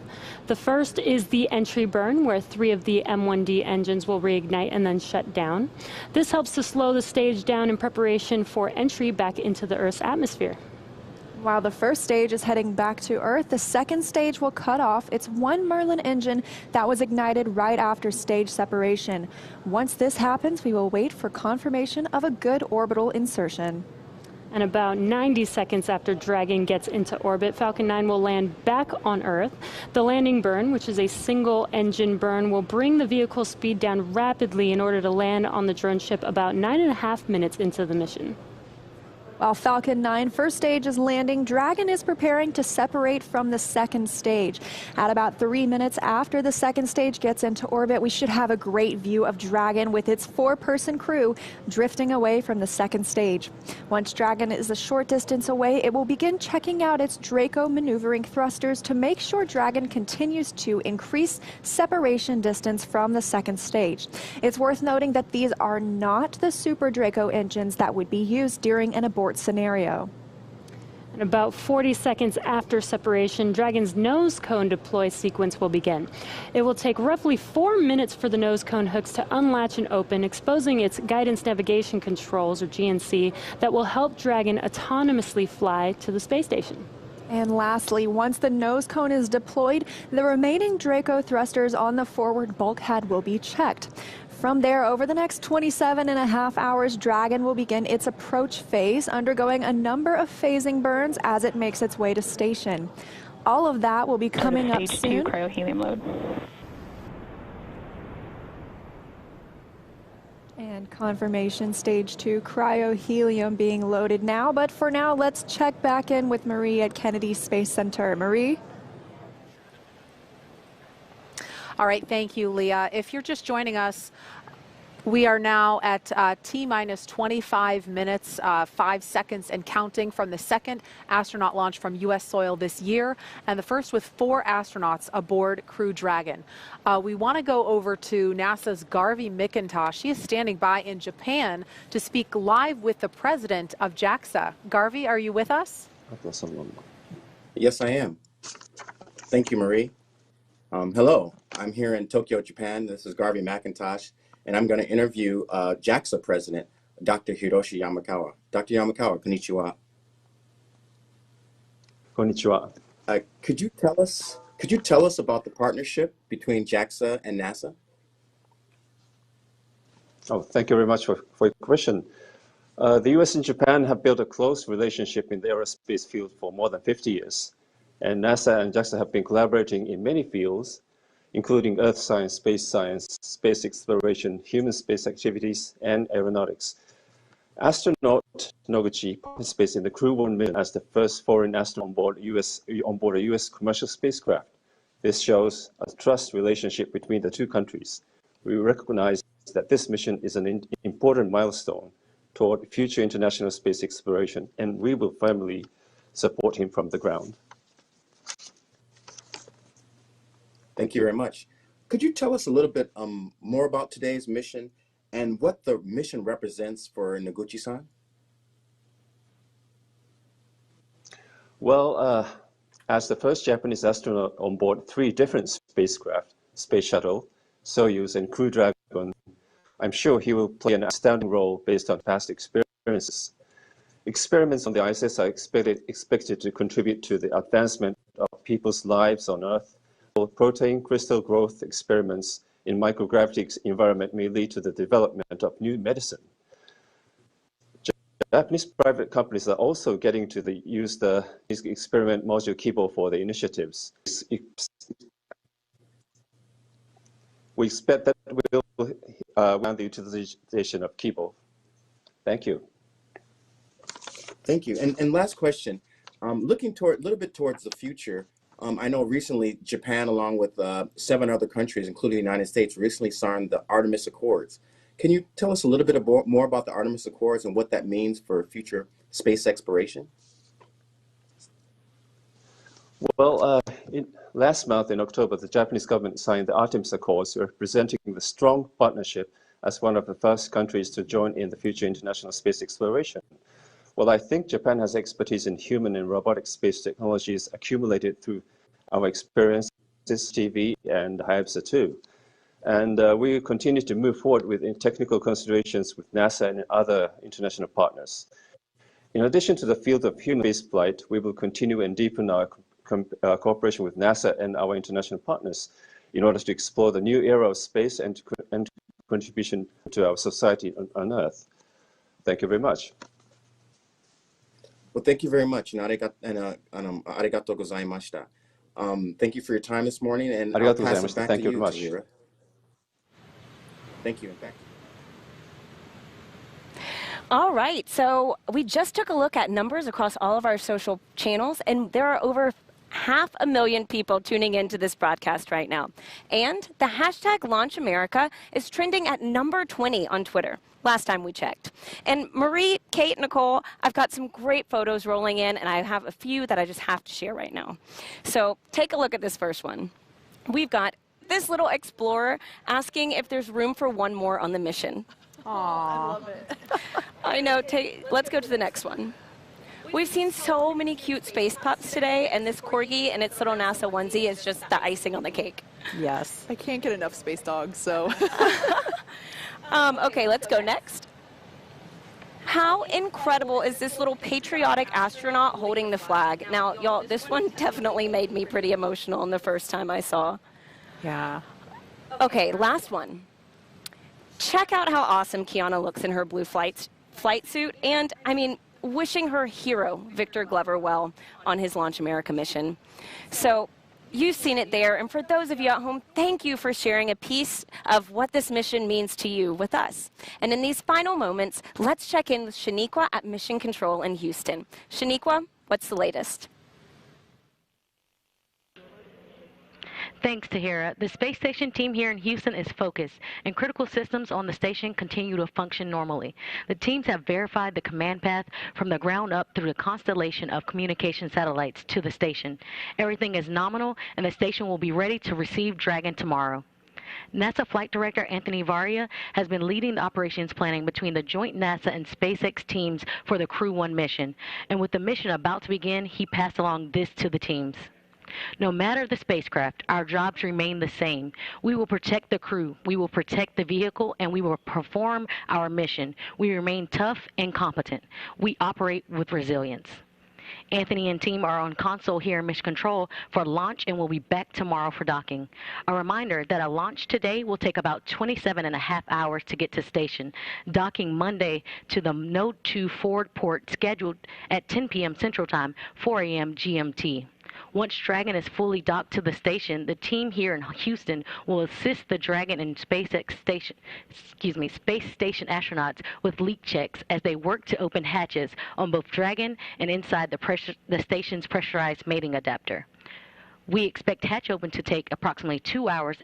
The first is the entry burn, where 3 of the M1D engines will reignite and then shut down. This helps to slow the stage down in preparation for entry back into the Earth's atmosphere. While the first stage is heading back to Earth, the second stage will cut off its 1 Merlin engine that was ignited right after stage separation. Once this happens, we will wait for confirmation of a good orbital insertion. And about 90 seconds after Dragon gets into orbit, Falcon 9 will land back on Earth. The landing burn, which is a single engine burn, will bring the vehicle speed down rapidly in order to land on the drone ship about 9.5 minutes into the mission. While Falcon 9 first stage is landing, Dragon is preparing to separate from the second stage. At about 3 minutes after the second stage gets into orbit, we should have a great view of Dragon with its 4-person crew drifting away from the second stage. Once Dragon is a short distance away, it will begin checking out its Draco maneuvering thrusters to make sure Dragon continues to increase separation distance from the second stage. It's worth noting that these are not the Super Draco engines that would be used during an abort scenario. And about 40 seconds after separation, Dragon's nose cone deploy sequence will begin. It will take roughly 4 minutes for the nose cone hooks to unlatch and open, exposing its guidance navigation controls, or GNC, that will help Dragon autonomously fly to the space station. And lastly, once the nose cone is deployed, the remaining Draco thrusters on the forward bulkhead will be checked. From there, over the next 27.5 hours, Dragon will begin its approach phase, undergoing a number of phasing burns as it makes its way to station. All of that will be coming up soon. Stage 2 cryohelium load. And confirmation, stage 2 cryohelium being loaded now. But for now, let's check back in with Marie at Kennedy Space Center. Marie? All right, thank you, Leah. If you're just joining us, we are now at T-minus 25 minutes, 5 seconds and counting from the second astronaut launch from U.S. soil this year, and the first with 4 astronauts aboard Crew Dragon. We want to go over to NASA's Garvey McIntosh. She is standing by in Japan to speak live with the president of JAXA. Garvey, are you with us? Yes, I am. Thank you, Marie. Hello, I'm here in Tokyo, Japan. This is Garvey McIntosh, and I'm going to interview JAXA President, Dr. Hiroshi Yamakawa. Dr. Yamakawa, konnichiwa. Konnichiwa. Could you tell us about the partnership between JAXA and NASA? Oh, thank you very much for your question. The U.S. and Japan have built a close relationship in the aerospace field for more than 50 years. And NASA and JAXA have been collaborating in many fields, including earth science, space exploration, human space activities, and aeronautics. Astronaut Noguchi participates in the Crew-1 mission as the first foreign astronaut on board a U.S. commercial spacecraft. This shows a trust relationship between the two countries. We recognize that this mission is an important milestone toward future international space exploration, and we will firmly support him from the ground. Thank you very much. Could you tell us a little bit more about today's mission and what the mission represents for Noguchi-san? Well, as the first Japanese astronaut on board 3 different spacecraft, Space Shuttle, Soyuz, and Crew Dragon, I'm sure he will play an outstanding role based on past experiences. Experiments on the ISS are expected to contribute to the advancement of people's lives on Earth. Protein crystal growth experiments in microgravity environment may lead to the development of new medicine. Japanese private companies are also getting to use the experiment module Kibo for the initiatives. We expect that we'll the utilization of Kibo. Thank you. Thank you. And last question, looking a little bit towards the future. I know recently Japan, along with 7 other countries, including the United States, recently signed the Artemis Accords. Can you tell us a little bit more about the Artemis Accords and what that means for future space exploration? Well, last month in October, the Japanese government signed the Artemis Accords, representing the strong partnership as one of the first countries to join in the future international space exploration. Well, I think Japan has expertise in human and robotic space technologies accumulated through our experiences, TV and Hayabusa 2. And we continue to move forward with technical considerations with NASA and other international partners. In addition to the field of human spaceflight, we will continue and deepen our cooperation with NASA and our international partners in order to explore the new era of space and contribution to our society on Earth. Thank you very much. Well, thank you very much, and arigatou gozaimashita. Thank you for your time this morning, and I'll pass it back to you, Tamira. Thank you, in fact. All right, so we just took a look at numbers across all of our social channels, and there are over 500,000 people tuning into this broadcast right now. And the hashtag LaunchAmerica is trending at number 20 on Twitter, last time we checked. And Marie, Kate, Nicole, I've got some great photos rolling in, and I have a few that I just have to share right now. So take a look at this first one. We've got this little explorer asking if there's room for one more on the mission. Aww. I love it. I know. Let's go to the next one. We've seen so many cute space pups today, and this corgi and its little NASA onesie is just the icing on the cake. Yes. I can't get enough space dogs, so. Okay, let's go next. How incredible is this little patriotic astronaut holding the flag? Now, y'all, this one definitely made me pretty emotional the first time I saw. Yeah. Okay, last one. Check out how awesome Kiana looks in her blue flight suit, and, I mean, wishing her hero, Victor Glover, well on his Launch America mission. So you've seen it there, and for those of you at home, thank you for sharing a piece of what this mission means to you with us. And in these final moments, let's check in with Shaniqua at Mission Control in Houston. Shaniqua, what's the latest? Thanks, Tahira. The space station team here in Houston is focused, and critical systems on the station continue to function normally. The teams have verified the command path from the ground up through the constellation of communication satellites to the station. Everything is nominal, and the station will be ready to receive Dragon tomorrow. NASA Flight Director Anthony Varia has been leading the operations planning between the joint NASA and SpaceX teams for the Crew-1 mission, and with the mission about to begin, he passed along this to the teams. No matter the spacecraft, our jobs remain the same. We will protect the crew, we will protect the vehicle, and we will perform our mission. We remain tough and competent. We operate with resilience. Anthony and team are on console here in Mission Control for launch and will be back tomorrow for docking. A reminder that a launch today will take about 27.5 hours to get to station, docking Monday to the Node 2 forward port scheduled at 10 p.m. Central Time, 4 a.m. GMT. Once Dragon is fully docked to the station, the team here in Houston will assist the Dragon and space station astronauts with leak checks as they work to open hatches on both Dragon and inside the station's pressurized mating adapter. We expect hatch open to take approximately 2 hours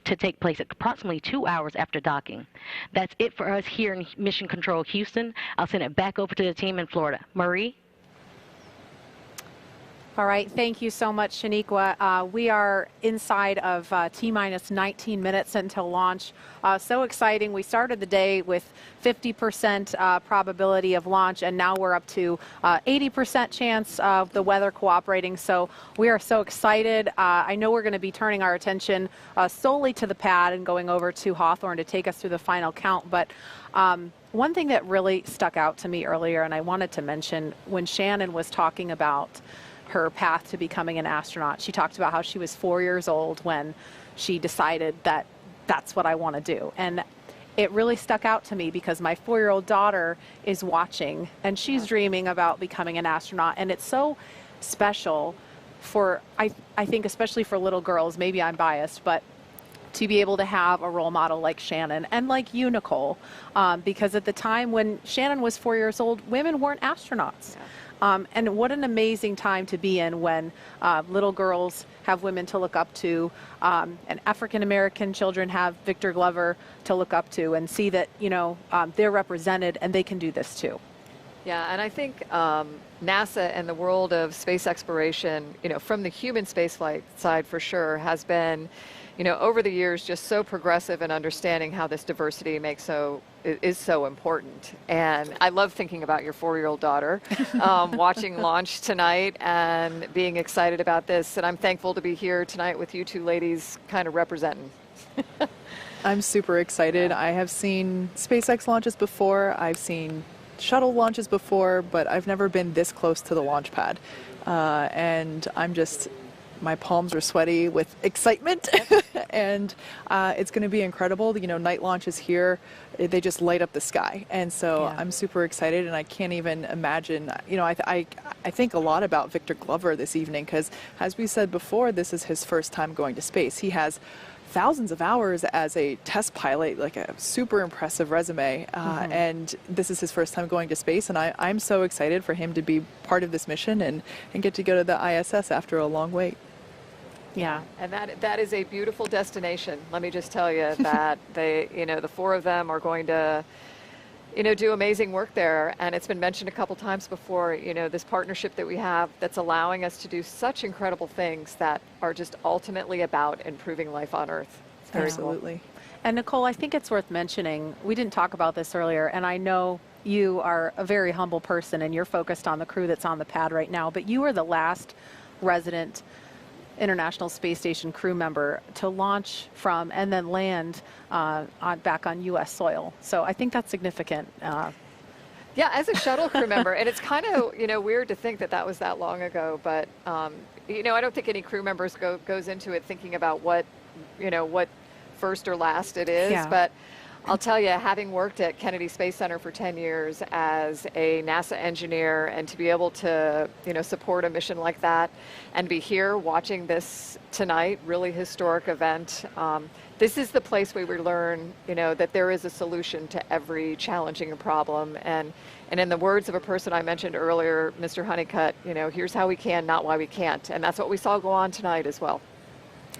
approximately 2 hours after docking. That's it for us here in Mission Control Houston. I'll send it back over to the team in Florida. Marie? All right, thank you so much, Shaniqua. We are inside of T-minus 19 minutes until launch. So exciting. We started the day with 50% probability of launch, and now we're up to 80% chance of the weather cooperating. So we are so excited. I know we're going to be turning our attention solely to the pad and going over to Hawthorne to take us through the final count. But one thing that really stuck out to me earlier, and I wanted to mention, when Shannon was talking about her path to becoming an astronaut, she talked about how she was 4 years old when she decided that that's what I want to do. And it really stuck out to me because my 4-year-old daughter is watching and she's dreaming about becoming an astronaut. And it's so special for, I think, especially for little girls, maybe I'm biased, but to be able to have a role model like Shannon and like you, Nicole, because at the time when Shannon was 4 years old, women weren't astronauts. Yeah. And what an amazing time to be in when little girls have women to look up to, and African-American children have Victor Glover to look up to and see that, you know, they're represented and they can do this too. Yeah, and I think NASA and the world of space exploration, you know, from the human spaceflight side for sure, has been, you know, over the years just so progressive in understanding how this diversity is so important. And I love thinking about your 4-year-old daughter watching launch tonight and being excited about this. And I'm thankful to be here tonight with you two ladies kind of representing. I'm super excited. I have seen SpaceX launches before. I've seen shuttle launches before, but I've never been this close to the launch pad. And my palms are sweaty with excitement. And it's going to be incredible. You know, night launches here, they just light up the sky. And so yeah. I'm super excited, and I can't even imagine, you know, I think a lot about Victor Glover this evening because, as we said before, this is his first time going to space. He has thousands of hours as a test pilot, like a super impressive resume. And this is his first time going to space, and I'm so excited for him to be part of this mission and get to go to the ISS after a long wait. Yeah, and that is a beautiful destination. Let me just tell you that the four of them are going to do amazing work there. And it's been mentioned a couple times before, this partnership that we have that's allowing us to do such incredible things that are just ultimately about improving life on Earth. It's very Absolutely. Cool. And Nicole, I think it's worth mentioning, we didn't talk about this earlier, and I know you are a very humble person and you're focused on the crew that's on the pad right now, but you are the last resident International Space Station crew member to launch from and then land back on U.S. soil. So I think that's significant. Yeah, as a shuttle crew member, and it's kind of weird to think that was that long ago, but I don't think any crew members goes into it thinking about what first or last it is. Yeah. But I'll tell you, having worked at Kennedy Space Center for 10 years as a NASA engineer, and to be able to, support a mission like that and be here watching this tonight, really historic event, this is the place where we learn, that there is a solution to every challenging problem. And in the words of a person I mentioned earlier, Mr. Honeycutt, here's how we can, not why we can't. And that's what we saw go on tonight as well.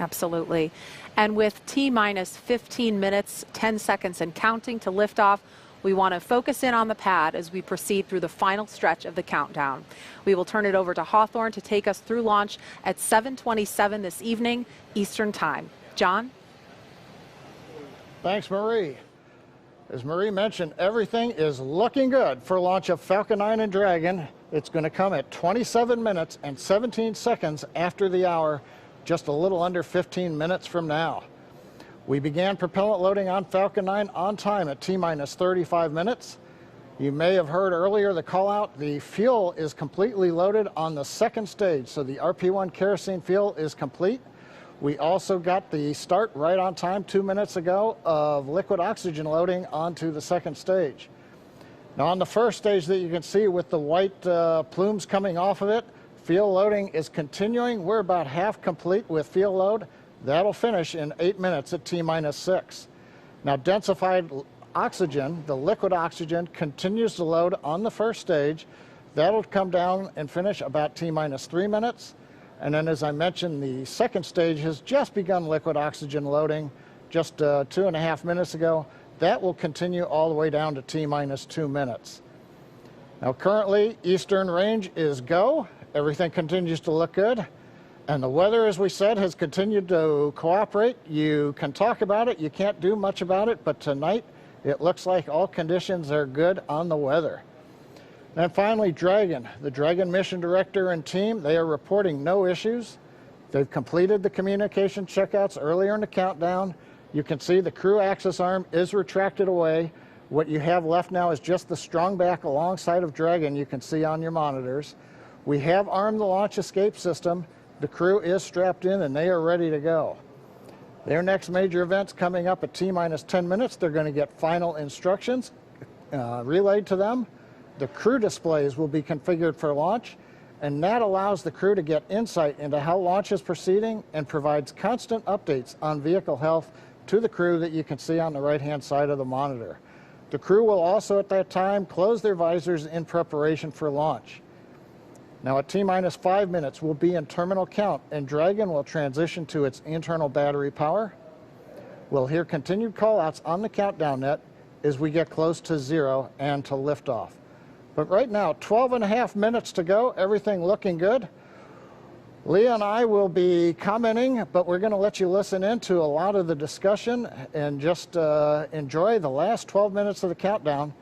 Absolutely. And with T-minus 15 minutes, 10 seconds and counting to liftoff, we want to focus in on the pad as we proceed through the final stretch of the countdown. We will turn it over to Hawthorne to take us through launch at 7:27 this evening, Eastern Time. John? Thanks, Marie. As Marie mentioned, everything is looking good for launch of Falcon 9 and Dragon. It's going to come at 27 minutes and 17 seconds after the hour, just a little under 15 minutes from now. We began propellant loading on Falcon 9 on time at T-minus 35 minutes. You may have heard earlier the call out, the fuel is completely loaded on the second stage, so the RP1 kerosene fuel is complete. We also got the start right on time 2 minutes ago of liquid oxygen loading onto the second stage. Now on the first stage that you can see with the white plumes coming off of it, fuel loading is continuing. We're about half complete with fuel load. That'll finish in 8 minutes at T-minus 6. Now densified oxygen, the liquid oxygen, continues to load on the first stage. That'll come down and finish about T-minus 3 minutes. And then as I mentioned, the second stage has just begun liquid oxygen loading just 2.5 minutes ago. That will continue all the way down to T-minus 2 minutes. Now currently, eastern range is go. Everything continues to look good. And the weather, as we said, has continued to cooperate. You can talk about it, you can't do much about it, but tonight it looks like all conditions are good on the weather. And finally, Dragon. The Dragon mission director and team, they are reporting no issues. They've completed the communication checkouts earlier in the countdown. You can see the crew access arm is retracted away. What you have left now is just the strong back alongside of Dragon you can see on your monitors. We have armed the launch escape system. The crew is strapped in and they are ready to go. Their next major event's coming up at T-minus 10 minutes. They're going to get final instructions relayed to them. The crew displays will be configured for launch, and that allows the crew to get insight into how launch is proceeding and provides constant updates on vehicle health to the crew that you can see on the right-hand side of the monitor. The crew will also at that time close their visors in preparation for launch. Now at T-minus 5 minutes, we'll be in terminal count, and Dragon will transition to its internal battery power. We'll hear continued call-outs on the countdown net as we get close to 0 and to liftoff. But right now, 12.5 minutes to go, everything looking good. Leah and I will be commenting, but we're going to let you listen into a lot of the discussion and just enjoy the last 12 minutes of the countdown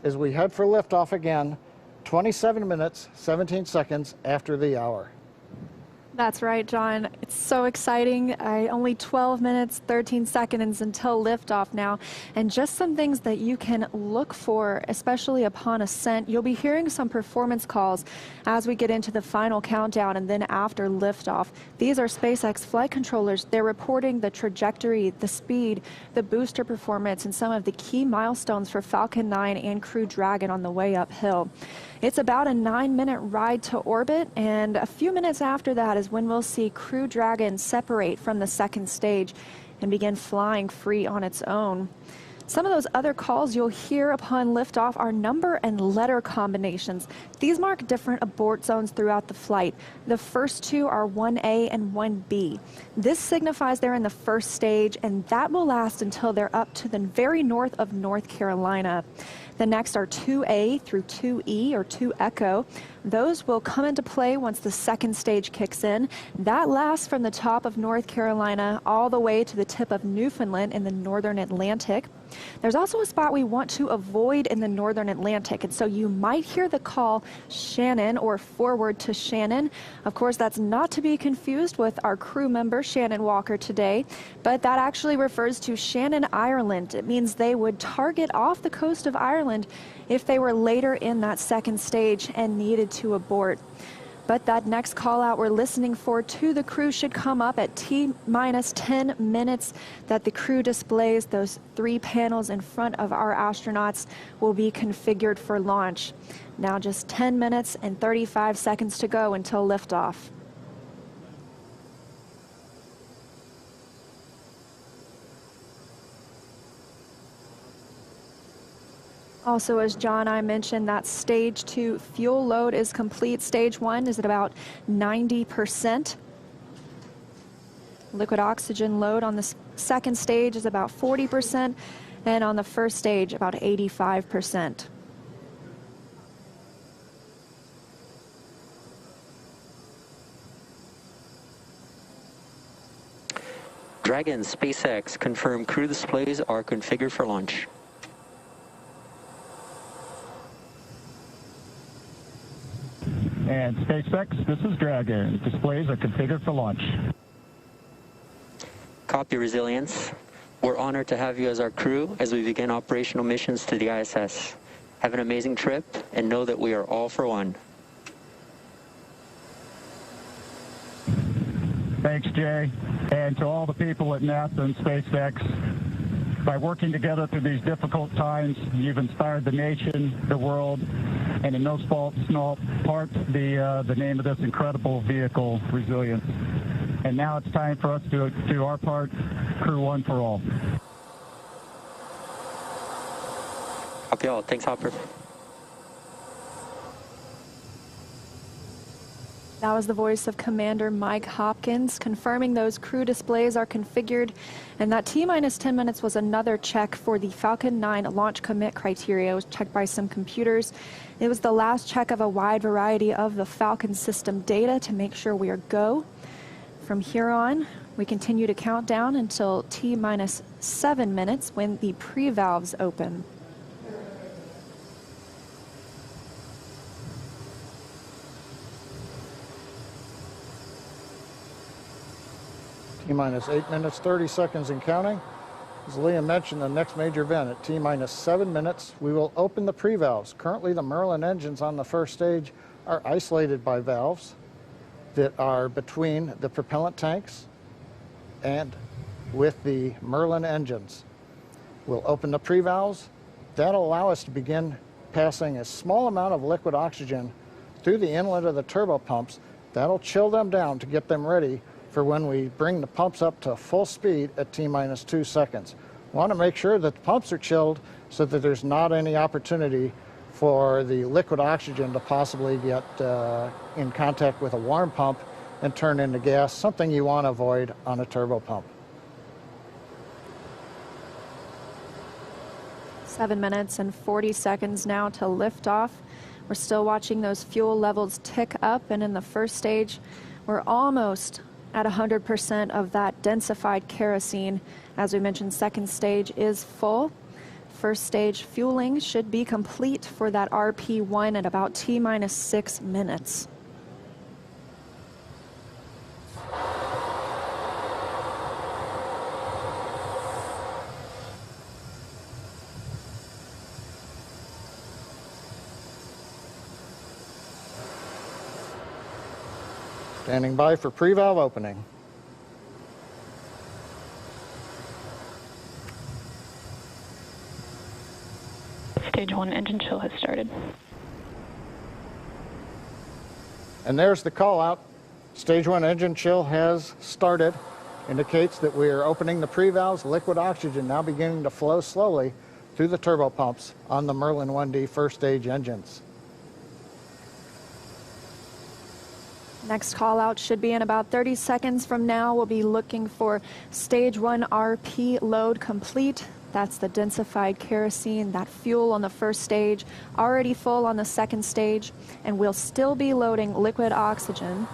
as we head for liftoff again, 27 minutes, 17 seconds after the hour. That's right, John. It's so exciting. Only 12 minutes, 13 seconds until liftoff now. And just some things that you can look for, especially upon ascent. You'll be hearing some performance calls as we get into the final countdown and then after liftoff. These are SpaceX flight controllers. They're reporting the trajectory, the speed, the booster performance, and some of the key milestones for Falcon 9 and Crew Dragon on the way uphill. It's about a 9-minute ride to orbit, and a few minutes after that is when we'll see Crew Dragon separate from the second stage and begin flying free on its own. Some of those other calls you'll hear upon liftoff are number and letter combinations. These mark different abort zones throughout the flight. The first two are 1A and 1B. This signifies they're in the first stage, and that will last until they're up to the very north of North Carolina. The next are 2A through 2E or 2 Echo. Those will come into play once the second stage kicks in. That lasts from the top of North Carolina all the way to the tip of Newfoundland in the northern Atlantic. There's also a spot we want to avoid in the northern Atlantic, and so you might hear the call Shannon or forward to Shannon. Of course, that's not to be confused with our crew member Shannon Walker today, but that actually refers to Shannon, Ireland. It means they would target off the coast of Ireland if they were later in that second stage and needed to abort. But that next call out we're listening for to the crew should come up at T-minus 10 minutes that the crew displays. Those 3 panels in front of our astronauts will be configured for launch. Now just 10 minutes and 35 seconds to go until liftoff. Also, as John and I mentioned, that stage 2 fuel load is complete. Stage 1 is at about 90%. Liquid oxygen load on the second stage is about 40%, and on the first stage, about 85%. Dragon, SpaceX, confirm crew displays are configured for launch. And SpaceX, this is Dragon. Displays are configured for launch. Copy, Resilience. We're honored to have you as our crew as we begin operational missions to the ISS. Have an amazing trip and know that we are all for one. Thanks, Jay. And to all the people at NASA and SpaceX, by working together through these difficult times, you've inspired the nation, the world, and in no small part, the name of this incredible vehicle, Resilience. And now it's time for us to do our part, Crew-1 for all. Copy all. Thanks, Hopper. That was the voice of Commander Mike Hopkins confirming those crew displays are configured, and that T-minus 10 minutes was another check for the Falcon 9 launch commit criteria. It was checked by some computers. It was the last check of a wide variety of the Falcon system data to make sure we are go. From here on, we continue to count down until T-minus 7 minutes when the pre-valves open. T-minus 8 minutes, 30 seconds and counting. As Liam mentioned, the next major event at T-minus 7 minutes, we will open the pre-valves. Currently, the Merlin engines on the first stage are isolated by valves that are between the propellant tanks and with the Merlin engines. We'll open the pre-valves. That'll allow us to begin passing a small amount of liquid oxygen through the inlet of the turbo pumps. That'll chill them down to get them ready for when we bring the pumps up to full speed at T-minus 2 seconds. We want to make sure that the pumps are chilled so that there's not any opportunity for the liquid oxygen to possibly get in contact with a warm pump and turn into gas, something you want to avoid on a turbo pump. 7 minutes and 40 seconds now to liftoff. We're still watching those fuel levels tick up, and in the first stage, we're almost at 100% of that densified kerosene. As we mentioned, second stage is full. First stage fueling should be complete for that RP1 at about T-minus 6 minutes. Standing by for pre-valve opening. Stage 1 engine chill has started. And there's the call out. Stage 1 engine chill has started. indicates that we are opening the pre-valves, liquid oxygen now beginning to flow slowly through the turbopumps on the Merlin 1D first stage engines. Next call out should be in about 30 seconds from now. We'll be looking for stage 1 RP load complete. That's the densified kerosene, that fuel on the first stage, already full on the second stage, and we'll still be loading liquid oxygen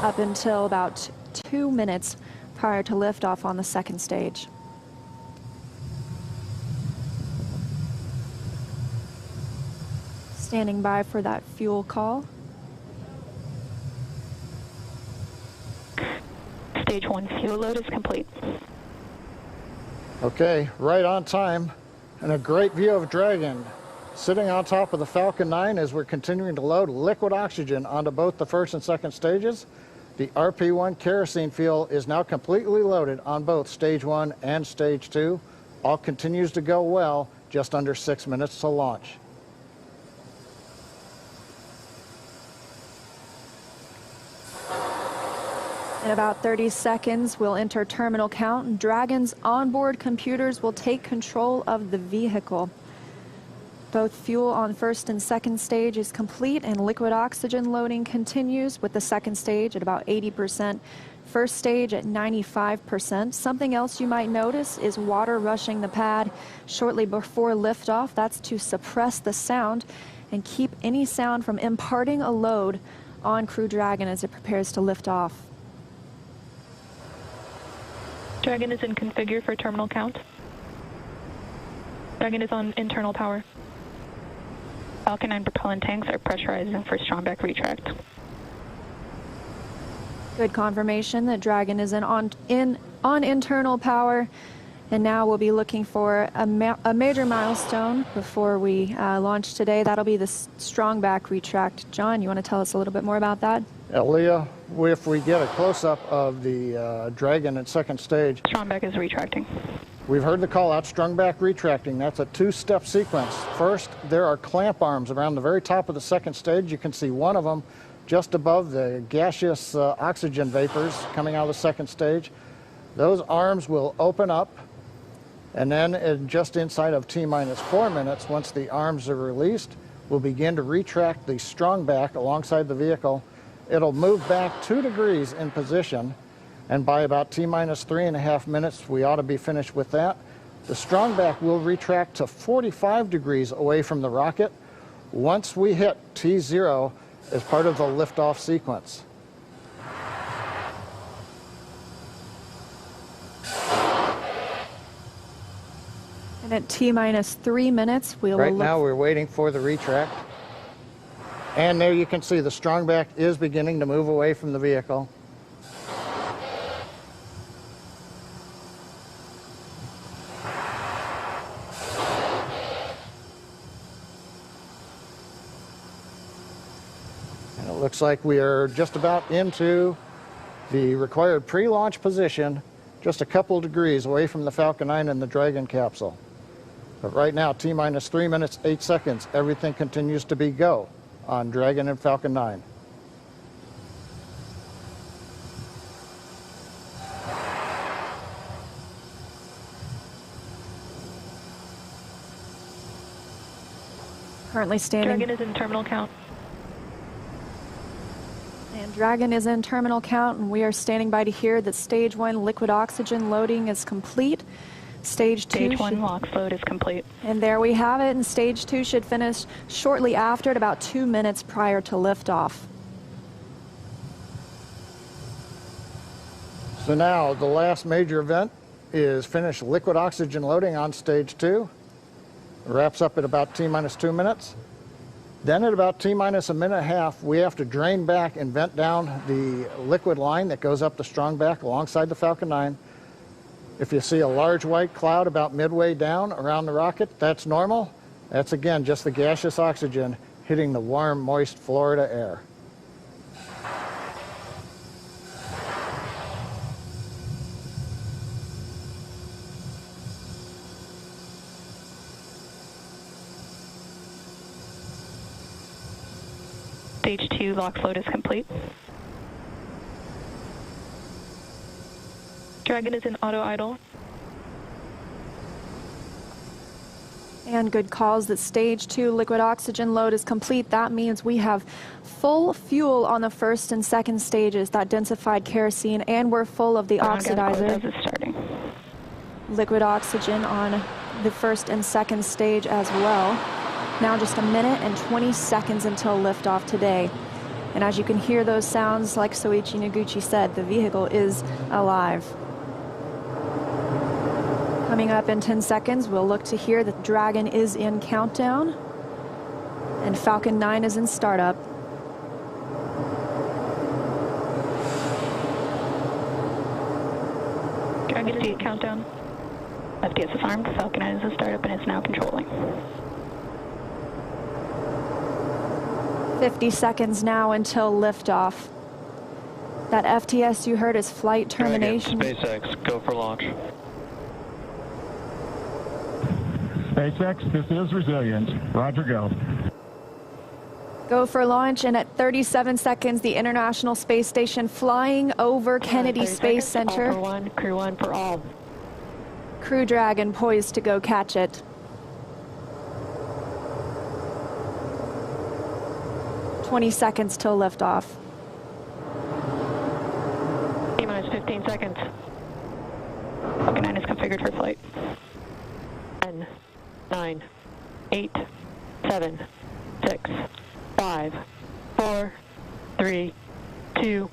up until about 2 minutes prior to liftoff on the second stage. Standing by for that fuel call. Stage 1 fuel load is complete. Okay, right on time, and a great view of Dragon sitting on top of the Falcon 9 as we're continuing to load liquid oxygen onto both the first and second stages. The RP1 kerosene fuel is now completely loaded on both stage 1 and stage 2. All continues to go well, just under 6 minutes to launch. In about 30 seconds, we'll enter terminal count. Dragon's onboard computers will take control of the vehicle. Both fuel on first and second stage is complete, and liquid oxygen loading continues with the second stage at about 80%, first stage at 95%. Something else you might notice is water rushing the pad shortly before liftoff. That's to suppress the sound and keep any sound from imparting a load on Crew Dragon as it prepares to lift off. Dragon is in configure for terminal count. Dragon is on internal power. Falcon 9 propellant tanks are pressurizing for strongback retract. Good confirmation that Dragon is on internal power. And now we'll be looking for a major milestone before we launch today. That'll be the strongback retract. John, you want to tell us a little bit more about that? Leah, if we get a close-up of the Dragon at second stage. Strongback is retracting. We've heard the call out, strongback retracting. That's a two-step sequence. First, there are clamp arms around the very top of the second stage. You can see one of them just above the gaseous oxygen vapors coming out of the second stage. Those arms will open up, and then just inside of T-minus 4 minutes, once the arms are released, we'll begin to retract the strongback alongside the vehicle. It'll move back 2 degrees in position, and by about T-minus 3.5 minutes, we ought to be finished with that. The strongback will retract to 45 degrees away from the rocket once we hit T0 as part of the liftoff sequence. And at T-minus 3 minutes, Right now, we're waiting for the retract. And there you can see the strongback is beginning to move away from the vehicle. And it looks like we are just about into the required pre-launch position, just a couple degrees away from the Falcon 9 and the Dragon capsule. But right now, T-minus 3 minutes, 8 seconds, everything continues to be go on Dragon and Falcon 9. Currently standing. Dragon is in terminal count. And Dragon is in terminal count, and we are standing by to hear that stage 1 liquid oxygen loading is complete. Stage 1 LOX load is complete. And there we have it, and stage 2 should finish shortly after at about 2 minutes prior to liftoff. So now the last major event is finish liquid oxygen loading on stage 2. It wraps up at about T-minus 2 minutes. Then at about T-minus a minute and a half, we have to drain back and vent down the liquid line that goes up the strongback alongside the Falcon 9. If you see a large white cloud about midway down around the rocket, that's normal. That's again just the gaseous oxygen hitting the warm, moist Florida air. Stage 2 LOX load is complete. Dragon is in auto idle. And good calls that stage 2 liquid oxygen load is complete. That means we have full fuel on the first and second stages, that densified kerosene, and we're full of the oxidizer. Liquid oxygen on the first and second stage as well. Now just a minute and 20 seconds until liftoff today. And as you can hear those sounds, like Soichi Noguchi said, the vehicle is alive. Coming up in 10 seconds, we'll look to hear that Dragon is in countdown and Falcon 9 is in startup. Dragon is in countdown. FTS is armed. Falcon 9 is in startup and is now controlling. 50 seconds now until liftoff. That FTS you heard is flight termination. Dragon, SpaceX, go for launch. SpaceX, this is Resilience. Roger, go. Go for launch, and at 37 seconds, the International Space Station flying over Kennedy Space Center. All for one, Crew 1 for all. Crew Dragon poised to go catch it. 20 seconds till liftoff. T-minus 15 seconds. Falcon 9 is configured for flight. 10, 9, 8, 7, 6, 5, 4, 3, 2,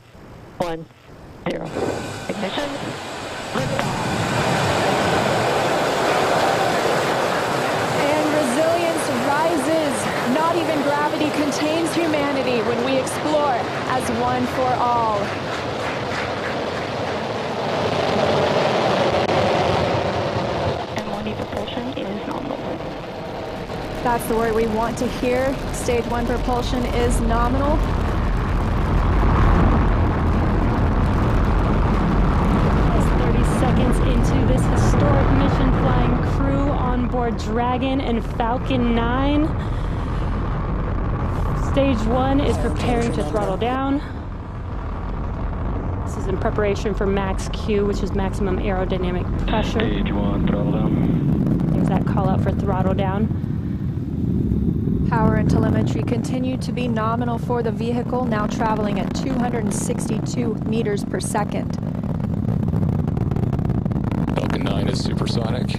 1, 0. Ignition. Liftoff. Not even gravity contains humanity when we explore as one for all. M1E propulsion is nominal. That's the word we want to hear. Stage 1 propulsion is nominal. As 30 seconds into this historic mission, flying crew on board Dragon and Falcon 9. Stage 1 is preparing to throttle down. This is in preparation for max Q, which is maximum aerodynamic pressure. Stage 1, throttle down. There's that call out for throttle down. Power and telemetry continue to be nominal for the vehicle, now traveling at 262 meters per second. Falcon 9 is supersonic.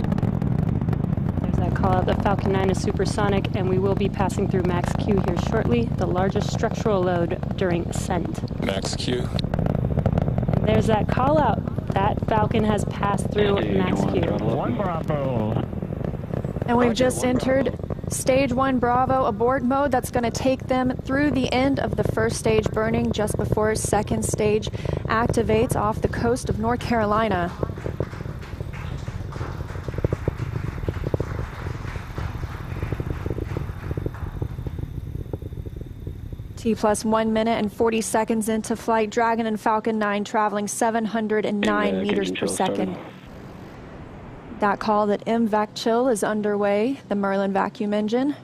Call out the Falcon 9 is supersonic, and we will be passing through max Q here shortly, the largest structural load during ascent. Max Q. And there's that call out. That Falcon has passed through max Q. 1 Bravo. And we've just entered Stage 1 Bravo abort mode. That's going to take them through the end of the first stage burning just before second stage activates off the coast of North Carolina. T+1 minute and 40 seconds into flight, Dragon and Falcon 9 traveling 709 meters per second. That call that MVAC chill is underway, the Merlin vacuum engine.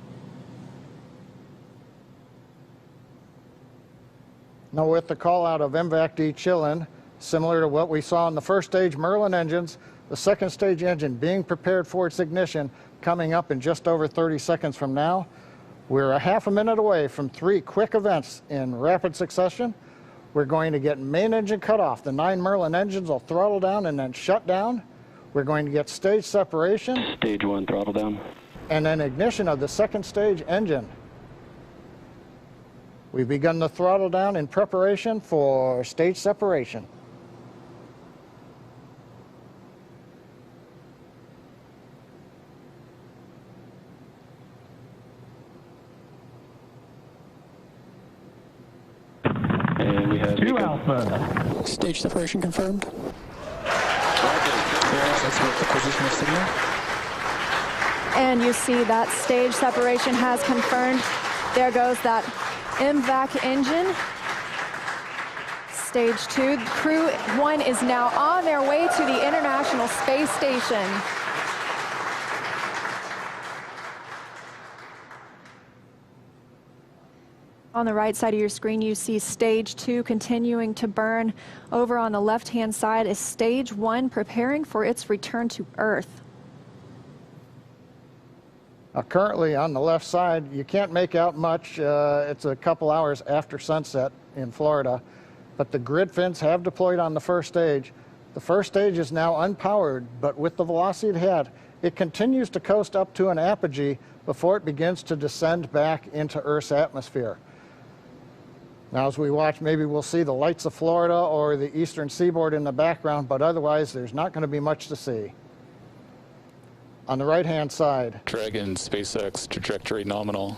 Now with the call out of MVAC chilling, similar to what we saw in the first stage Merlin engines, the second stage engine being prepared for its ignition coming up in just over 30 seconds from now. We're a half a minute away from 3 quick events in rapid succession. We're going to get main engine cut off. The 9 Merlin engines will throttle down and then shut down. We're going to get stage separation. Stage 1, throttle down. And then ignition of the second stage engine. We've begun the throttle down in preparation for stage separation. And we have 2 Alpha. Stage separation confirmed. And you see that stage separation has confirmed. There goes that MVAC engine. Stage 2, Crew 1 is now on their way to the International Space Station. On the right side of your screen, you see stage 2 continuing to burn. Over on the left-hand side is stage 1 preparing for its return to Earth. Currently on the left side, you can't make out much. It's a couple hours after sunset in Florida, but the grid fins have deployed on the first stage. The first stage is now unpowered, but with the velocity it had, it continues to coast up to an apogee before it begins to descend back into Earth's atmosphere. Now, as we watch, maybe we'll see the lights of Florida or the eastern seaboard in the background, but otherwise there's not going to be much to see. On the right-hand side, Dragon SpaceX trajectory nominal.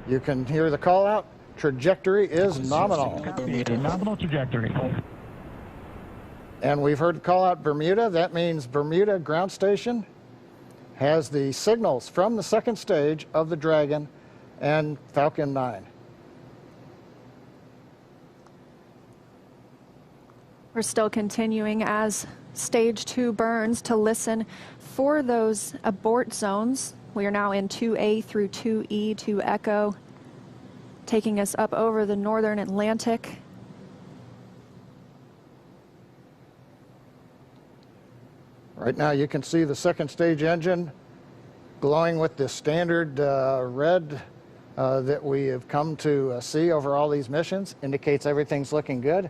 You can hear the call out. Trajectory is nominal. Nominal trajectory. And we've heard the call out Bermuda. That means Bermuda ground station has the signals from the second stage of the Dragon and Falcon 9. We're still continuing as stage 2 burns to listen for those abort zones. We are now in 2A through 2E to Echo, taking us up over the northern Atlantic. Right now you can see the second stage engine glowing with the standard red that we have come to see over all these missions. Indicates everything's looking good.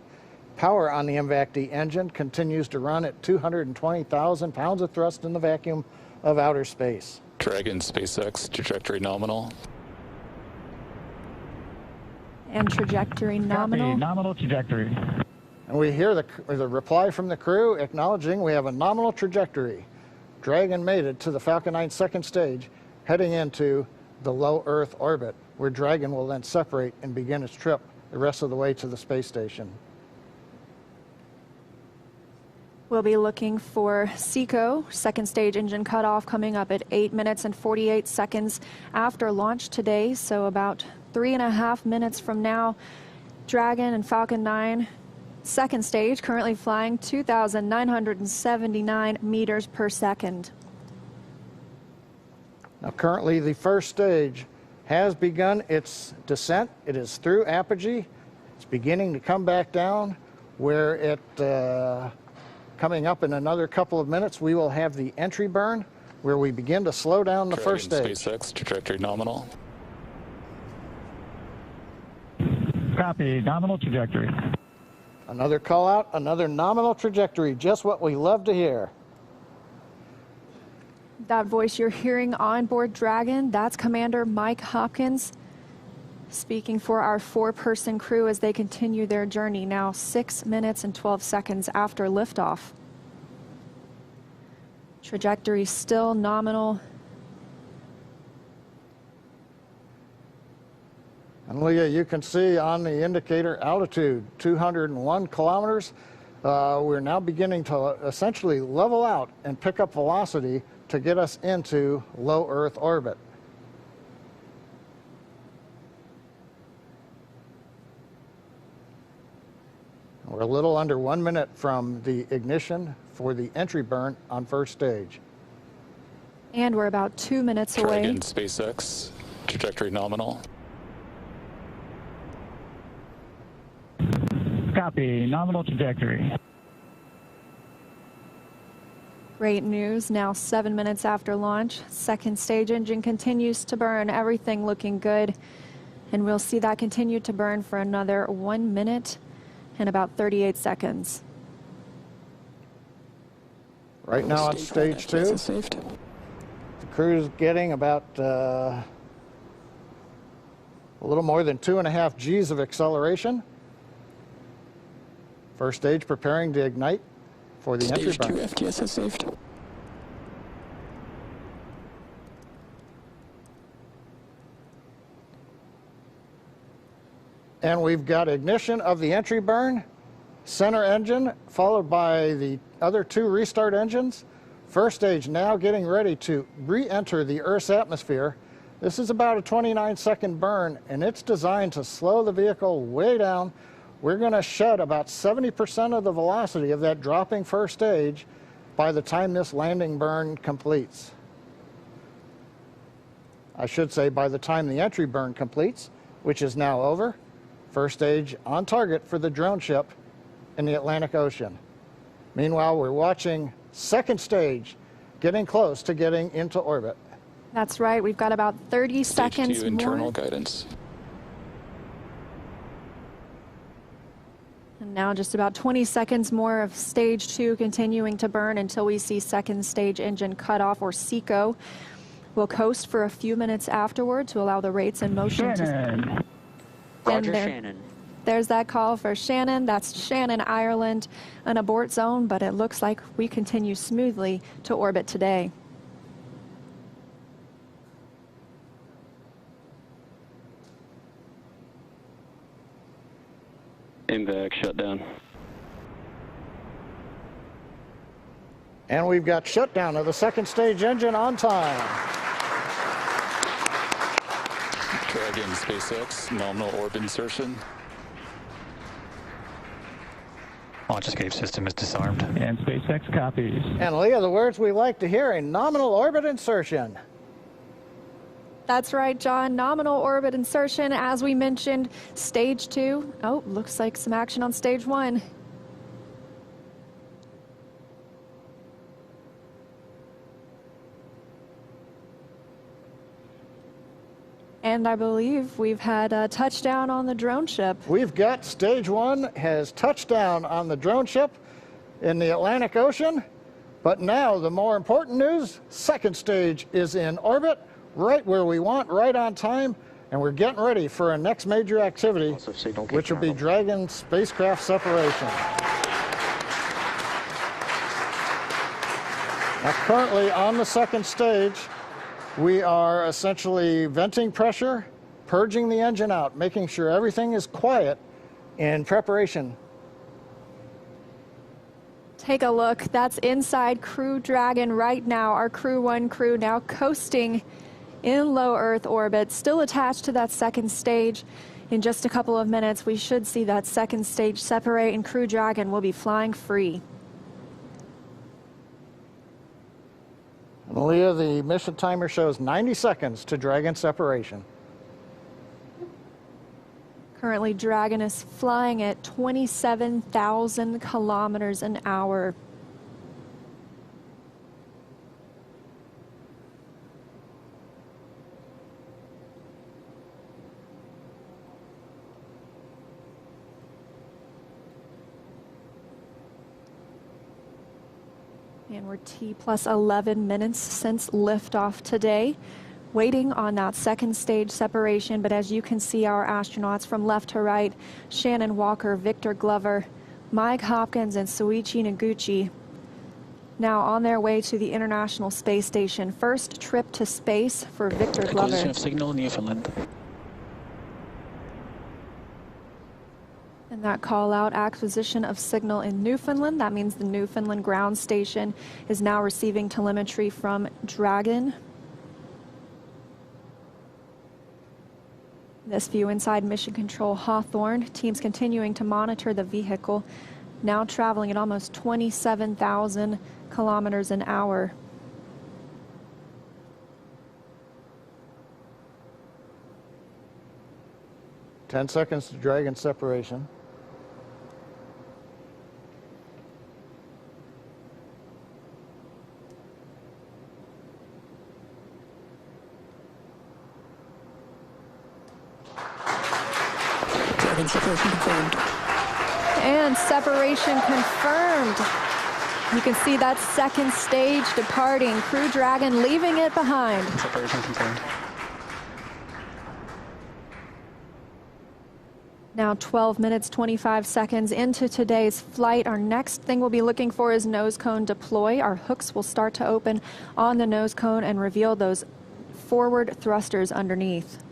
Power on the MVAC-D engine continues to run at 220,000 pounds of thrust in the vacuum of outer space. Dragon SpaceX trajectory nominal. And trajectory nominal. Copy, nominal trajectory. And we hear the reply from the crew acknowledging we have a nominal trajectory. Dragon made it to the Falcon 9 second stage, heading into the low Earth orbit, where Dragon will then separate and begin its trip the rest of the way to the space station. We'll be looking for SECO, second stage engine cutoff, coming up at 8 minutes and 48 seconds after launch today. So about 3.5 minutes from now, Dragon and Falcon 9, second stage, currently flying 2,979 meters per second. Now currently the first stage has begun its descent. It is through apogee. It's beginning to come back down where it coming up in another couple of minutes, we will have the entry burn, where we begin to slow down the first stage. SpaceX trajectory nominal. Copy, nominal trajectory. Another call out, another nominal trajectory, just what we love to hear. That voice you're hearing on board Dragon, that's Commander Mike Hopkins, speaking for our 4-person crew as they continue their journey, now 6 minutes and 12 seconds after liftoff. Trajectory still nominal. And Leah, you can see on the indicator altitude, 201 kilometers. We're now beginning to essentially level out and pick up velocity to get us into low Earth orbit. We're a little under 1 minute from the ignition for the entry burn on first stage. And we're about 2 minutes away. Dragon SpaceX trajectory nominal. Copy, nominal trajectory. Great news, now 7 minutes after launch. Second stage engine continues to burn, everything looking good. And we'll see that continue to burn for another 1 minute and about 38 seconds. Right now on stage 2, the crew's getting about a little more than 2.5 G's of acceleration. First stage preparing to ignite for the entry burn. Stage 2 FTS is saved. And we've got ignition of the entry burn, center engine, followed by the other 2 restart engines. First stage now getting ready to re-enter the Earth's atmosphere. This is about a 29-second burn, and it's designed to slow the vehicle way down. We're going to shed about 70% of the velocity of that dropping first stage by the time this landing burn completes. I should say by the time the entry burn completes, which is now over. First stage on target for the drone ship in the Atlantic Ocean. Meanwhile, we're watching second stage getting close to getting into orbit. That's right. We've got about 30 seconds Stage 2 internal more. guidance. And now just about 20 seconds more of stage 2 continuing to burn until we see second stage engine cutoff, or SECO. We'll coast for a few minutes afterward to allow the rates in motion to... Roger, Shannon. There's that call for Shannon. That's Shannon, Ireland, an abort zone, but it looks like we continue smoothly to orbit today. MVAC shutdown. And we've got shutdown of the second stage engine on time. Dragon SpaceX, nominal orbit insertion. Launch escape system is disarmed. And SpaceX copies. And Leah, the words we like to hear, a nominal orbit insertion. That's right, John. Nominal orbit insertion, as we mentioned, stage 2. Oh, looks like some action on stage 1. And I believe we've had a touchdown on the drone ship. We've got stage 1 has touched down on the drone ship in the Atlantic Ocean. But now the more important news, second stage is in orbit, right where we want, right on time. And we're getting ready for our next major activity, which will be Dragon spacecraft separation. Now, currently on the second stage, we are essentially venting pressure, purging the engine out, making sure everything is quiet in preparation. Take a look. That's inside Crew Dragon right now. Our Crew-1 crew now coasting in low Earth orbit, still attached to that second stage. In just a couple of minutes, we should see that second stage separate, and Crew Dragon will be flying free. Leah, the mission timer shows 90 seconds to Dragon separation. Currently, Dragon is flying at 27,000 kilometers an hour. And we're T plus 11 minutes since liftoff today, waiting on that second stage separation. But as you can see, our astronauts from left to right, Shannon Walker, Victor Glover, Mike Hopkins, and Soichi Noguchi, now on their way to the International Space Station. First trip to space for Victor Glover. Acquisition of signal, Newfoundland. And that call out, acquisition of signal in Newfoundland. That means the Newfoundland ground station is now receiving telemetry from Dragon. This view inside Mission Control Hawthorne. Teams continuing to monitor the vehicle, now traveling at almost 27,000 kilometers an hour. Ten seconds to Dragon separation. Dragon separation confirmed. And separation confirmed. You can see that second stage departing. Crew Dragon leaving it behind. Separation confirmed. Now 12 minutes, 25 seconds into today's flight. Our next thing we'll be looking for is nose cone deploy. Our hooks will start to open on the nose cone and reveal those forward thrusters underneath.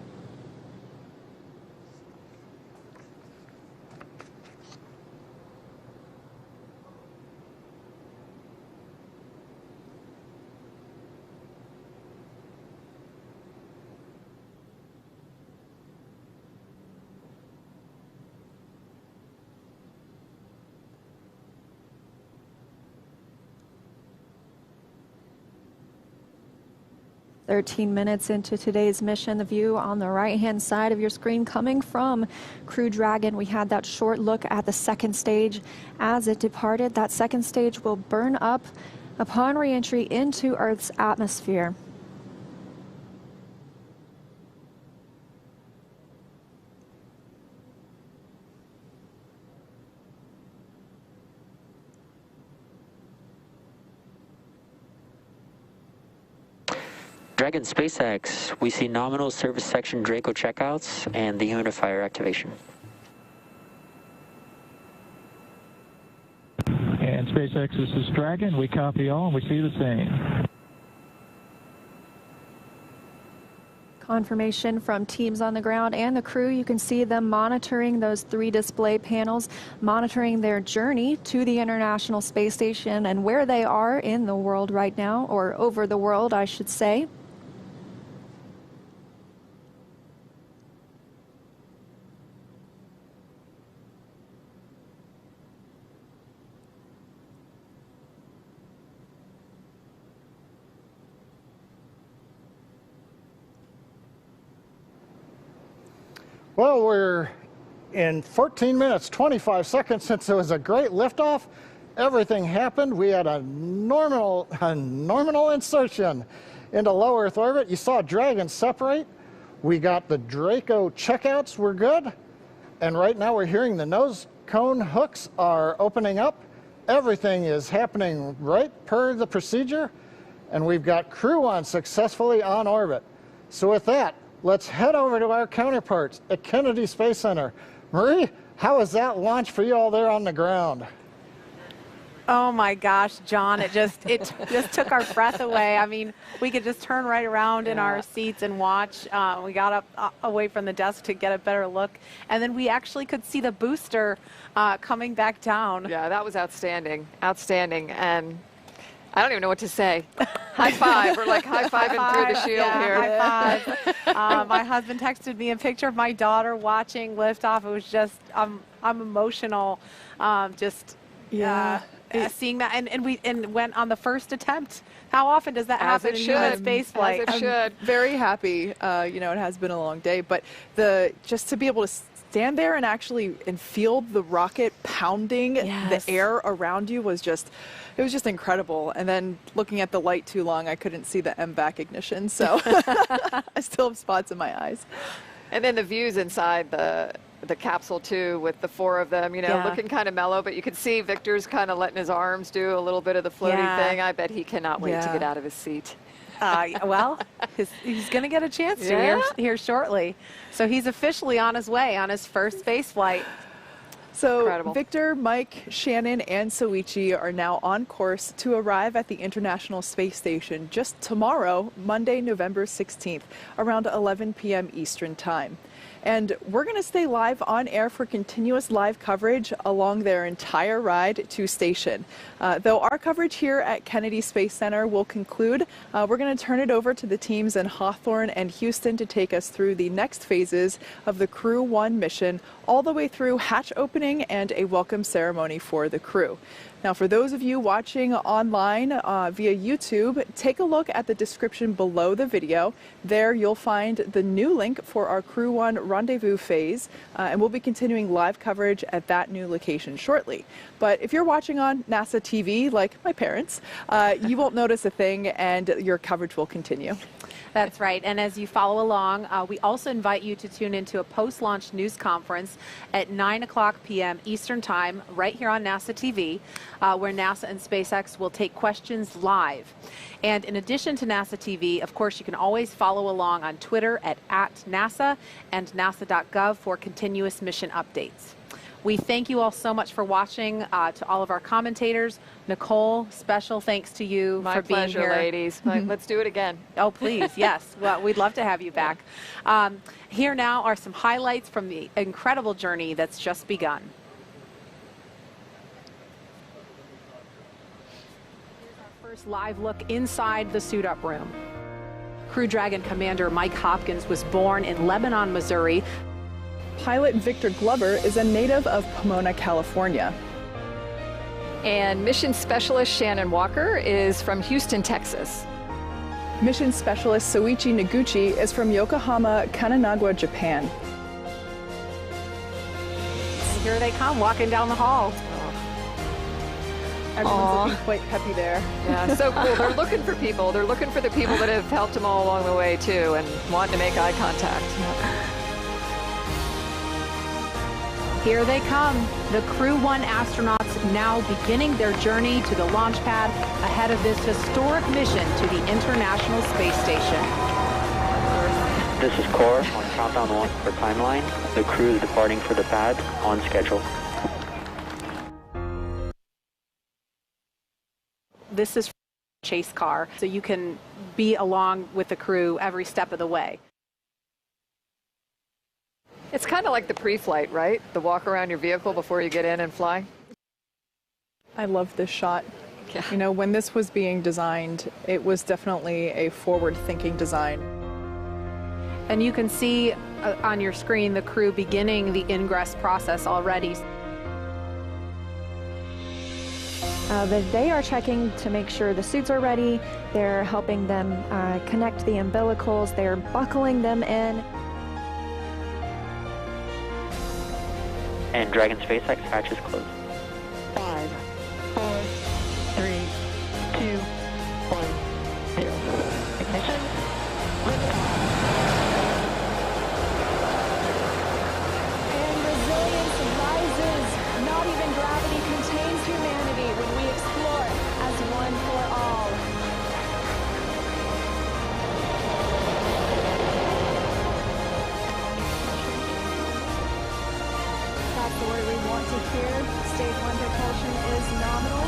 13 minutes into today's mission, the view on the right-hand side of your screen coming from Crew Dragon. We had that short look at the second stage as it departed. That second stage will burn up upon re-entry into Earth's atmosphere. Dragon SpaceX, we see nominal service section Draco checkouts and the humidifier activation. And SpaceX, this is Dragon. We copy all and we see the same. Confirmation from teams on the ground and the crew. You can see them monitoring those 3 display panels, monitoring their journey to the International Space Station and where they are in the world right now, or over the world, I should say. Well, we're in 14 minutes, 25 seconds since it was a great liftoff. Everything happened. We had a nominal insertion into low Earth orbit. You saw Dragon separate. We got the Draco checkouts were good. And right now we're hearing the nose cone hooks are opening up. Everything is happening right per the procedure. And we've got Crew-1 successfully on orbit. So with that, let's head over to our counterparts at Kennedy Space Center. Marie, how was that launch for you all there on the ground? Oh my gosh, John, it just took our breath away. I mean, we could just turn right around in our seats and watch. We got up away from the desk to get a better look. And then we actually could see the booster coming back down. Yeah, that was outstanding. Outstanding. And I don't even know what to say. High five. We're like high-fiving through the shield here. High five. My husband texted me a picture of my daughter watching liftoff. It was just, I'm emotional. Seeing that, and we went on the first attempt. How often does that happen in human space flight? As it should. I'm very happy. It has been a long day, but just to be able to stand there and actually feel the rocket pounding the air around you was just incredible. And then looking at the light too long, I couldn't see the MVAC ignition, so I still have spots in my eyes. And then the views inside the capsule too, with the 4 of them, looking kind of mellow, but you could see Victor's kind of letting his arms do a little bit of the floaty thing. I bet he cannot wait to get out of his seat. Well, he's going to get a chance to here shortly. So he's officially on his way on his first space flight. So Incredible. Victor, Mike, Shannon, and Soichi are now on course to arrive at the International Space Station just tomorrow, Monday, November 16th, around 11 p.m. Eastern Time. And we're going to stay live on air for continuous live coverage along their entire ride to station. Though our coverage here at Kennedy Space Center will conclude, we're going to turn it over to the teams in Hawthorne and Houston to take us through the next phases of the Crew-1 mission, all the way through hatch opening and a welcome ceremony for the crew. Now, for those of you watching online via YouTube, take a look at the description below the video. There you'll find the new link for our Crew-1 rendezvous phase, and we'll be continuing live coverage at that new location shortly. But if you're watching on NASA TV, like my parents, you won't notice a thing, and your coverage will continue. That's right. And as you follow along, we also invite you to tune into a post-launch news conference at 9:00 p.m. Eastern Time, right here on NASA TV, where NASA and SpaceX will take questions live. And in addition to NASA TV, of course, you can always follow along on Twitter at @NASA and nasa.gov for continuous mission updates. We thank you all so much for watching. To all of our commentators, Nicole, special thanks to you for being pleasure, here. ladies. Let's do it again. Oh, please, yes. Well, we'd love to have you back. Here now are some highlights from the incredible journey that's just begun. Here's our first live look inside the suit-up room. Crew Dragon Commander Mike Hopkins was born in Lebanon, Missouri. Pilot Victor Glover is a native of Pomona, California. And mission specialist Shannon Walker is from Houston, Texas. Mission specialist Soichi Noguchi is from Yokohama, Kanagawa, Japan. Here they come, walking down the hall. Everyone's looking quite peppy there. Yeah, so cool. They're looking for people. They're looking for the people that have helped them all along the way, too, and wanting to make eye contact. Here they come, the Crew-1 astronauts now beginning their journey to the launch pad ahead of this historic mission to the International Space Station. This is Core on countdown 1 for timeline. The crew is departing for the pad on schedule. This is a chase car, so you can be along with the crew every step of the way. It's kind of like the pre-flight, right? The walk around your vehicle before you get in and fly. I love this shot. Yeah. You know, when this was being designed, it was definitely a forward-thinking design. And you can see on your screen the crew beginning the ingress process already. They are checking to make sure the suits are ready. They're helping them connect the umbilicals. They're buckling them in. And Dragon SpaceX hatch is closed. 5, 4, 3, 2, 1, 0. Ignition. And resilience rises. Not even gravity contains humanity when we explore as one for all. That's the word we want to hear. Stage 1 propulsion is nominal.